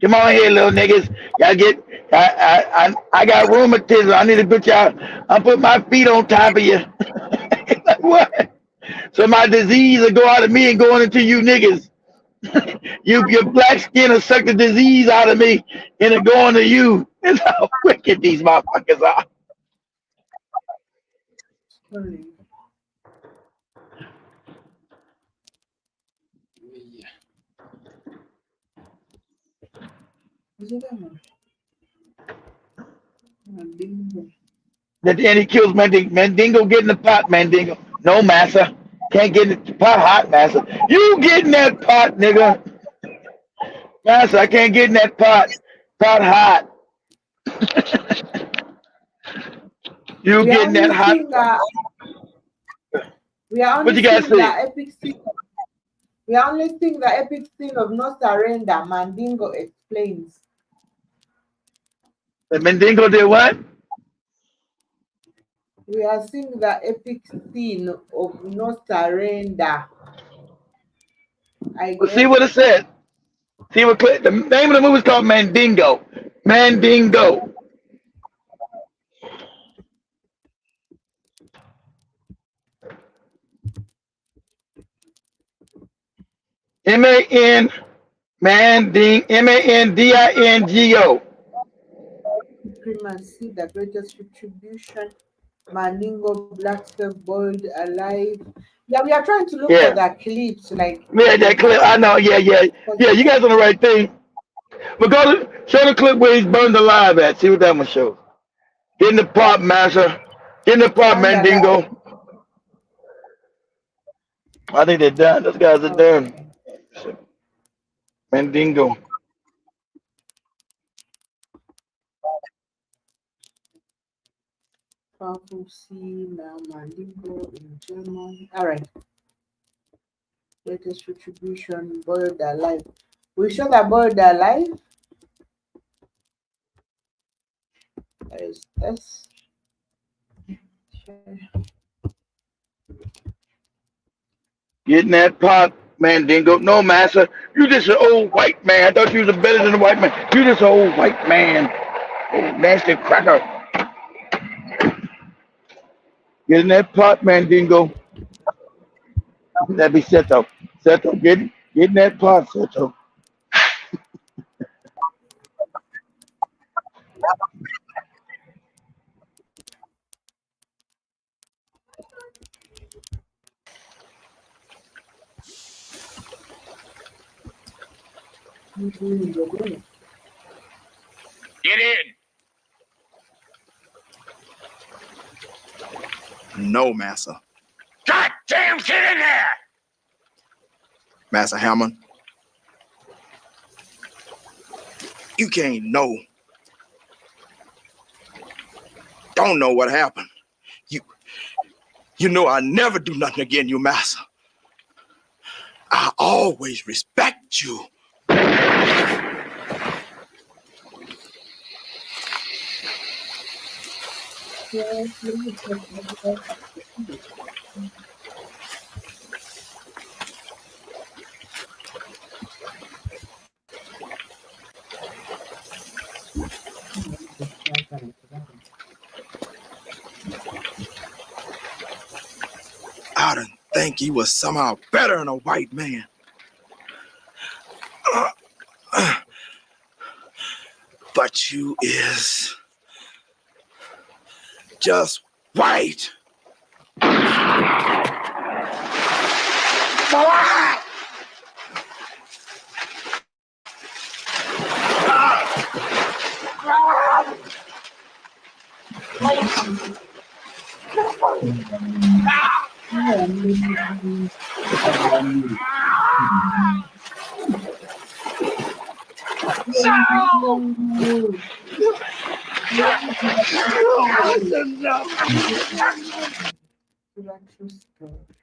Come on here, little niggas. Y'all get I got rheumatism. I need to put y'all. I'll put my feet on top of you. Like what? So my disease will go out of me and going into you niggas. Your black skin will suck the disease out of me and it go into you. That's how wicked these motherfuckers are. At the end he kills Mandingo. Mandingo get in the pot, Mandingo. No, massa. Can't get in the pot hot, massa. You get in that pot, nigga. Massa, I can't get in that pot. Pot hot. You get in that hot pot. We are What only you guys seeing say? the epic sequence We are only seeing the epic scene of no surrender. Mandingo explains. The Mendingo did what? We are seeing the epic scene of no surrender. I Well, see guess. what it said. See what the name of the movie is called Mandingo. Mandingo. M-A-N Manding Mandingo. Supremacy, the greatest retribution. Mandingo, Black Stuff, Boiled Alive. Yeah, we are trying to look for Yeah. the clips, like Yeah, that clip. I know. Yeah, yeah. Yeah, you guys on the right thing. But go to show the clip where he's burned alive at. See what that one shows. Get in the pot, Massa. Get in the pot, Burned Alive. Mandingo. I think they're done. Those guys are done. Okay. Mandingo. Powerful scene, Mandingo in German. All right. Greatest retribution, Boiled Alive. We show that Boiled Alive. There is this. Get in that pot, Mandingo. No, Massa. You just an old white man. I thought you was better than a white man. You just an old white man. Old nasty cracker. Get in that pot, Mandingo. That be Seto. Seto, get in that pot, Seto. Get in. No, Massa. God damn, get in there. Massa Hammond. You can't know. Don't know what happened. You know I never do nothing again, you Massa. I always respect you. I didn't think he was somehow better than a white man. But you is just white.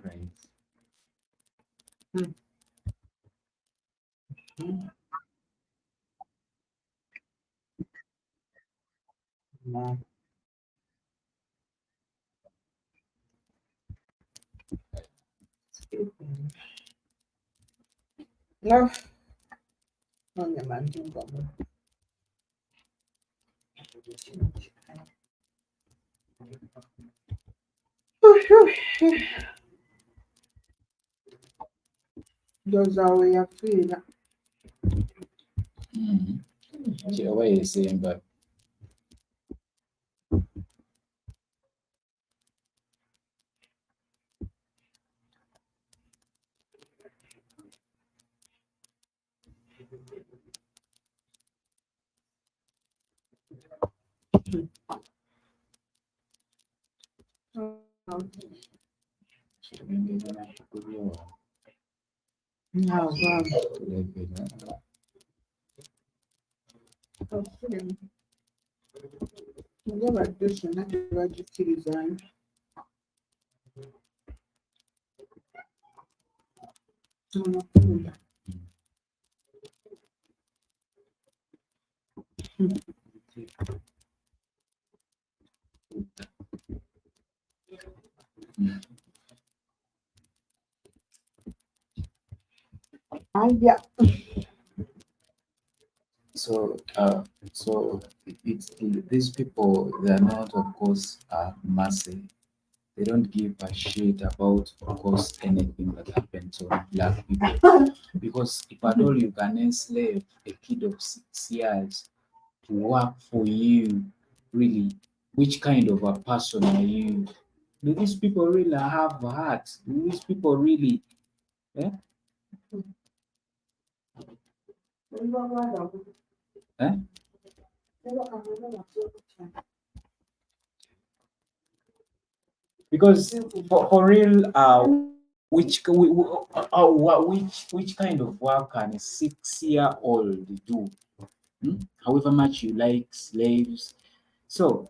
Friends. No, no, the Mandingo. Those are we are free. Yeah, what are you saying, but No, never do so. Not just design. Yeah. So, so it's these people. They are not, of course, mercy. They don't give a shit about, of course, anything that happens to black people. Because if at all you can enslave a kid of 6 years to work for you, really, which kind of a person are you? Do these people really have heart? Do these people really? Eh? Eh? Because for real, which kind of work can a 6-year-old do? However much you like slaves. So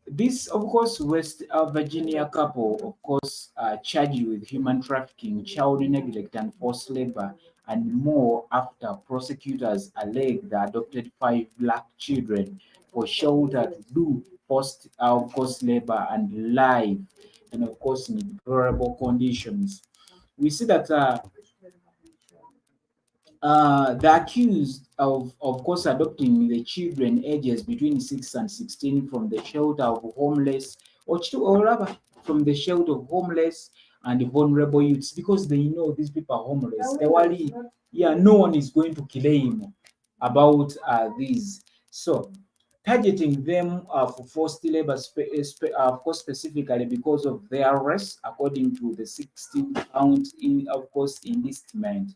this, of course, West Virginia couple, of course, charged with human trafficking, child neglect, and forced labor, and more after prosecutors allege they adopted 5 black children for shelter to do forced, of course, labor and live, and of course, in deplorable conditions. We see that the accused of course, adopting the children ages between 6 and 16 from the shelter of homeless, or rather from the shelter of homeless and vulnerable youths, because they know these people are homeless. They worry, yeah, no one is going to claim about these. So, targeting them for forced labor, of course, specifically because of their race, according to the 16th count in, of course, indictment.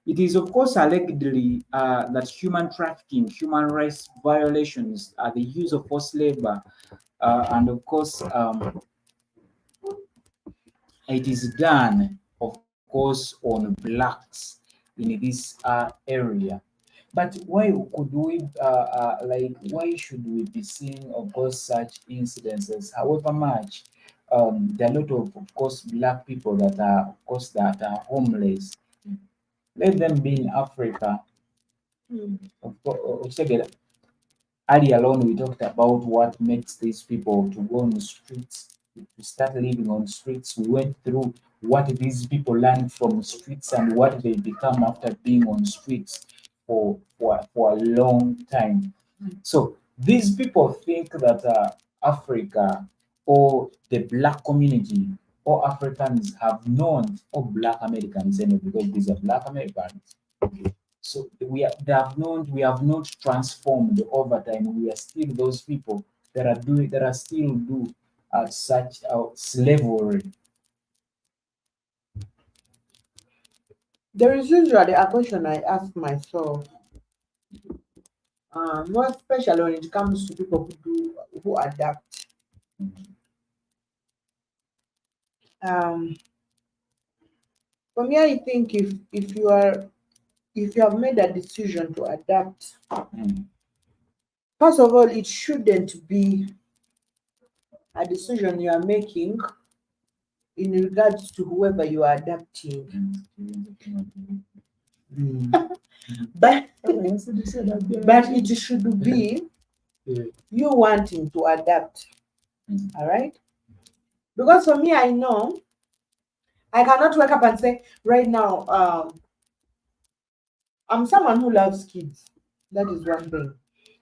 It is, of course, allegedly that human trafficking, human rights violations, the use of forced labor, and of course, it is done, of course, on blacks in this area. But why could we, why should we be seeing, of course, such incidences? However much there are a lot of course, black people that are, of course, that are homeless. Let them be in Africa. Of course, early alone we talked about what makes these people to go on the streets, to start living on streets. We went through what these people learn from streets and what they become after being on streets for a long time. So these people think that Africa or the black community or Africans have known, or black Americans anyway, because these are black Americans. So we have not transformed over time. We are still those people that are still do such slavery. There is usually a question I ask myself, more especially when it comes to people who adapt. For me, I think if you have made a decision to adapt, first of all, it shouldn't be a decision you are making in regards to whoever you are adapting. But it should be you wanting to adapt. All right? Because for me, I know I cannot wake up and say, right now, I'm someone who loves kids. That is one thing.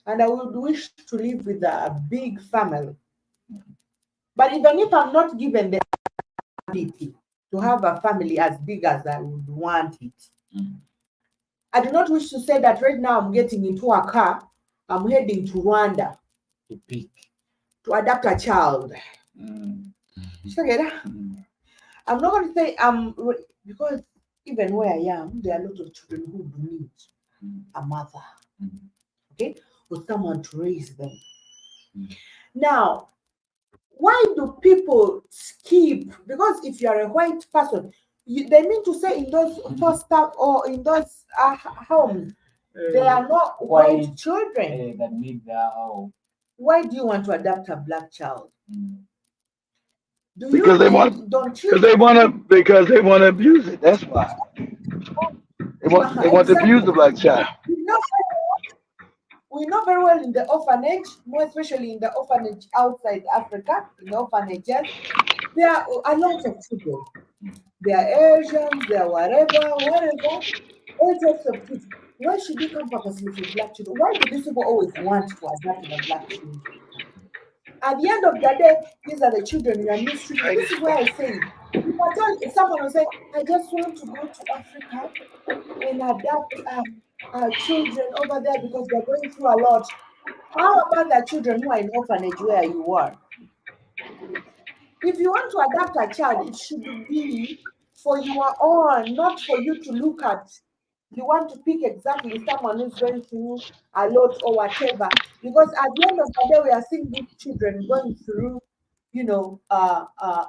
And I would wish to live with a big family. But even if I'm not given the ability to have a family as big as I would want it, I do not wish to say that right now I'm getting into a car, I'm heading to Rwanda To pick. to adapt a child. So, I'm not going to say because even where I am, there are a lot of children who do need a mother, okay, or someone to raise them. Now, why do people skip? Because if you are a white person, they mean to say in those foster or in those homes, there are no white children. That need their home. Why do you want to adopt a black child? Do Because you they think, want, don't you? because they want to abuse it. That's why they want to abuse the Exactly. black child. We know, we know very well in the orphanage, more especially in the orphanage outside Africa, in the orphanages, there are a lot of children. They are Asians, they are whatever, all types of kids. Why should you come purposely with black children? Why do these people always want to adapt the black children? At the end of the day, these are the children you are mistreating. This is why I say, if I tell someone will say, I just want to go to Africa and adapt children over there because they're going through a lot. How about the children who are in orphanage where you are? If you want to adapt a child, it should be for your own, not for you to look at. You want to pick exactly someone who's going through a lot or whatever. Because at the end of the day, we are seeing these children going through,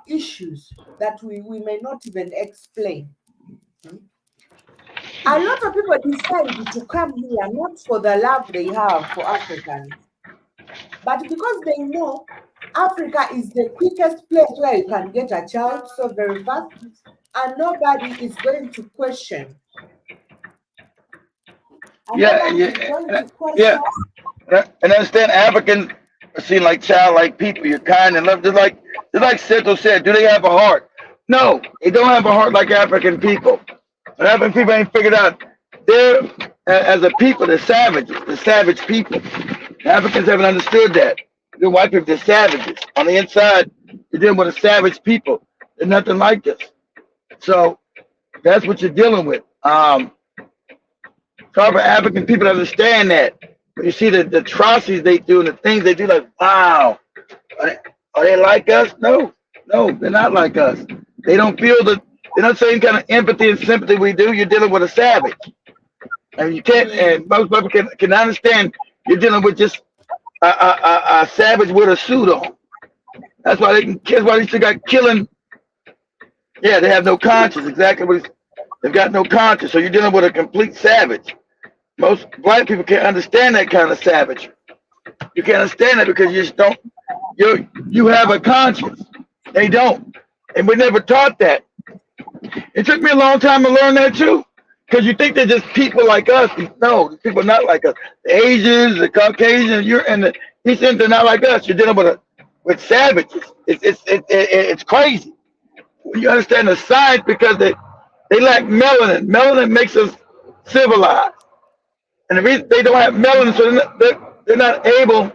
issues that we may not even explain. A lot of people decide to come here not for the love they have for Africans, but because they know Africa is the quickest place where you can get a child so very fast, and nobody is going to question. And Yeah, nobody is yeah, going to yeah. question. And understand Africans are seen like childlike people. You're kind and love. Just like Seto said, do they have a heart? No, they don't have a heart like African people. And African people ain't figured out they're as a people, they're savages, the savage people. Africans haven't understood that. The white people, they're savages. On the inside, you're dealing with a savage people. They're nothing like us. So that's what you're dealing with. It's hard for African people to understand that. When you see the atrocities they do and the things they do, like, wow, are they like us? No, they're not like us. They don't feel they're not the same kind of empathy and sympathy we do. You're dealing with a savage. And you can't, and most people can understand you're dealing with just a savage with a suit on. That's why that's why they still got killing. Yeah, they have no conscience. Exactly what they've got no conscience. So you're dealing with a complete savage. Most black people can't understand that kind of savage. You can't understand that because you just don't. You have a conscience. They don't, and we never taught that. It took me a long time to learn that too, because you think they're just people like us. No, these people are not like us. The Asians, the Caucasians, and the Eastern, they're not like us. You're dealing with savages. It's crazy. You understand the science because they lack melanin. Melanin makes us civilized. And the reason they don't have melanin, so they're not able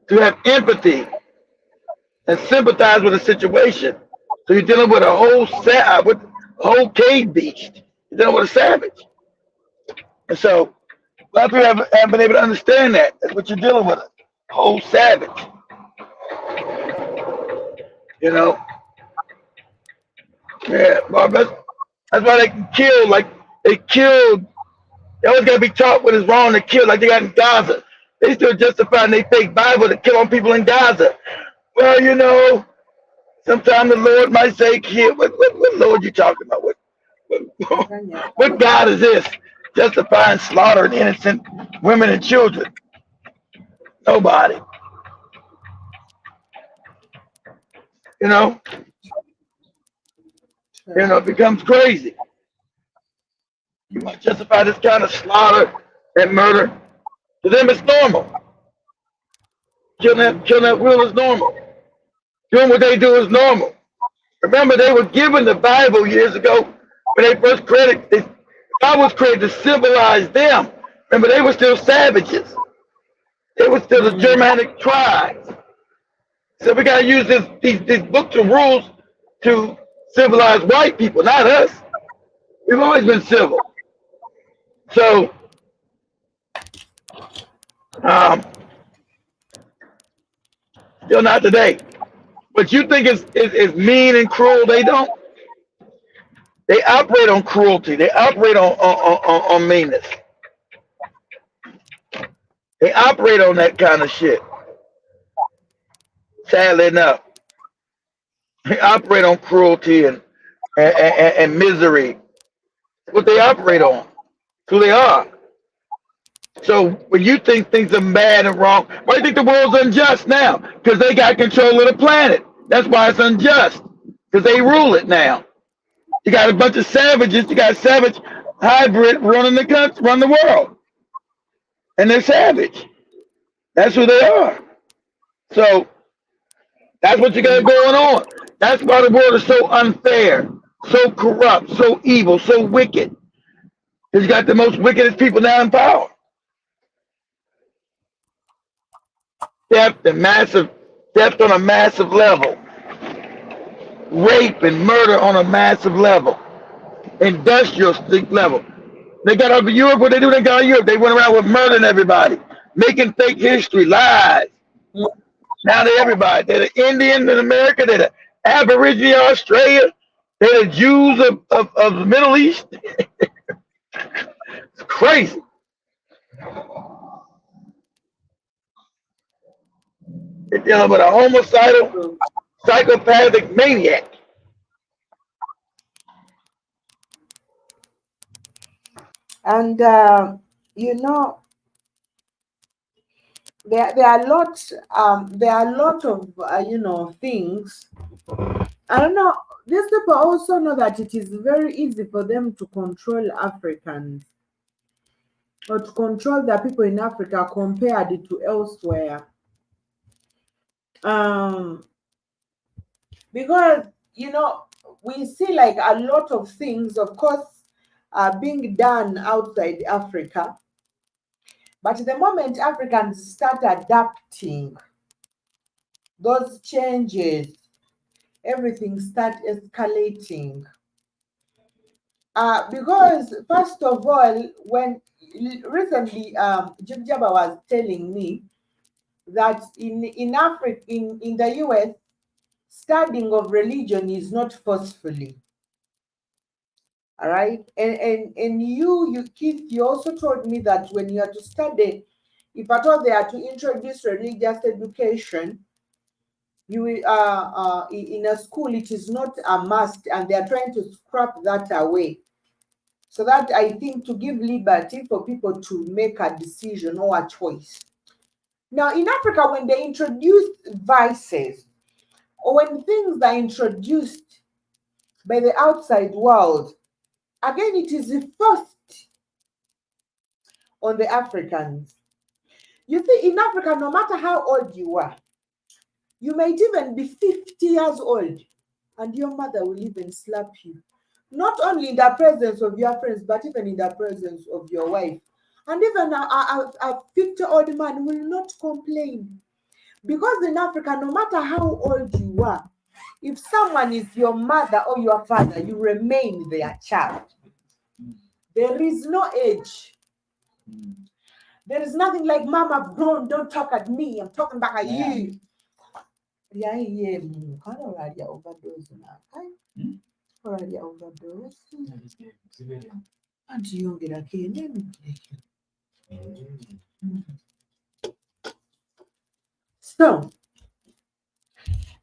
to have empathy and sympathize with a situation. So you're dealing with a whole cave beast. You're dealing with a savage. And so a lot of people haven't been able to understand that. That's what you're dealing with, a whole savage. You know? Yeah, well, that's why they can kill, like they killed. They always got to be taught what is wrong to kill, like they got in Gaza. They still justifying their fake Bible to kill on people in Gaza. Well, you know, sometimes the Lord might say, "Kid, what Lord you talking about? What God is this? Justifying slaughtering innocent women and children? Nobody. You know, it becomes crazy. You might justify this kind of slaughter and murder. To them, it's normal. Killing that will is normal. Doing what they do is normal. Remember, they were given the Bible years ago when they first created. The Bible was created to civilize them. Remember, they were still savages. They were still the Germanic tribes. So we got to use these books and rules to civilize white people, not us. We've always been civil. So, still not today. But you think it's mean and cruel? They don't. They operate on cruelty. They operate on meanness. They operate on that kind of shit. Sadly enough, they operate on cruelty and misery. That's what they operate on. Who they are. So when you think things are bad and wrong, why do you think the world's unjust now? Because they got control of the planet. That's why it's unjust. because they rule it now. You got a bunch of savages. You got savage hybrid running the country, run the world, and they're savage. That's who they are. So that's what you got going on. That's why the world is so unfair, so corrupt, so evil, so wicked. It's got the most wickedest people now in power. Theft and massive theft on a massive level. Rape and murder on a massive level. Industrial level. They got over Europe. What they do? They got out of Europe. They went around with murdering everybody, making fake history, lies. Now they're everybody. They're the Indians in America. They're the Aborigine of Australia. They're the Jews of the Middle East. It's crazy. They're dealing with a homicidal, psychopathic maniac. And you know, there are lots there are a lot of you know, things. I don't know. These people also know that it is very easy for them to control Africans or to control the people in Africa compared to elsewhere. Because you know, we see like a lot of things, of course, being done outside Africa. But the moment Africans start adapting those changes, everything start escalating. Because first of all, when recently Jim Jabba was telling me that in Africa, in the US, studying of religion is not forcefully. All right. And you Keith, you also told me that when you are to study, if at all they are to introduce religious education, you in a school it is not a must, and they are trying to scrap that away. So that, I think, to give liberty for people to make a decision or a choice. Now in Africa, when they introduce vices, or when things are introduced by the outside world, again it is forced on the Africans. You see, in Africa, no matter how old you are, you might even be 50 years old, and your mother will even slap you. Not only in the presence of your friends, but even in the presence of your wife. And even a 50-old man will not complain. Because in Africa, no matter how old you are, if someone is your mother or your father, you remain their child. There is no age. There is nothing like, Mom, I've grown, don't talk at me, I'm talking back at you. Yeah, kind of like overdose now. Already overdose. And you get a kid. So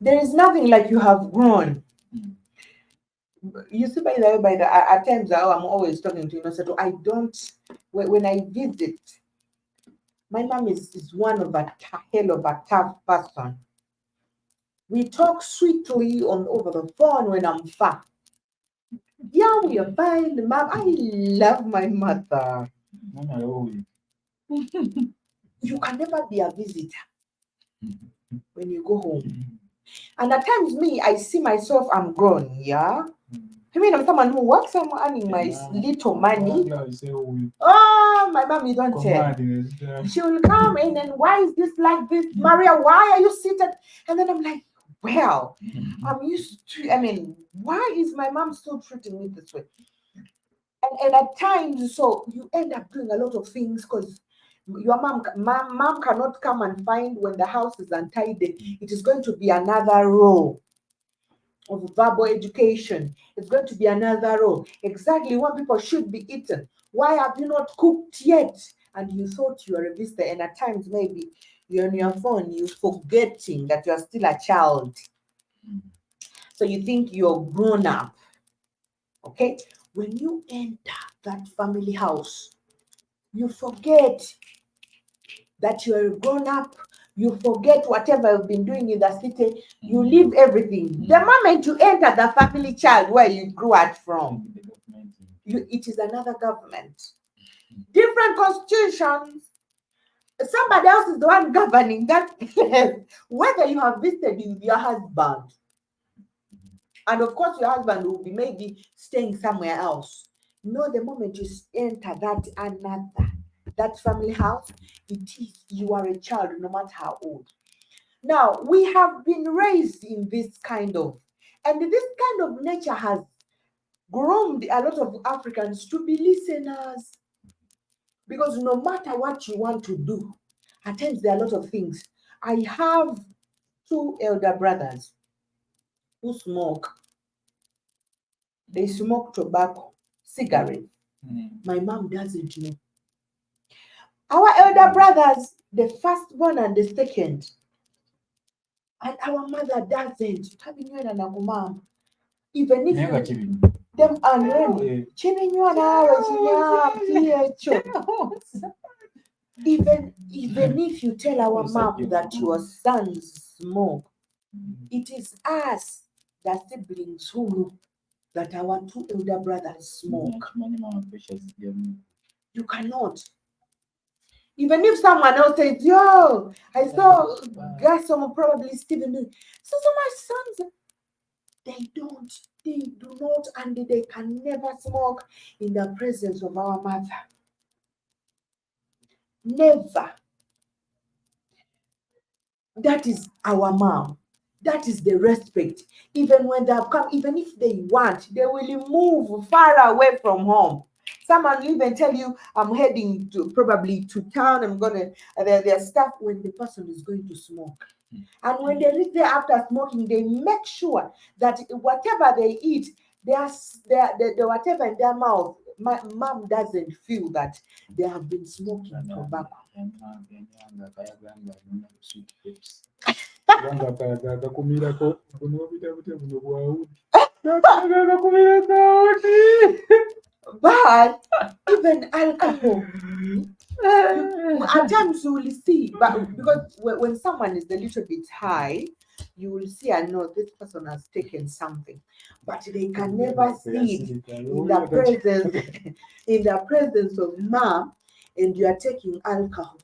there is nothing like you have grown. You see, by the way, at times I'm always talking to INNOSSETU. I don't, when I visit, my mom is one of a hell of a tough person. We talk sweetly over the phone when I'm far. Yeah, we are fine, Mom. I love my mother. You can never be a visitor when you go home. And at times, me, I see myself, I'm grown, yeah? I mean, I'm someone who works, I'm earning my little money. Oh, my mom, you don't tell. She will come in and, why is this like this? Maria, why are you seated? And then I'm like, well, I'm used to, I mean, why is my mom still treating me this way? And at times, so you end up doing a lot of things because your mom cannot come and find when the house is untidy. It is going to be another row of verbal education. It's going to be another row. Exactly when people should be eaten. Why have you not cooked yet? And you thought you were a visitor, and at times maybe you're on your phone, you're forgetting that you're still a child. So you think you're grown up. Okay? When you enter that family house, you forget that you're grown up, You forget whatever you've been doing in the city. You leave everything. The moment you enter the family child where you grew up from, it is another government. Different constitutions. Somebody else is the one governing that place. Whether you have visited with your husband, and of course your husband will be maybe staying somewhere else. No, the moment you enter that family house, it is you are a child, no matter how old. Now we have been raised in this kind of, and this kind of nature has groomed a lot of Africans to be listeners. Because no matter what you want to do, at times there are a lot of things. I have 2 elder brothers who smoke. They smoke tobacco, cigarette. My mom doesn't know. Our elder brothers, the firstborn and the second, and our mother doesn't. Even if them already, even if you tell our mom that your sons smoke, it is us, the siblings, who know that our 2 elder brothers smoke. You cannot. Even if someone else says, yo, I saw guys, someone probably Stephen. So my sons, they do not, and they can never smoke in the presence of our mother. Never. That is our mom. That is the respect. Even when they have come, even if they want, they will move far away from home. Someone will even tell you, I'm heading to probably to town. I'm gonna their stuff when the person is going to smoke. And when they reach there after smoking, they make sure that whatever they eat, the whatever in their mouth, my mom doesn't feel that they have been smoking tobacco. But even alcohol, at times you will see, but because when someone is a little bit high, you will see, I know this person has taken something, but they can never see it in the presence of mom, and you are taking alcohol.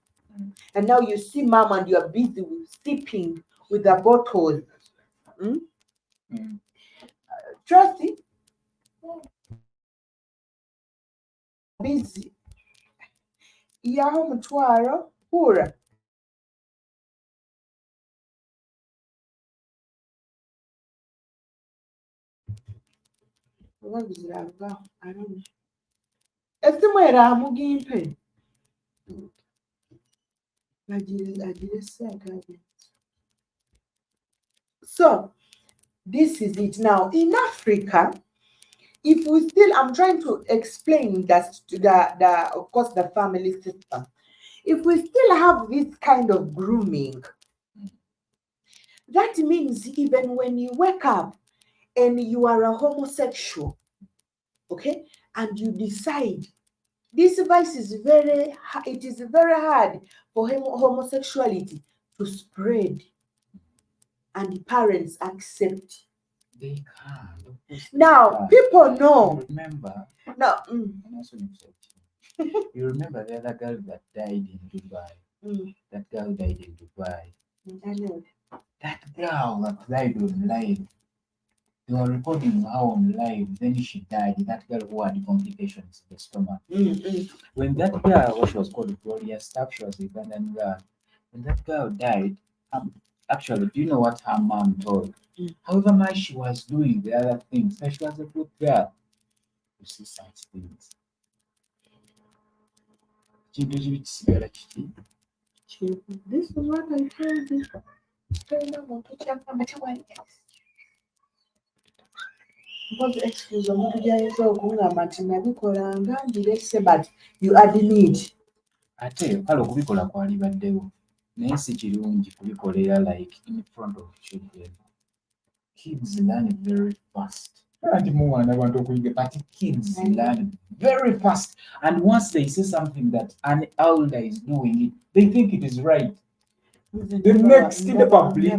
And now you see mom and you are busy with sipping with the bottle. Trusty, busy. Yaho mutwaro hura. What is that about? I don't know. Estimate amugimpe. So this is it now. In Africa, if we still, I'm trying to explain that the of course the family system. If we still have this kind of grooming, that means even when you wake up and you are a homosexual, okay, and you decide, this vice is very hard for homosexuality to spread, and parents accept. They can. Now people know. Remember? No. You remember the other girl that died in Dubai? That girl died in Dubai. I know. That girl that died on live. They were recording her on live. Then she died. That girl who had complications in the stomach. When that girl, she was called Gloria Staff, she was a Ugandan girl. When that girl died, actually, do you know what her mom told? However much she was doing the other things, but she was a good girl. You see such things. This is what I told you. What excuse omuntu gy'ayinza okungamba nti nabikolanga ndirese, but you admit. Ate kale okubikola kwalibaddewo naye si kirungi kubikolera like in front of children. Kids learn very fast. But kids learn very fast. And once they see something that an elder is doing, they think it is right. The next in the public,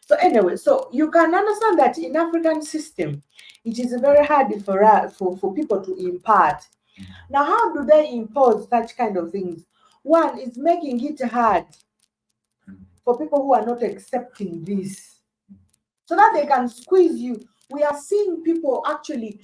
so anyway, so you can understand that in African system, it is very hard for people to impart. Now, how do they impose such kind of things? One is making it hard for people who are not accepting this, so that they can squeeze you. We are seeing people actually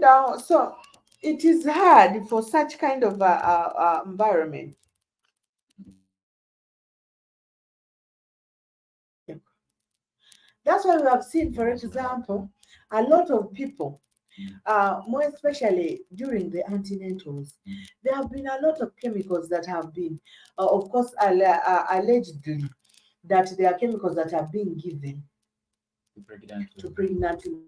down. So it is hard for such kind of environment. That's why we have seen, for example, a lot of people, more especially during the antenatals, there have been a lot of chemicals that have been, of course, allegedly, that there are chemicals that are being given to pregnant women.